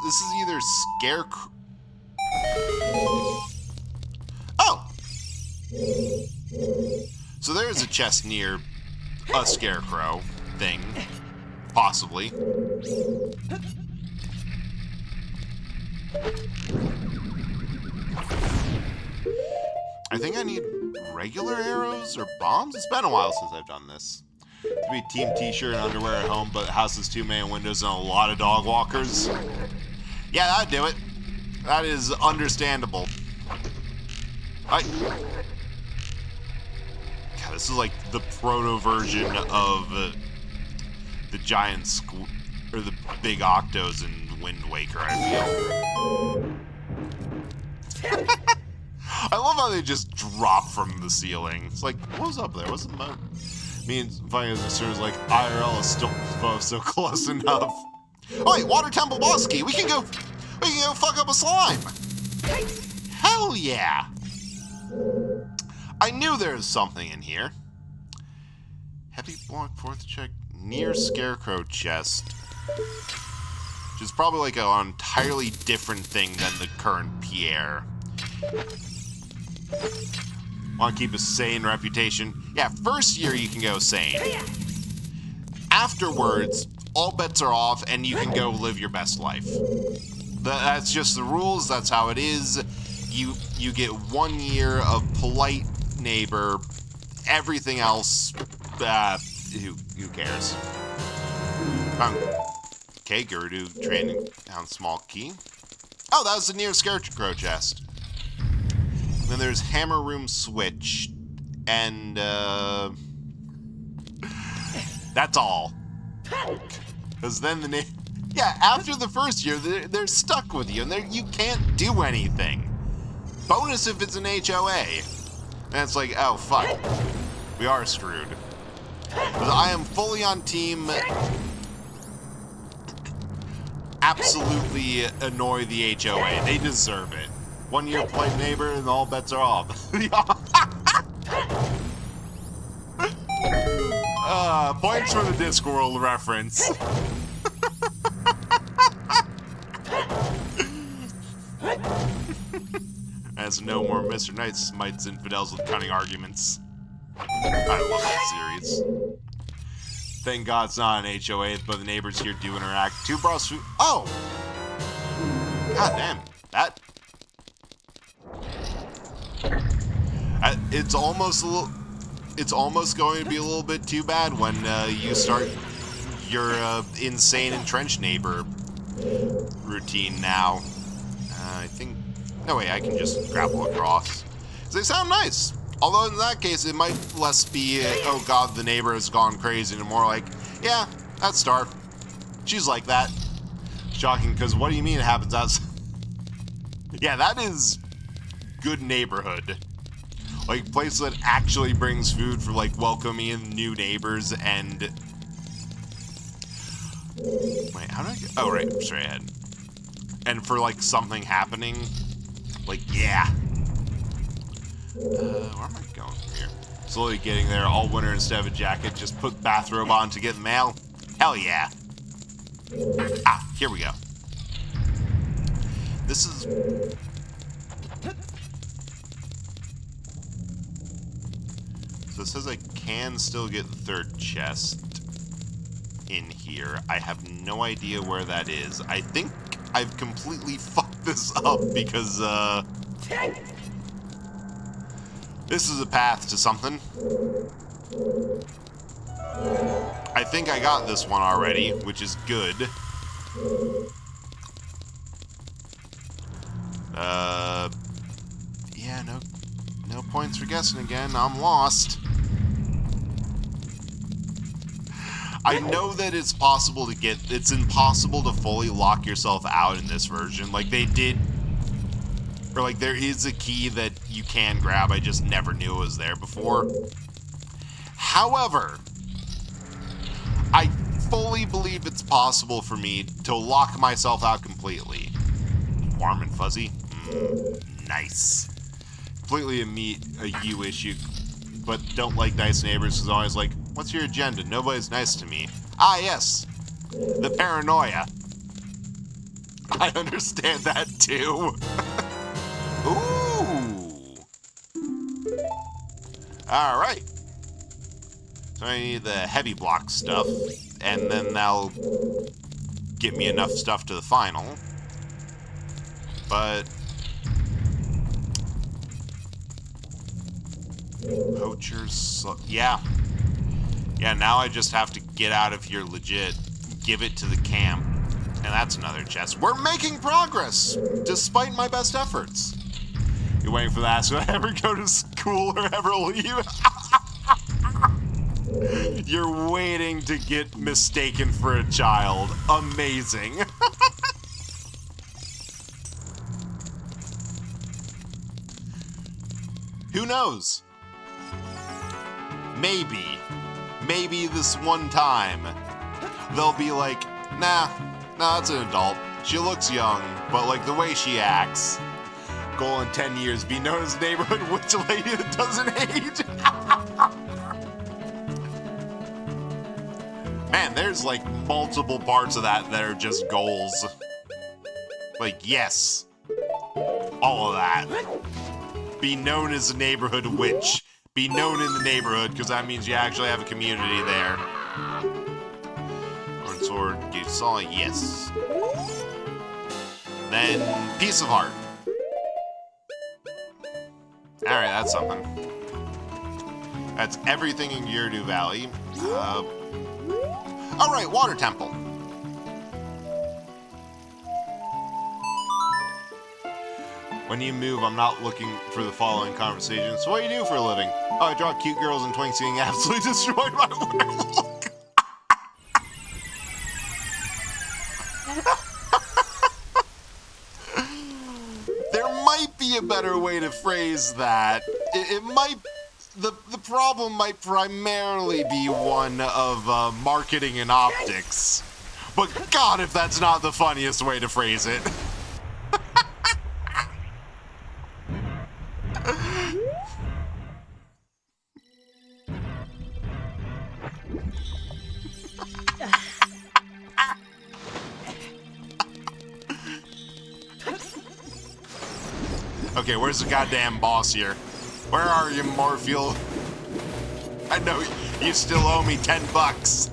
This is either Scarecrow... Oh! So there's a chest near a Scarecrow thing. Possibly. I think I need regular arrows or bombs? It's been a while since I've done this. To be team t-shirt and underwear at home, but the house has 2 man windows and a lot of dog walkers. Yeah, that'd do it. That is understandable. God, this is like the proto version of the giant or the big octos in Wind Waker, I feel. I love how they just drop from the ceiling. It's like, what was up there? What's the moat? Me and Flying as soon as like IRL is still so close enough. Oh wait, Water Temple Bosky, we can go fuck up a slime. Hell yeah. I knew there was something in here. Heavy block, 4th check, near Scarecrow chest. Which is probably like an entirely different thing than the current Pierre. Want to keep a sane reputation? Yeah, first year you can go sane. Afterwards, all bets are off and you can go live your best life. That's just the rules, that's how it is. You get 1 year of polite neighbor, everything else, who cares? Okay, Gerudo training down small key. Oh, that was the near Scarecrow chest. Then there's Hammer Room Switch, and, that's all. Because then yeah, after the first year, they're stuck with you, and you can't do anything. Bonus if it's an HOA. And it's like, oh, fuck. We are screwed. Because I am fully on team... Absolutely annoy the HOA. They deserve it. 1 year polite neighbor and all bets are off. Points for the Discworld reference. As no more Mr. Knight smites infidels with cunning arguments. I love that series. Thank God it's not an HOA, but the neighbors here do interact. 2 bras food. Oh! God damn. That... It's almost going to be a little bit too bad when you start your insane entrenched neighbor routine now. I think... No, wait, I can just grapple across. They sound nice. Although in that case, it might less be, oh god, the neighbor has gone crazy, and more like, yeah, that's Star. She's like that. Shocking, because what do you mean it happens outside? Yeah, that is good neighborhood. Like, place that actually brings food for, like, welcoming in new neighbors and... Wait, how do I get... Oh, right, straight ahead. And for, like, something happening. Like, yeah. Where am I going from here? Slowly getting there, all winter instead of a jacket. Just put bathrobe on to get the mail. Hell yeah. Ah, here we go. This is... So it says I can still get the third chest in here. I have no idea where that is. I think I've completely fucked this up because, this is a path to something. I think I got this one already, which is good. Yeah, no points for guessing again. I'm lost. I know that it's possible to get... It's impossible to fully lock yourself out in this version. Like, they did... Or, like, there is a key that you can grab. I just never knew it was there before. However, I fully believe it's possible for me to lock myself out completely. Warm and fuzzy? Nice. Completely a you issue, but don't like nice neighbors because always like, what's your agenda? Nobody's nice to me. Ah, yes. The paranoia. I understand that too. Ooh. Alright. So I need the heavy block stuff, and then that'll get me enough stuff to the final. But... Poachers... Yeah. Yeah, now I just have to get out of here legit, give it to the camp, and that's another chest. We're making progress, despite my best efforts. You're waiting for that, so I ever go to school or ever leave? You're waiting to get mistaken for a child. Amazing. Who knows? Maybe this one time, they'll be like, nah, it's an adult. She looks young, but like the way she acts. Goal in 10 years, be known as neighborhood witch lady that doesn't age. Man, there's like multiple parts of that are just goals. Like, yes. All of that. Be known as a neighborhood witch. Be known in the neighborhood, because that means you actually have a community there. Horn sword, dude, saw, yes. Then, piece of heart. Alright, that's something. That's everything in Gerudo Valley. Alright, water temple. When you move, I'm not looking for the following conversation. So what do you do for a living? Oh, I draw cute girls and twinks getting absolutely destroyed by werewolf. There might be a better way to phrase that. It might... The problem might primarily be one of marketing and optics. But God, if that's not the funniest way to phrase it. Okay, where's the goddamn boss here? Where are you, Morpheal? I know you still owe me $10.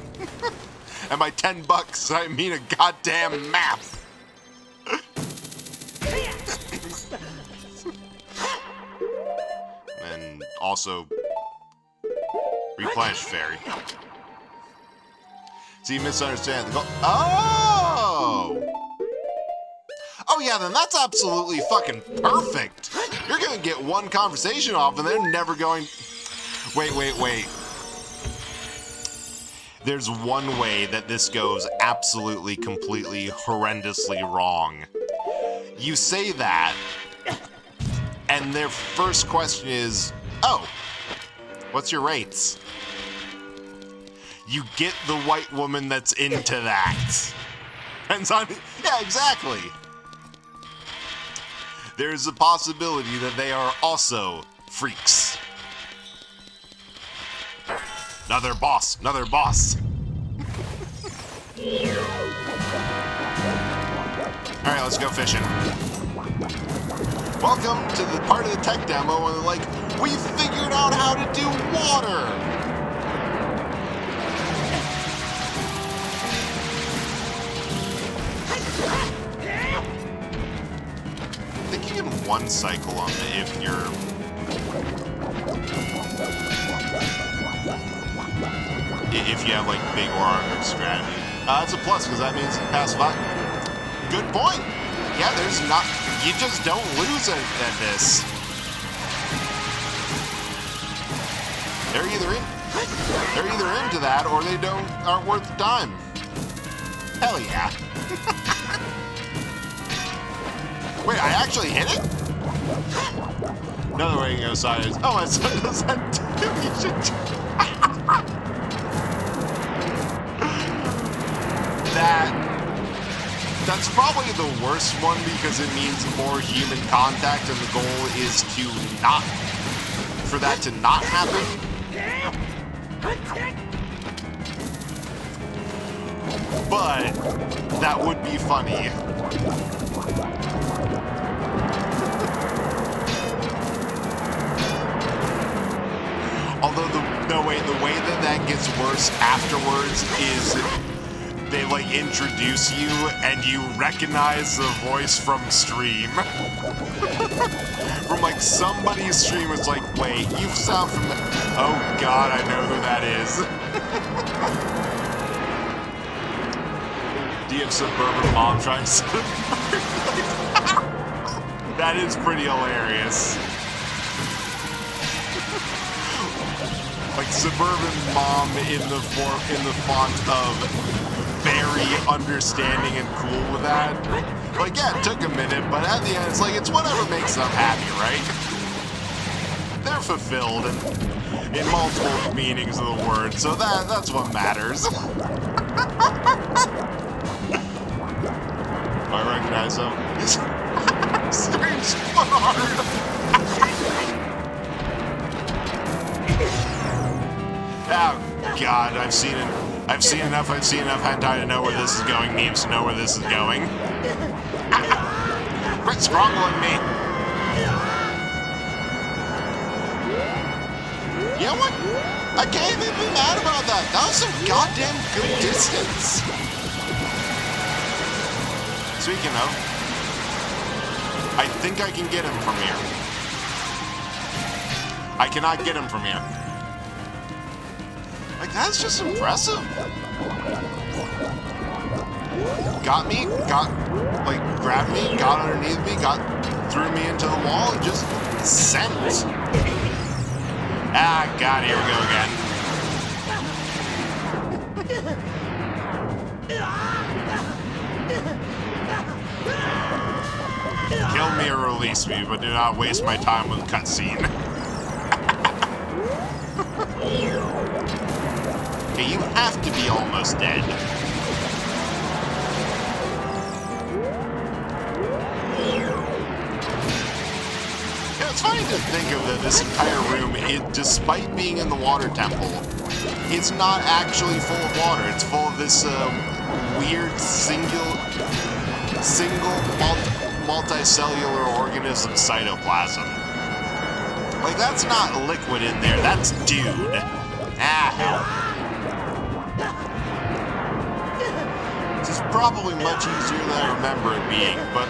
And by $10, I mean a goddamn map. And also, replenish fairy. So you misunderstand the goal. Oh! Oh yeah, then that's absolutely fucking perfect. You're gonna get one conversation off and they're never going... Wait. There's one way that this goes absolutely, completely, horrendously wrong. You say that, and their first question is, oh, what's your rates? You get the white woman that's into that. Depends on... Yeah, exactly. There's a possibility that they are also freaks. Another boss. Alright, let's go fishing. Welcome to the part of the tech demo where they're like, we figured out how to do water! I think you get one cycle on it if you're... If you have, like, big arm strategy. That's a plus, because that means pass 5. Good point! Yeah, there's not... You just don't lose at this. They're either into that, or they aren't worth the time. Hell yeah. Wait, I actually hit it? Another way to go side is... Oh, my son does that too. You should... That's probably the worst one because it means more human contact and the goal is to not... for that to not happen. But that would be funny. Although the way that gets worse afterwards is they like introduce you and you recognize the voice from stream. From like somebody's stream, it's like, wait, you sound from the... Oh god, I know who that is. Do you have suburban mom trying to... That is pretty hilarious. Like suburban mom in the font of very understanding and cool with that. Like, yeah, it took a minute, but at the end, it's like, it's whatever makes them happy, right? They're fulfilled in multiple meanings of the word, so that's what matters. I recognize them. Stream's hard. Oh god, I've seen enough hentai to know where this is going, memes to know where this is going. Quit strangling me! You know what? I can't even be mad about that. That was some goddamn good distance. Speaking of, I think I can get him from here. I cannot get him from here. Like, that's just impressive. Got me, grabbed me, got underneath me, threw me into the wall, and just sent. Ah, God, here we go again. Kill me or release me, but do not waste my time with cutscene. Okay, you have to be almost dead. Yeah, it's funny to think of that this entire room, despite being in the water temple, it's not actually full of water. It's full of this weird single multicellular organism cytoplasm. Like, that's not liquid in there, that's dude. Ah, hell. This is probably much easier than I remember it being, but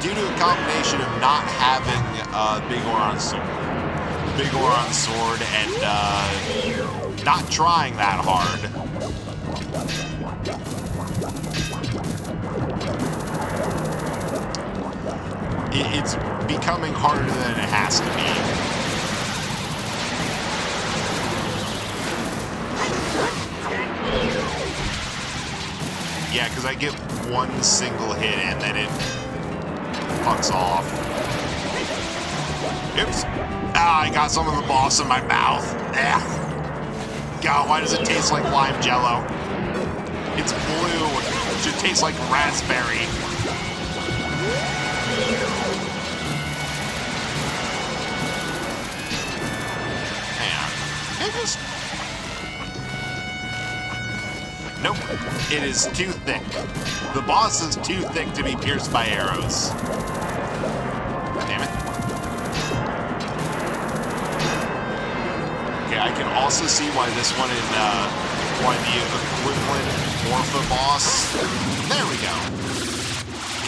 due to a combination of not having Big Oron Sword and not trying that hard, it's becoming harder than it has to be. Yeah, because I get one single hit and then it fucks off. Oops. Ah, I got some of the moss in my mouth. God, why does it taste like lime jello? It's blue. It should taste like raspberry. Man, it just... Nope, it is too thick. The boss is too thick to be pierced by arrows. Damn it. Okay, I can also see why this one why the equivalent Morpha boss, there we go,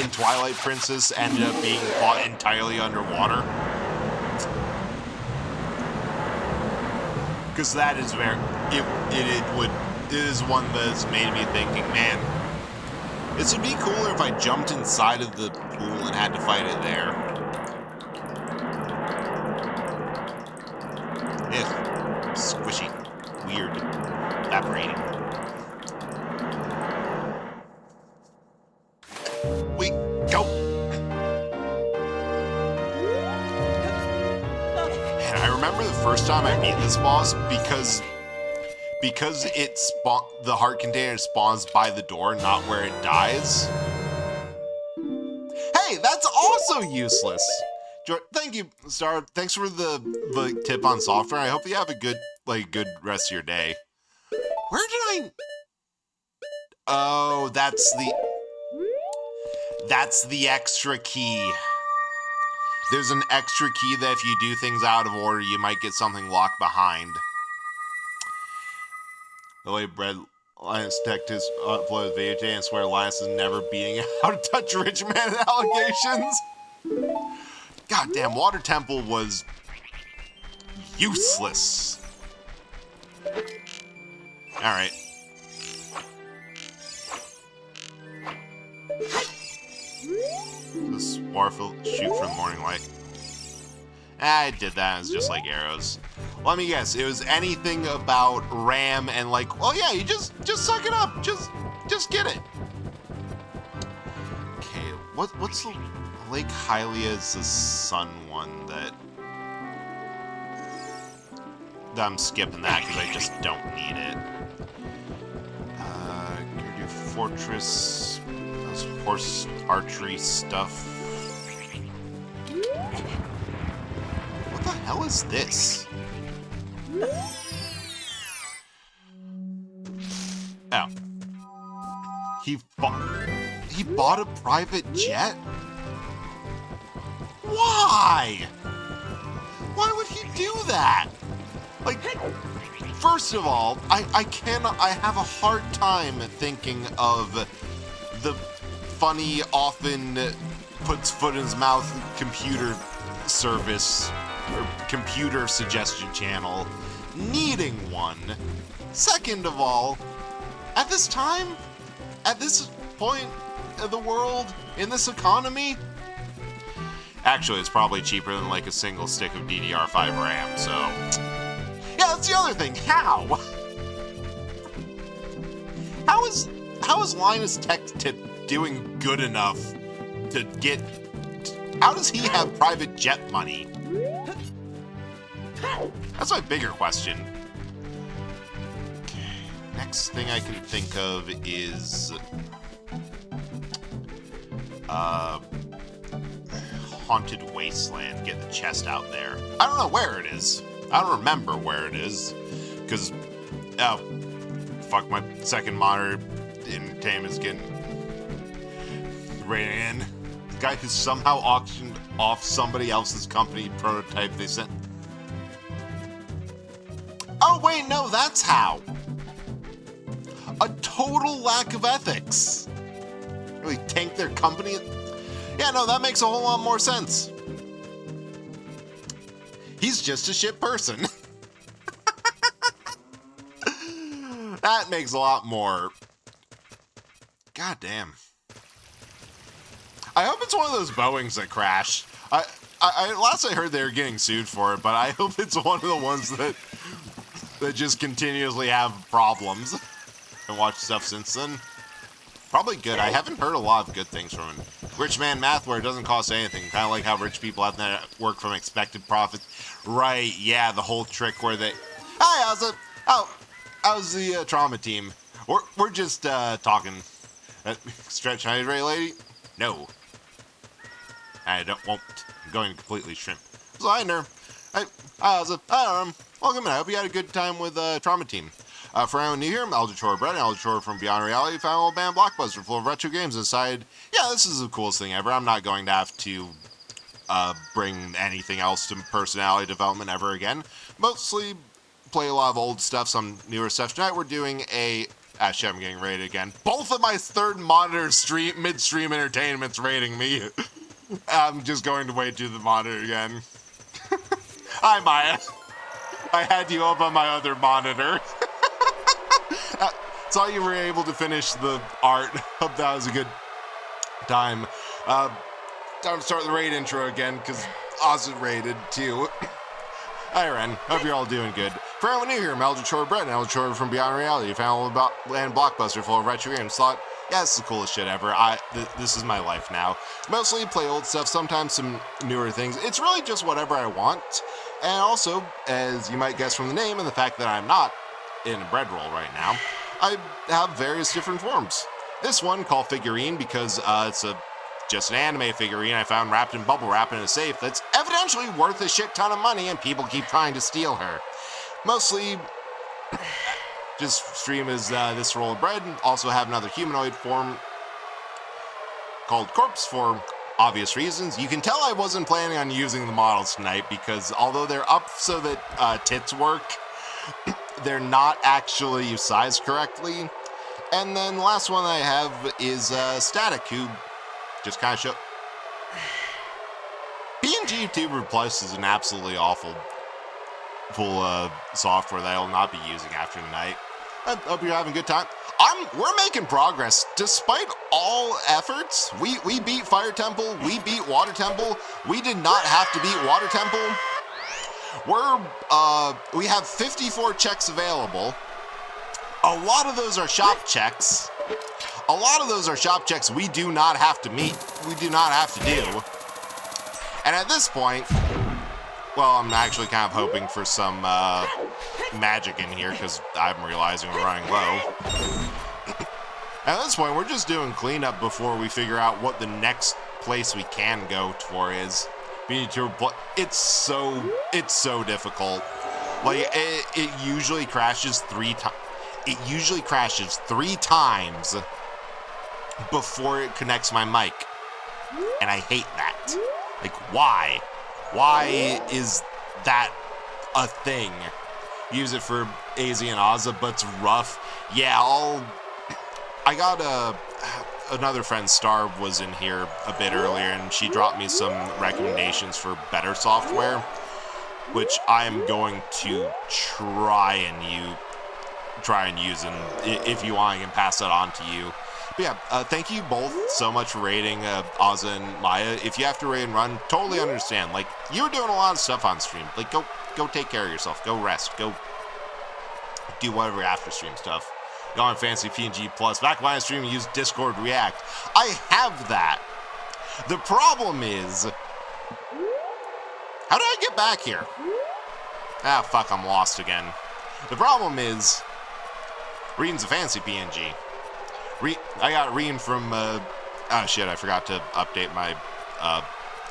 in Twilight Princess ended up being fought entirely underwater. Because that is where it is one that's made me thinking, man, this would be cooler if I jumped inside of the pool and had to fight it there. Ugh. Squishy. Weird. Evaporating. We go! Man, I remember the first time I beat this boss because the heart container spawns by the door, not where it dies. Hey, that's also useless! Thank you, Star. Thanks for the tip on software. I hope you have a good rest of your day. Where did I... Oh, that's the extra key. There's an extra key that if you do things out of order, you might get something locked behind. The way Bread Linus decked his uploaded video today and swear Linus is never beating out a touch rich man allegations. Goddamn, Water Temple was useless. Alright. This Warfield shoot from the morning light. I did that, it's just like arrows. Let me guess, it was anything about RAM and like, well yeah, you just suck it up, just get it. Okay, what's the Lake Hylia is the sun one that I'm skipping that because I just don't need it. Gonna do Fortress, those horse archery stuff. What the hell is this? Oh. He bought a private jet? Why? Why would he do that? Like, first of all, I have a hard time thinking of the funny, often puts foot in his mouth computer service or computer suggestion channel needing one. Second of all, at this time, at this point of the world, in this economy, actually it's probably cheaper than like a single stick of DDR5 RAM, so yeah, that's the other thing. How is Linus Tech Tip doing good enough to get... How does he have private jet money? That's my bigger question. Okay, next thing I can think of is... Haunted Wasteland. Get the chest out there. I don't know where it is. I don't remember where it is. Because... Oh, fuck, my second monitor entertainment's getting rated in. The guy who somehow auctioned off somebody else's company prototype they sent. Oh wait, no, that's how. A total lack of ethics. Really tank their company. Yeah, no, that makes a whole lot more sense. He's just a shit person. That makes a lot more. God damn. I hope it's one of those Boeings that crash. Last I heard they were getting sued for it, but I hope it's one of the ones that just continuously have problems. And watched stuff since then. Probably good. I haven't heard a lot of good things from him. Rich man math where it doesn't cost anything. Kind of like how rich people have to work from expected profits. Right, yeah, the whole trick where they... Hi, how's the trauma team? We're just talking. Stretch hydrate lady? No. I won't. I'm going to completely shrimp. So I know. Welcome, and I hope you had a good time with Trauma Team. For anyone new here, I'm Aldichor Brett, Aldichor from Beyond Reality, found a little band Blockbuster full of retro games and decided, yeah, this is the coolest thing ever. I'm not going to have to bring anything else to personality development ever again. Mostly play a lot of old stuff, some newer stuff. Tonight we're doing a... shit, I'm getting rated again. Both of my third monitor mid-stream entertainment's rating me. I'm just going to wait to the monitor again. Hi, Maya. I had you up on my other monitor. Saw you were able to finish the art. Hope that was a good time. Time to start the raid intro again, because Oz is rated too. Hi, Ren. Hope you're all doing good. For anyone new here, I'm Aldichor Brett, and Aldichor from Beyond Reality. Found a land Blockbuster full of retro games. Thought, yeah, this is the coolest shit ever. This is my life now. Mostly play old stuff, sometimes some newer things. It's really just whatever I want. And also, as you might guess from the name and the fact that I'm not in a bread roll right now, I have various different forms. This one, called Figurine, because it's just an anime figurine I found wrapped in bubble wrap in a safe that's evidently worth a shit ton of money and people keep trying to steal her. Mostly... just stream as this roll of bread. Also have another humanoid form called Corpse for obvious reasons. You can tell I wasn't planning on using the models tonight because although they're up so that tits work, they're not actually sized correctly. And then the last one I have is Static, who just kind of show... PNG Tuber Plus is an absolutely awful full software that I will not be using after tonight. I hope you're having a good time. We're making progress. Despite all efforts, we beat Fire Temple, we beat Water Temple. We did not have to beat Water Temple. We have 54 checks available. A lot of those are shop checks. A lot of those are shop checks we do not have to meet. We do not have to do. And at this point, well, I'm actually kind of hoping for some magic in here because I'm realizing we're running low. At this point, we're just doing cleanup before we figure out what the next place we can go for is. We need to it's so difficult. Like it usually crashes 3 times. It usually crashes 3 times before it connects my mic, and I hate that. Like, why? Why is that a thing? Use it for AZ and Ozza, but it's rough. Yeah, I got another friend, Star, was in here a bit earlier, and she dropped me some recommendations for better software, which I'm going to try and use, and if you want, I can pass that on to you. But yeah, thank you both so much for raiding Ozza and Maya. If you have to raid and run, totally understand. Like, you were doing a lot of stuff on stream. Like, go take care of yourself. Go rest. Go do whatever after stream stuff. Go on Fancy PNG Plus. Back when I stream, use Discord React. I have that. The problem is, how did I get back here? Ah, fuck, I'm lost again. The problem is, Reen's a fancy PNG. I got Reen from, oh shit, I forgot to update my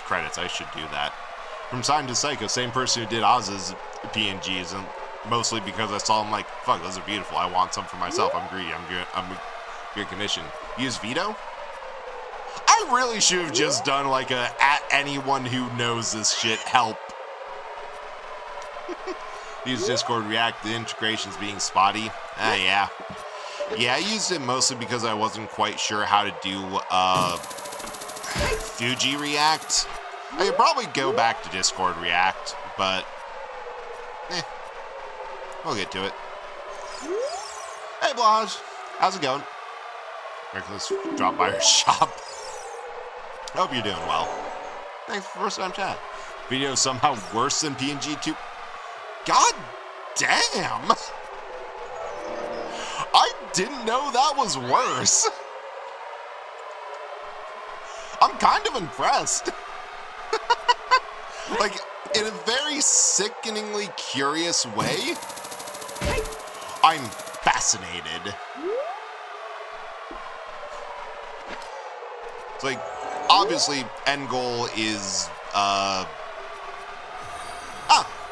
credits. I should do that. From Sign to Psycho, same person who did Oz's PNGs, and mostly because I saw them like, fuck, those are beautiful. I want some for myself. I'm greedy. I'm good condition. Use Veto? I really should have just done like a at anyone who knows this shit help. Use Discord React, the integration's being spotty. Yeah. Yeah, I used it mostly because I wasn't quite sure how to do Fuji React. I could probably go back to Discord React, but we'll get to it. Hey, Blanche, how's it going? Let's drop by her shop. Hope you're doing well. Thanks for first time chat. Video somehow worse than PNG 2. God damn! I didn't know that was worse. I'm kind of impressed. Like, in a very sickeningly curious way, I'm fascinated. It's like, obviously, end goal is,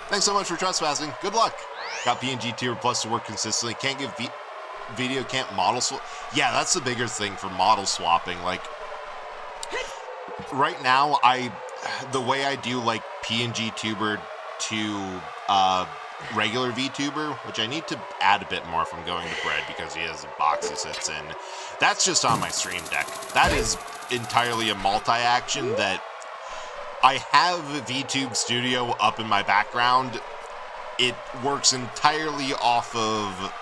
thanks so much for trespassing. Good luck. Got PNG tier plus to work consistently. Can't give video, can't model swap. Yeah, that's the bigger thing for model swapping. Like, right now, the way I do, like, PNG tuber to, regular VTuber, which I need to add a bit more if I'm going to Bread because he has a box he sits in. That's just on my stream deck. That is entirely a multi-action that I have VTube Studio up in my background. It works entirely off of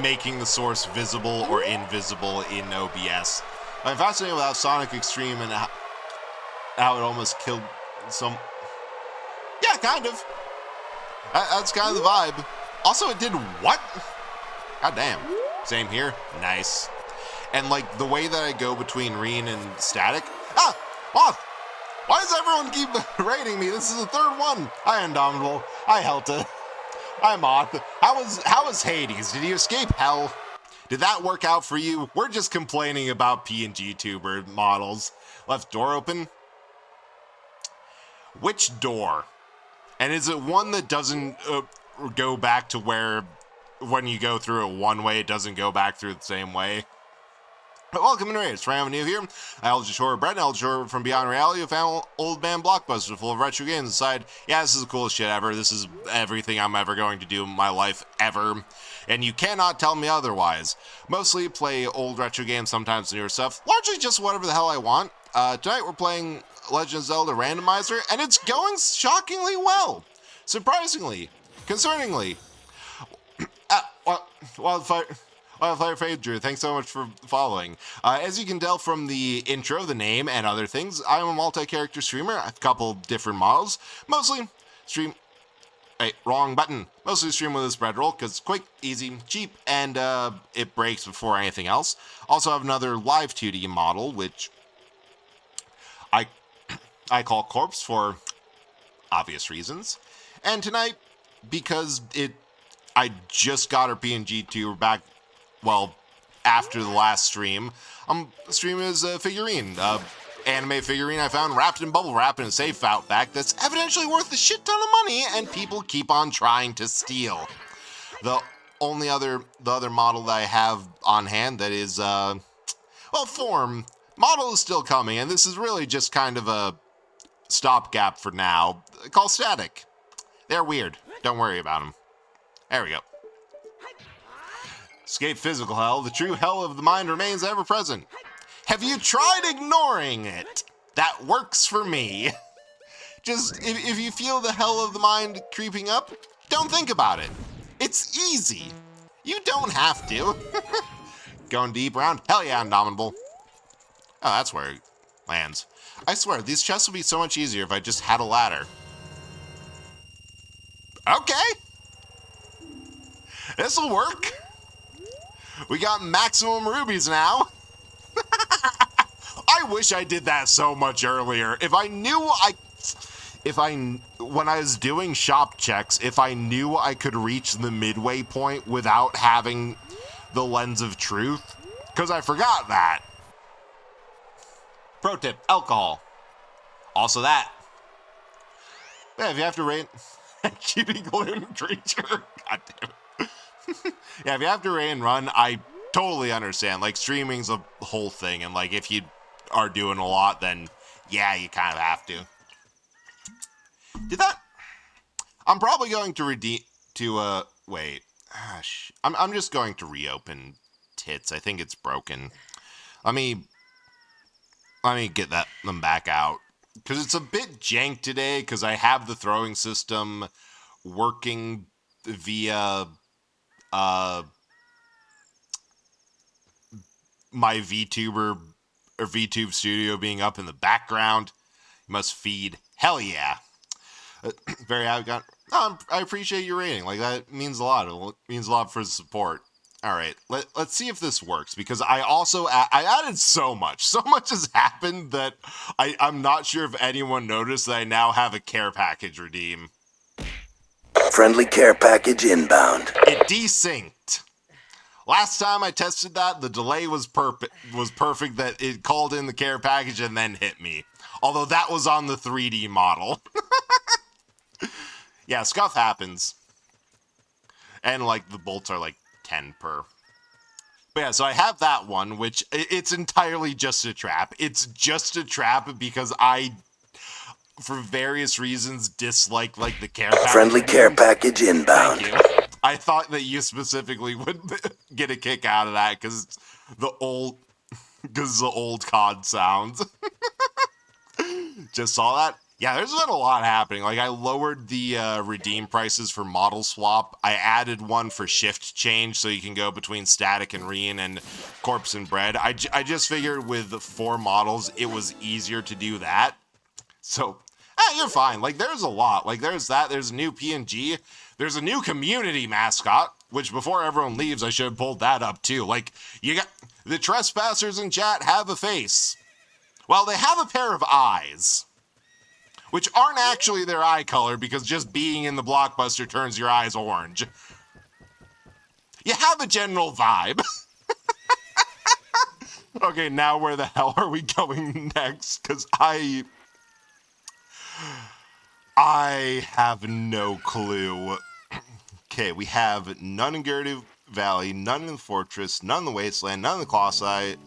making the source visible or invisible in OBS. I'm fascinated with how Sonic Extreme and how it almost killed some... Yeah, kind of. That's kind of the vibe. Also, it did what? God damn. Same here. Nice. And, like, the way that I go between Reen and Static... Ah! Moth! Why does everyone keep rating me? This is the third one. Hi, Indomitable. Hi, Helta. Hi, Moth. How was Hades? Did you escape hell? Did that work out for you? We're just complaining about PNG tuber models. Left door open? Which door? And is it one that doesn't go back to where when you go through it one way, it doesn't go back through the same way? But welcome to Raiders. Ram new here. I Elgin Shore Brett, Elgin Shore from Beyond Reality, a fan old man blockbuster full of retro games inside. Yeah, this is the coolest shit ever. This is everything I'm ever going to do in my life ever. And you cannot tell me otherwise. Mostly play old retro games, sometimes newer stuff. Largely just whatever the hell I want. Tonight we're playing Legend of Zelda Randomizer, and it's going shockingly well. Surprisingly. Concerningly. Wildfire Fade Drew, thanks so much for following. As you can tell from the intro, the name, and other things, I'm a multi-character streamer. I have a couple different models. Mostly stream... Hey, wrong button. Mostly stream with this bread roll, because it's quick, easy, cheap, and it breaks before anything else. Also have another live 2D model, which I call Corpse for obvious reasons. And tonight, because I just got her PNG to back, well, after the last stream, I'm streaming as a figurine, anime figurine I found wrapped in bubble wrap in a safe outback that's evidently worth a shit ton of money, and people keep on trying to steal. The other model that I have on hand that is, form. Model is still coming, and this is really just kind of a stopgap for now. Call Static. They're weird. Don't worry about them. There we go. Escape physical hell. The true hell of the mind remains ever present. Have you tried ignoring it? That works for me. Just, if you feel the hell of the mind creeping up, don't think about it. It's easy. You don't have to. Going deep around? Hell yeah, Indomitable. Oh, that's where it lands. I swear, these chests would be so much easier if I just had a ladder. Okay. This'll work. We got maximum rubies now. I wish I did that so much earlier. If I knew when I was doing shop checks, if I knew I could reach the midway point without having the lens of truth, because I forgot that. Pro tip, alcohol. Also that. Yeah, if you have to rain... Cheating gluten creature. God damn it. Yeah, if you have to rain run, I totally understand. Like, streaming's a whole thing, and, like, if you are doing a lot, then, yeah, you kind of have to. Did that... I'm probably going to wait. I'm just going to reopen Tits. I think it's broken. Let me get them back out. Because it's a bit jank today, because I have the throwing system working via my VTuber or VTube studio being up in the background. You must feed. Hell yeah. Very outgoing. I appreciate your rating. Like, that means a lot. It means a lot for the support. All right, let's see if this works, because I also I added so much. So much has happened that I'm not sure if anyone noticed that I now have a care package redeem. Friendly care package inbound. It desynced. Last time I tested that, the delay was perfect that it called in the care package and then hit me. Although that was on the 3D model. Yeah, scuff happens. And, like, the bolts are, like, 10 per. But yeah, so I have that one, which it's entirely just a trap. It's just a trap because I, for various reasons, dislike, like, the care package. Friendly care package inbound. Thank you. I thought that you specifically would get a kick out of that because the old COD sounds. Just saw that. Yeah, there's been a lot happening. Like, I lowered the redeem prices for model swap. I added one for shift change, so you can go between static and Reen and corpse and bread. I just figured with 4 models, it was easier to do that. So, you're fine. Like, there's a lot. Like, there's that. There's a new PNG. There's a new community mascot, which before everyone leaves, I should have pulled that up too. Like, you got the trespassers in chat have a face. Well, they have a pair of eyes, which aren't actually their eye color because just being in the blockbuster turns your eyes orange. You have a general vibe. Okay, now where the hell are we going next? Because I have no clue. Okay, we have none in Garrity Valley, none in the Fortress, none in the Wasteland, none in the Colossi.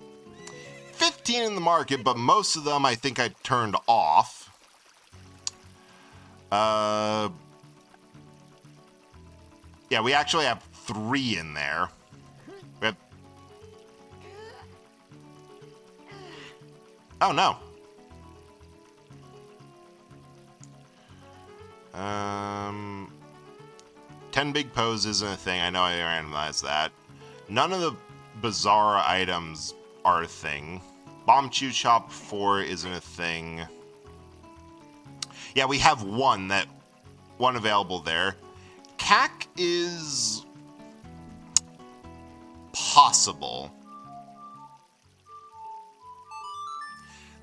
15 in the market, but most of them I think I turned off. Yeah, we actually have 3 in there. We have... Oh, no. 10 big pose isn't a thing. I know I randomized that. None of the bizarre items are a thing. Bomb Chew Shop 4 isn't a thing. Yeah, we have one available there. CAC is possible.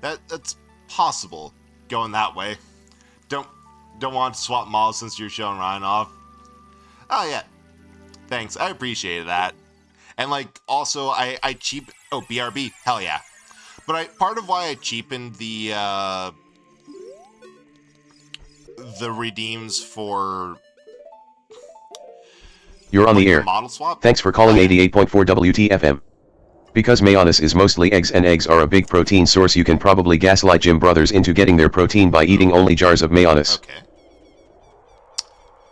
That's possible. Going that way. Don't want to swap models since you're showing Ryan off. Oh yeah. Thanks. I appreciated that. And like also I BRB. Hell yeah. But part of why I cheapened the redeems for You're on the air. Model swap. Thanks for calling 88.4 WTFM. Because mayonnaise is mostly eggs and eggs are a big protein source, you can probably gaslight Jim Brothers into getting their protein by eating only jars of mayonnaise. Okay.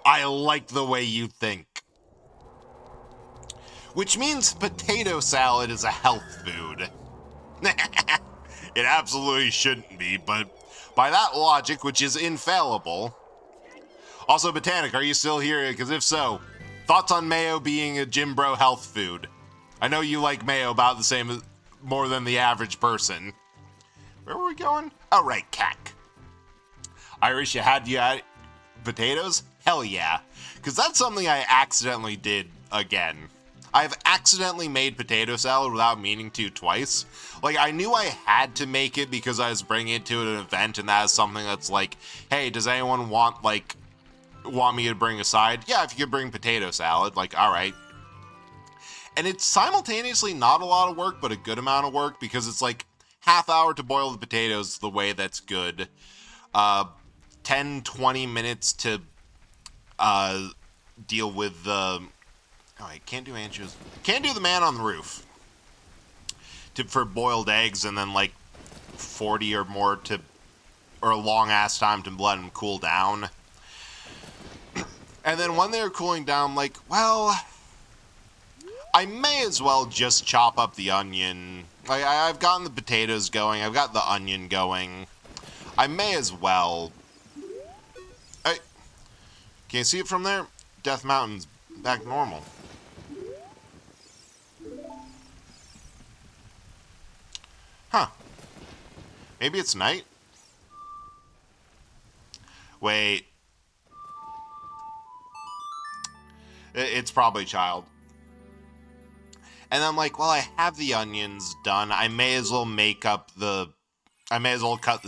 I like the way you think. Which means potato salad is a health food. It absolutely shouldn't be, but by that logic, which is infallible. Also, Botanic, are you still here? Because if so, thoughts on mayo being a Jim Bro health food? I know you like mayo about the same as more than the average person. Where were we going? Oh, right, cack. Irish, you had potatoes? Hell yeah. Because that's something I accidentally did again. I've accidentally made potato salad without meaning to twice. Like, I knew I had to make it because I was bringing it to an event, and that is something that's like, hey, does anyone want me to bring a side? Yeah, if you could bring potato salad, like, all right. And it's simultaneously not a lot of work, but a good amount of work, because it's like half hour to boil the potatoes the way that's good. 10-20 minutes to deal with the... Oh, I can't do anchovies. Can't do the man on the roof. For boiled eggs, and then like 40 or more or a long ass time to let them cool down. And then when they're cooling down, like, well, I may as well just chop up the onion. Like, I've gotten the potatoes going. I've got the onion going. I may as well. Hey, can you see it from there? Death Mountain's back normal. Huh. Maybe it's night? Wait. It's probably child. And I'm like, well, I have the onions done. I may as well cut the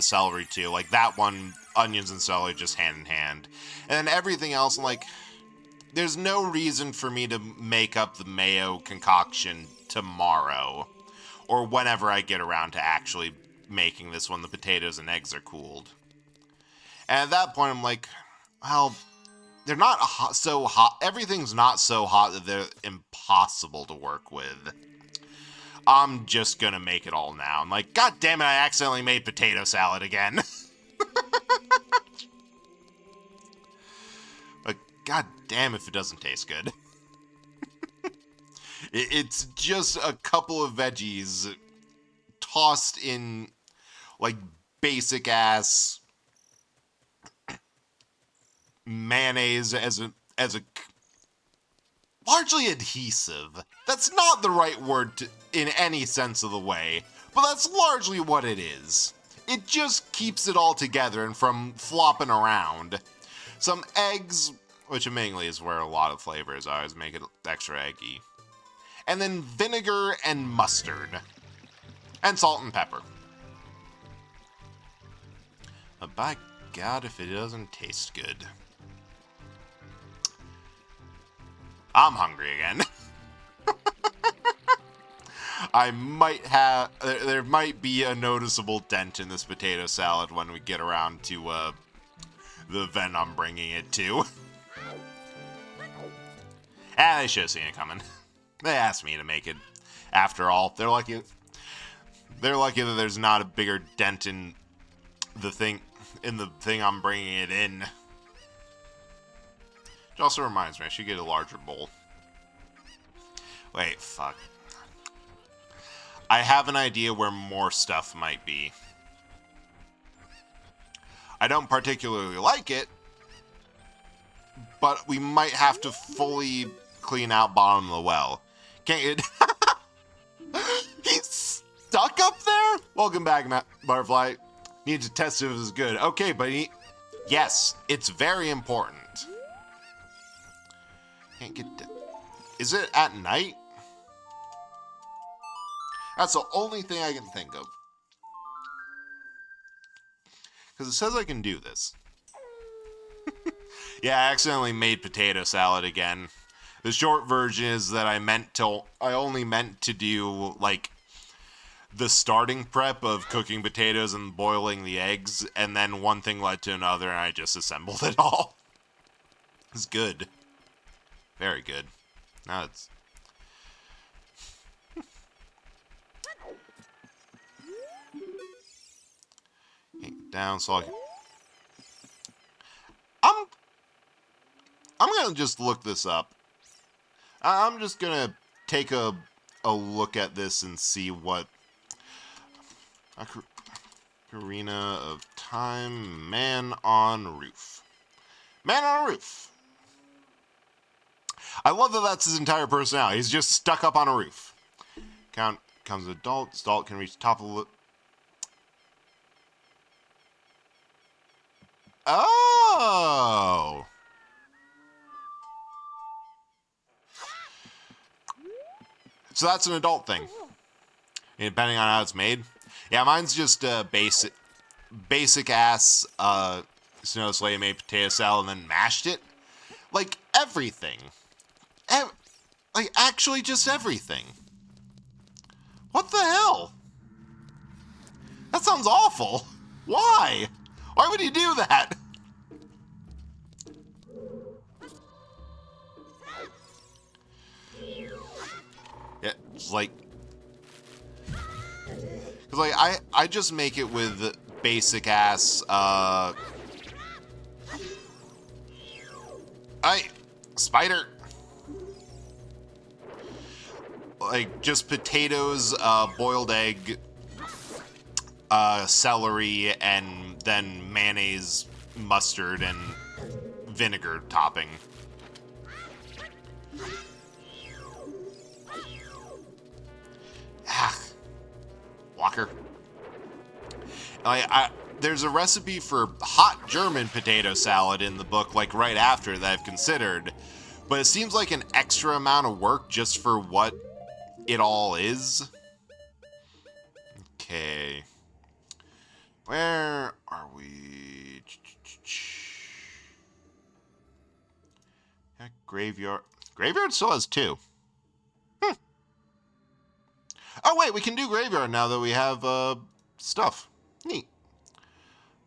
celery too. Like that one, onions and celery just hand in hand. And then everything else, I'm like, there's no reason for me to make up the mayo concoction tomorrow. Or whenever I get around to actually making this when the potatoes and eggs are cooled. And at that point, I'm like, well, they're not so hot. Everything's not so hot that they're impossible to work with. I'm just gonna make it all now. I'm like, God damn it, I accidentally made potato salad again. But God damn if it doesn't taste good. It's just a couple of veggies tossed in like basic ass mayonnaise as a largely adhesive. That's not the right word in any sense of the way, but that's largely what it is. It just keeps it all together and from flopping around. Some eggs, which mainly is where a lot of flavors are, is make it extra eggy. And then vinegar and mustard. And salt and pepper. But by God, if it doesn't taste good. I'm hungry again. There might be a noticeable dent in this potato salad when we get around to the event I'm bringing it to. They should have seen it coming. They asked me to make it. After all, they're lucky that there's not a bigger dent in the thing I'm bringing it in. Which also reminds me, I should get a larger bowl. Wait, fuck. I have an idea where more stuff might be. I don't particularly like it, but we might have to fully clean out bottom of the well. Can't it? He's stuck up there? Welcome back, Butterfly. Need to test if it's good. Okay, buddy. Yes, it's very important. Can't get that. Is it at night? That's the only thing I can think of. Because it says I can do this. Yeah, I accidentally made potato salad again. The short version is that I only meant to do, like, the starting prep of cooking potatoes and boiling the eggs, and then one thing led to another, and I just assembled it all. It's good. Very good. Now it's... down so I can... I'm gonna just look this up. I'm just gonna take a look at this and see what... Ocarina of Time, Man on Roof. Man on a Roof. I love that that's his entire personality. He's just stuck up on a roof. Comes adult. Adult can reach the top of the... Oh! So that's an adult thing. And depending on how it's made. Yeah, mine's just basic ass Snow Slay made potato salad and then mashed it. Like everything. Like actually just everything. What the hell? That sounds awful. Why? Why would you do that? Yeah, it's like... Cause like, I just make it with basic ass, spider! Like, just potatoes, boiled egg, celery, and then mayonnaise, mustard, and vinegar topping. Ah, Walker. There's a recipe for hot German potato salad in the book, like right after that I've considered, but it seems like an extra amount of work just for what it all is. Okay. Where are we? Graveyard. Graveyard still has 2. Oh, wait, we can do graveyard now that we have stuff. Neat.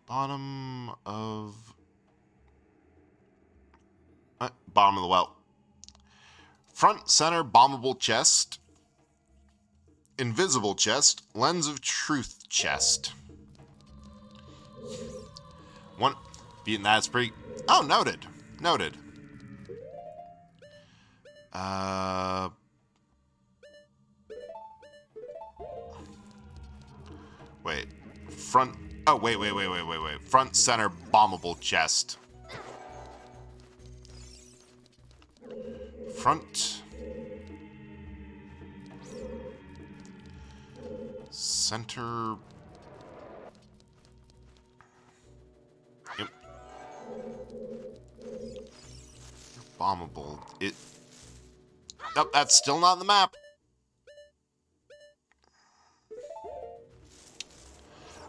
Bottom of the well. Front center bombable chest. Invisible chest. Lens of truth chest. One. Beating that's pretty. Oh, noted. Noted. Wait. Front. Oh, wait. Front center bombable chest. Front. Center. Yep. Bombable. It. Nope, that's still not on the map.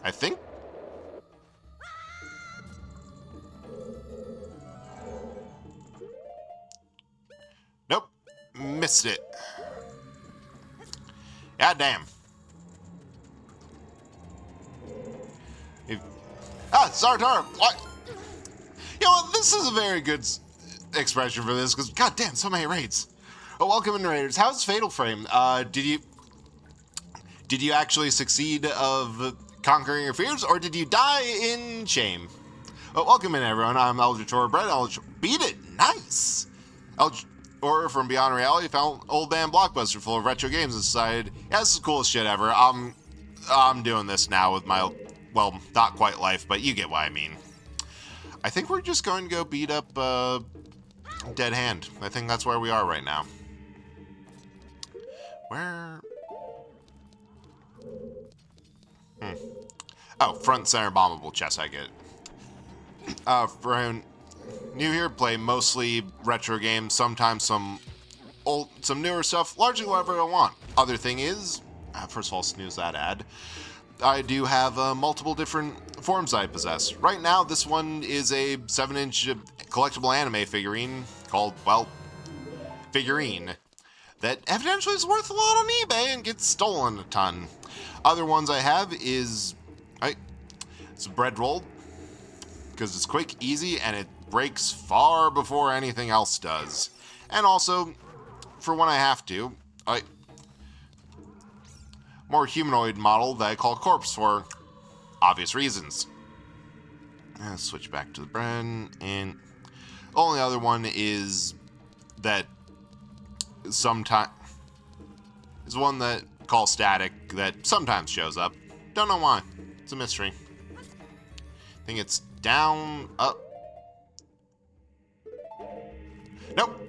I think. Nope. Missed it. God damn. Sartar. What? You know what? This is a very good expression for this, because goddamn, so many raids. Oh, welcome in, Raiders. How's Fatal Frame? Did you actually succeed of conquering your fears, or did you die in shame? Well, welcome in, everyone. I'm Eldritch Bread. Beat it. Nice. Or from Beyond Reality, found old damn blockbuster full of retro games and decided, yeah, this is the coolest shit ever. I'm doing this now with my, well, not quite life, but you get what I mean. I think we're just going to go beat up Dead Hand. I think that's where we are right now. Where? Oh, front center bombable chest, I get it. For anyone new here, play mostly retro games, sometimes some newer stuff, largely whatever I want. Other thing is, first of all, snooze that ad. I do have multiple different forms I possess. Right now, this one is a 7-inch collectible anime figurine called, well, Figurine, that evidently is worth a lot on eBay and gets stolen a ton. Other ones I have is, it's a bread roll, because it's quick, easy, and it breaks far before anything else does. And also, for when I have to, more humanoid model that I call Corpse for obvious reasons. Let's switch back to the bread, and the only other one is that sometimes is one that call Static that sometimes shows up. Don't know why. It's a mystery. I think it's down, up. Nope.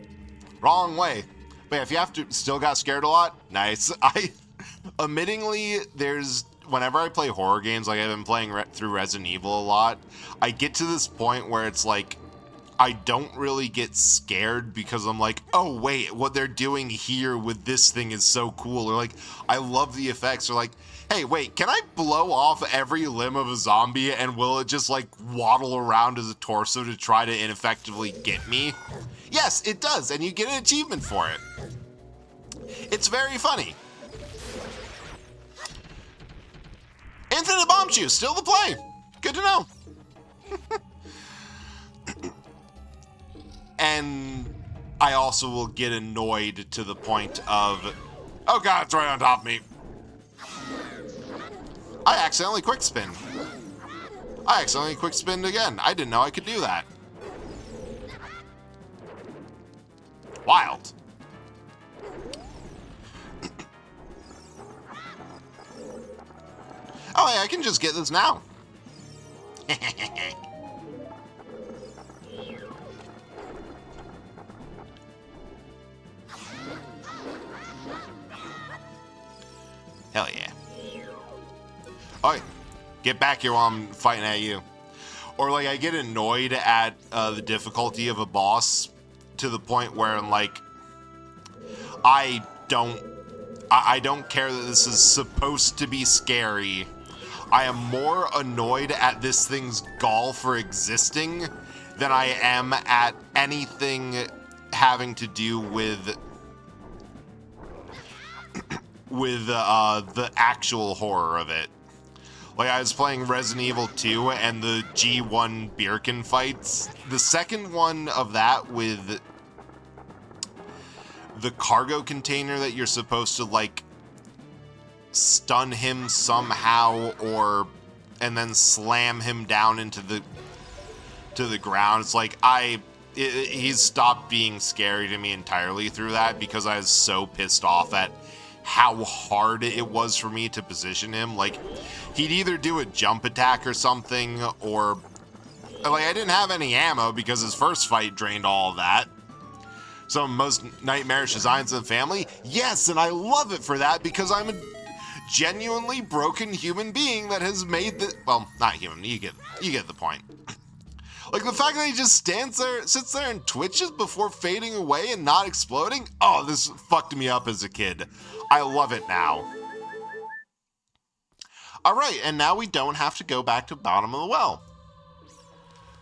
Wrong way. But yeah, if you have to, still got scared a lot. Nice. Admittingly, whenever I play horror games, like I've been playing through Resident Evil a lot, I get to this point where it's like, I don't really get scared because I'm like, oh wait, what they're doing here with this thing is so cool. Or like, I love the effects. Or like, hey, wait, can I blow off every limb of a zombie and will it just like waddle around as a torso to try to ineffectively get me? Yes, it does, and you get an achievement for it. It's very funny. Infinite Bomb Shoe, still the play. Good to know. And I also will get annoyed to the point of, oh god, it's right on top of me. I accidentally quick spin. I accidentally quick spinned again. I didn't know I could do that. Wild. Oh, hey, I can just get this now. Hell yeah. Alright. Get back here while I'm fighting at you. Or like I get annoyed at the difficulty of a boss to the point where like I don't care that this is supposed to be scary. I am more annoyed at this thing's gall for existing than I am at anything having to do with the actual horror of it. Like, I was playing Resident Evil 2 and the G1 Birkin fights. The second one of that with the cargo container that you're supposed to, like, stun him somehow and then slam him down into the ground. It's like, he's stopped being scary to me entirely through that because I was so pissed off at how hard it was for me to position him. Like, he'd either do a jump attack or something, or like I didn't have any ammo because his first fight drained all of that. Some of the most nightmarish designs in the family? Yes, and I love it for that because I'm a genuinely broken human being that has made the, well, not human, you get the point. Like the fact that he just sits there and twitches before fading away and not exploding. Oh, this fucked me up as a kid. I love it now. All right, and now we don't have to go back to bottom of the well.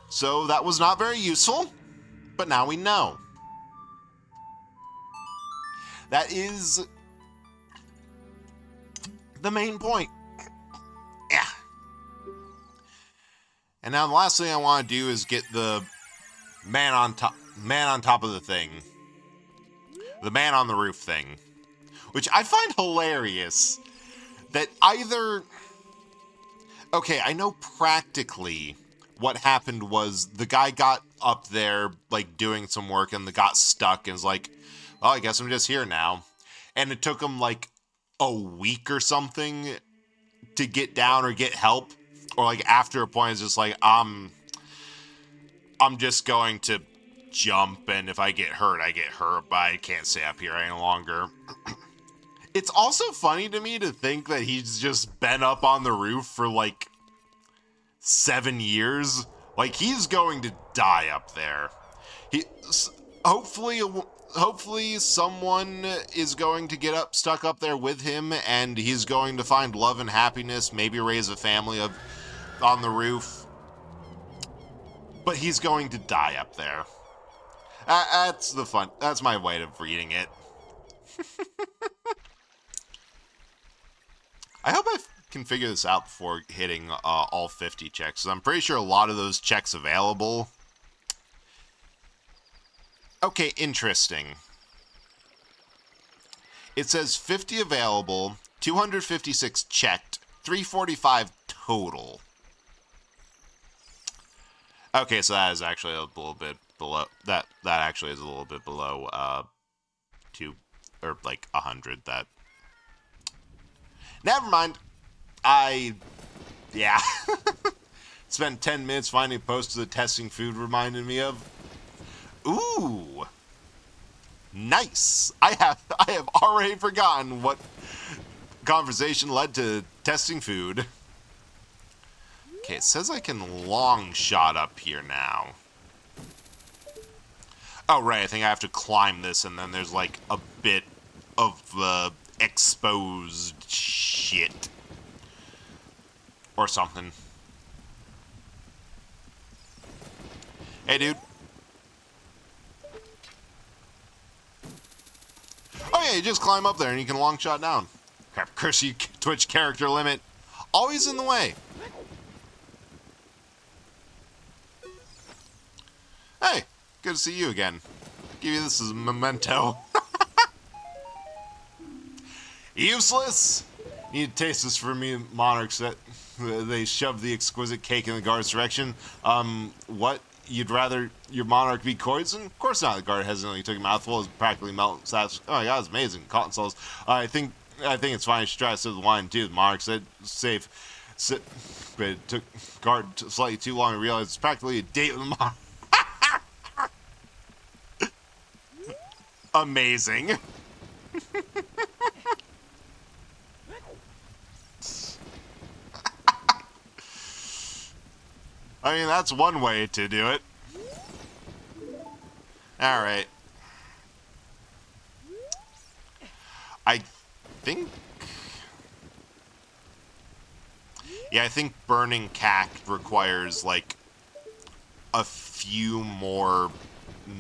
So that was not very useful, but now we know. That is the main point. Yeah. And now the last thing I want to do is get the man on top of the thing. The man on the roof thing. Which I find hilarious. That either... Okay, I know practically what happened was the guy got up there, like, doing some work and got stuck and was like, well, I guess I'm just here now. And it took him, like, a week or something to get down or get help. Or, like, after a point, it's just like, I'm just going to jump, and if I get hurt, I get hurt, but I can't stay up here any longer. It's also funny to me to think that he's just been up on the roof for, like, 7 years. Like, he's going to die up there. Hopefully someone is going to get stuck up there with him, and he's going to find love and happiness, maybe raise a family on the roof. But he's going to die up there. That's my way of reading it. I hope I can figure this out before hitting all 50 checks. I'm pretty sure a lot of those checks available. Okay, interesting. It says 50 available, 256 checked, 345 total. Okay, so that is actually a little bit below. That actually is a little bit below 100. That. Never mind. Yeah. Spent 10 minutes finding a post the testing food reminded me of. Ooh. Nice. I have already forgotten what conversation led to testing food. Okay, it says I can long shot up here now. Oh, right, I think I have to climb this, and then there's, like, a bit of exposed shit. Or something. Hey, dude. Oh, yeah, you just climb up there, and you can long shot down. Crap, cursey Twitch character limit. Always in the way. Hey, good to see you again. Give you this as a memento. Useless! Need to taste this for me, monarchs, that they shoved the exquisite cake in the guard's direction. What? You'd rather your monarch be poisoned? Of course not. The guard hesitantly took a mouthful. It was practically melting. Oh my god, it's amazing. Cotton sauce. I think it's fine. You should try to sip the wine too. The monarch said, safe. But it took guard slightly too long to realize it's practically a date with the monarch. Amazing. I mean, that's one way to do it. Alright. I think... Yeah, I think burning cact requires, like, a few more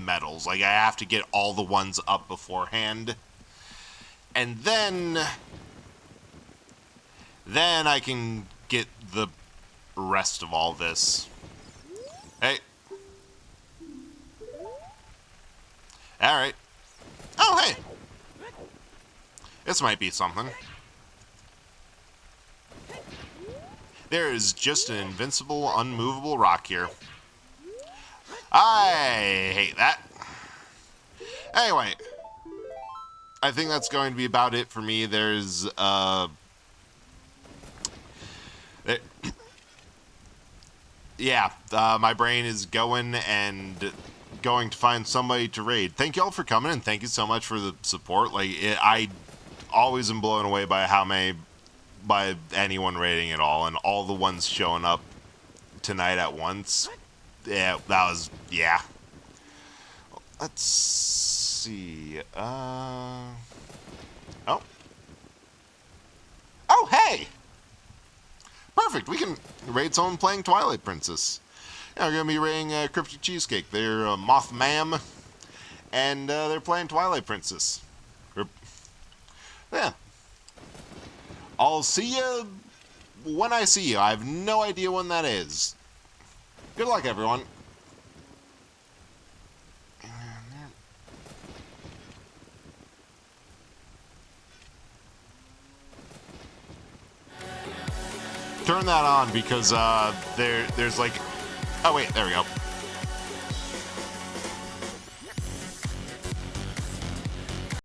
medals. Like, I have to get all the ones up beforehand. And then I can get the rest of all this. Hey. Alright. Oh, hey. This might be something. There is just an invincible, unmovable rock here. I hate that. Anyway. I think that's going to be about it for me. There's, yeah, my brain is going and going to find somebody to raid. Thank you all for coming, and thank you so much for the support. Like, I always am blown away by by anyone raiding at all, and all the ones showing up tonight at once. Yeah, that was, yeah. Let's see, oh. Oh, hey! Perfect, we can raid someone playing Twilight Princess. Yeah, we're going to be raiding Cryptic Cheesecake. They're Moth Ma'am, and they're playing Twilight Princess. Yeah. I'll see you when I see you. I have no idea when that is. Good luck, everyone. Turn that on because there's like... Oh, wait, there we go.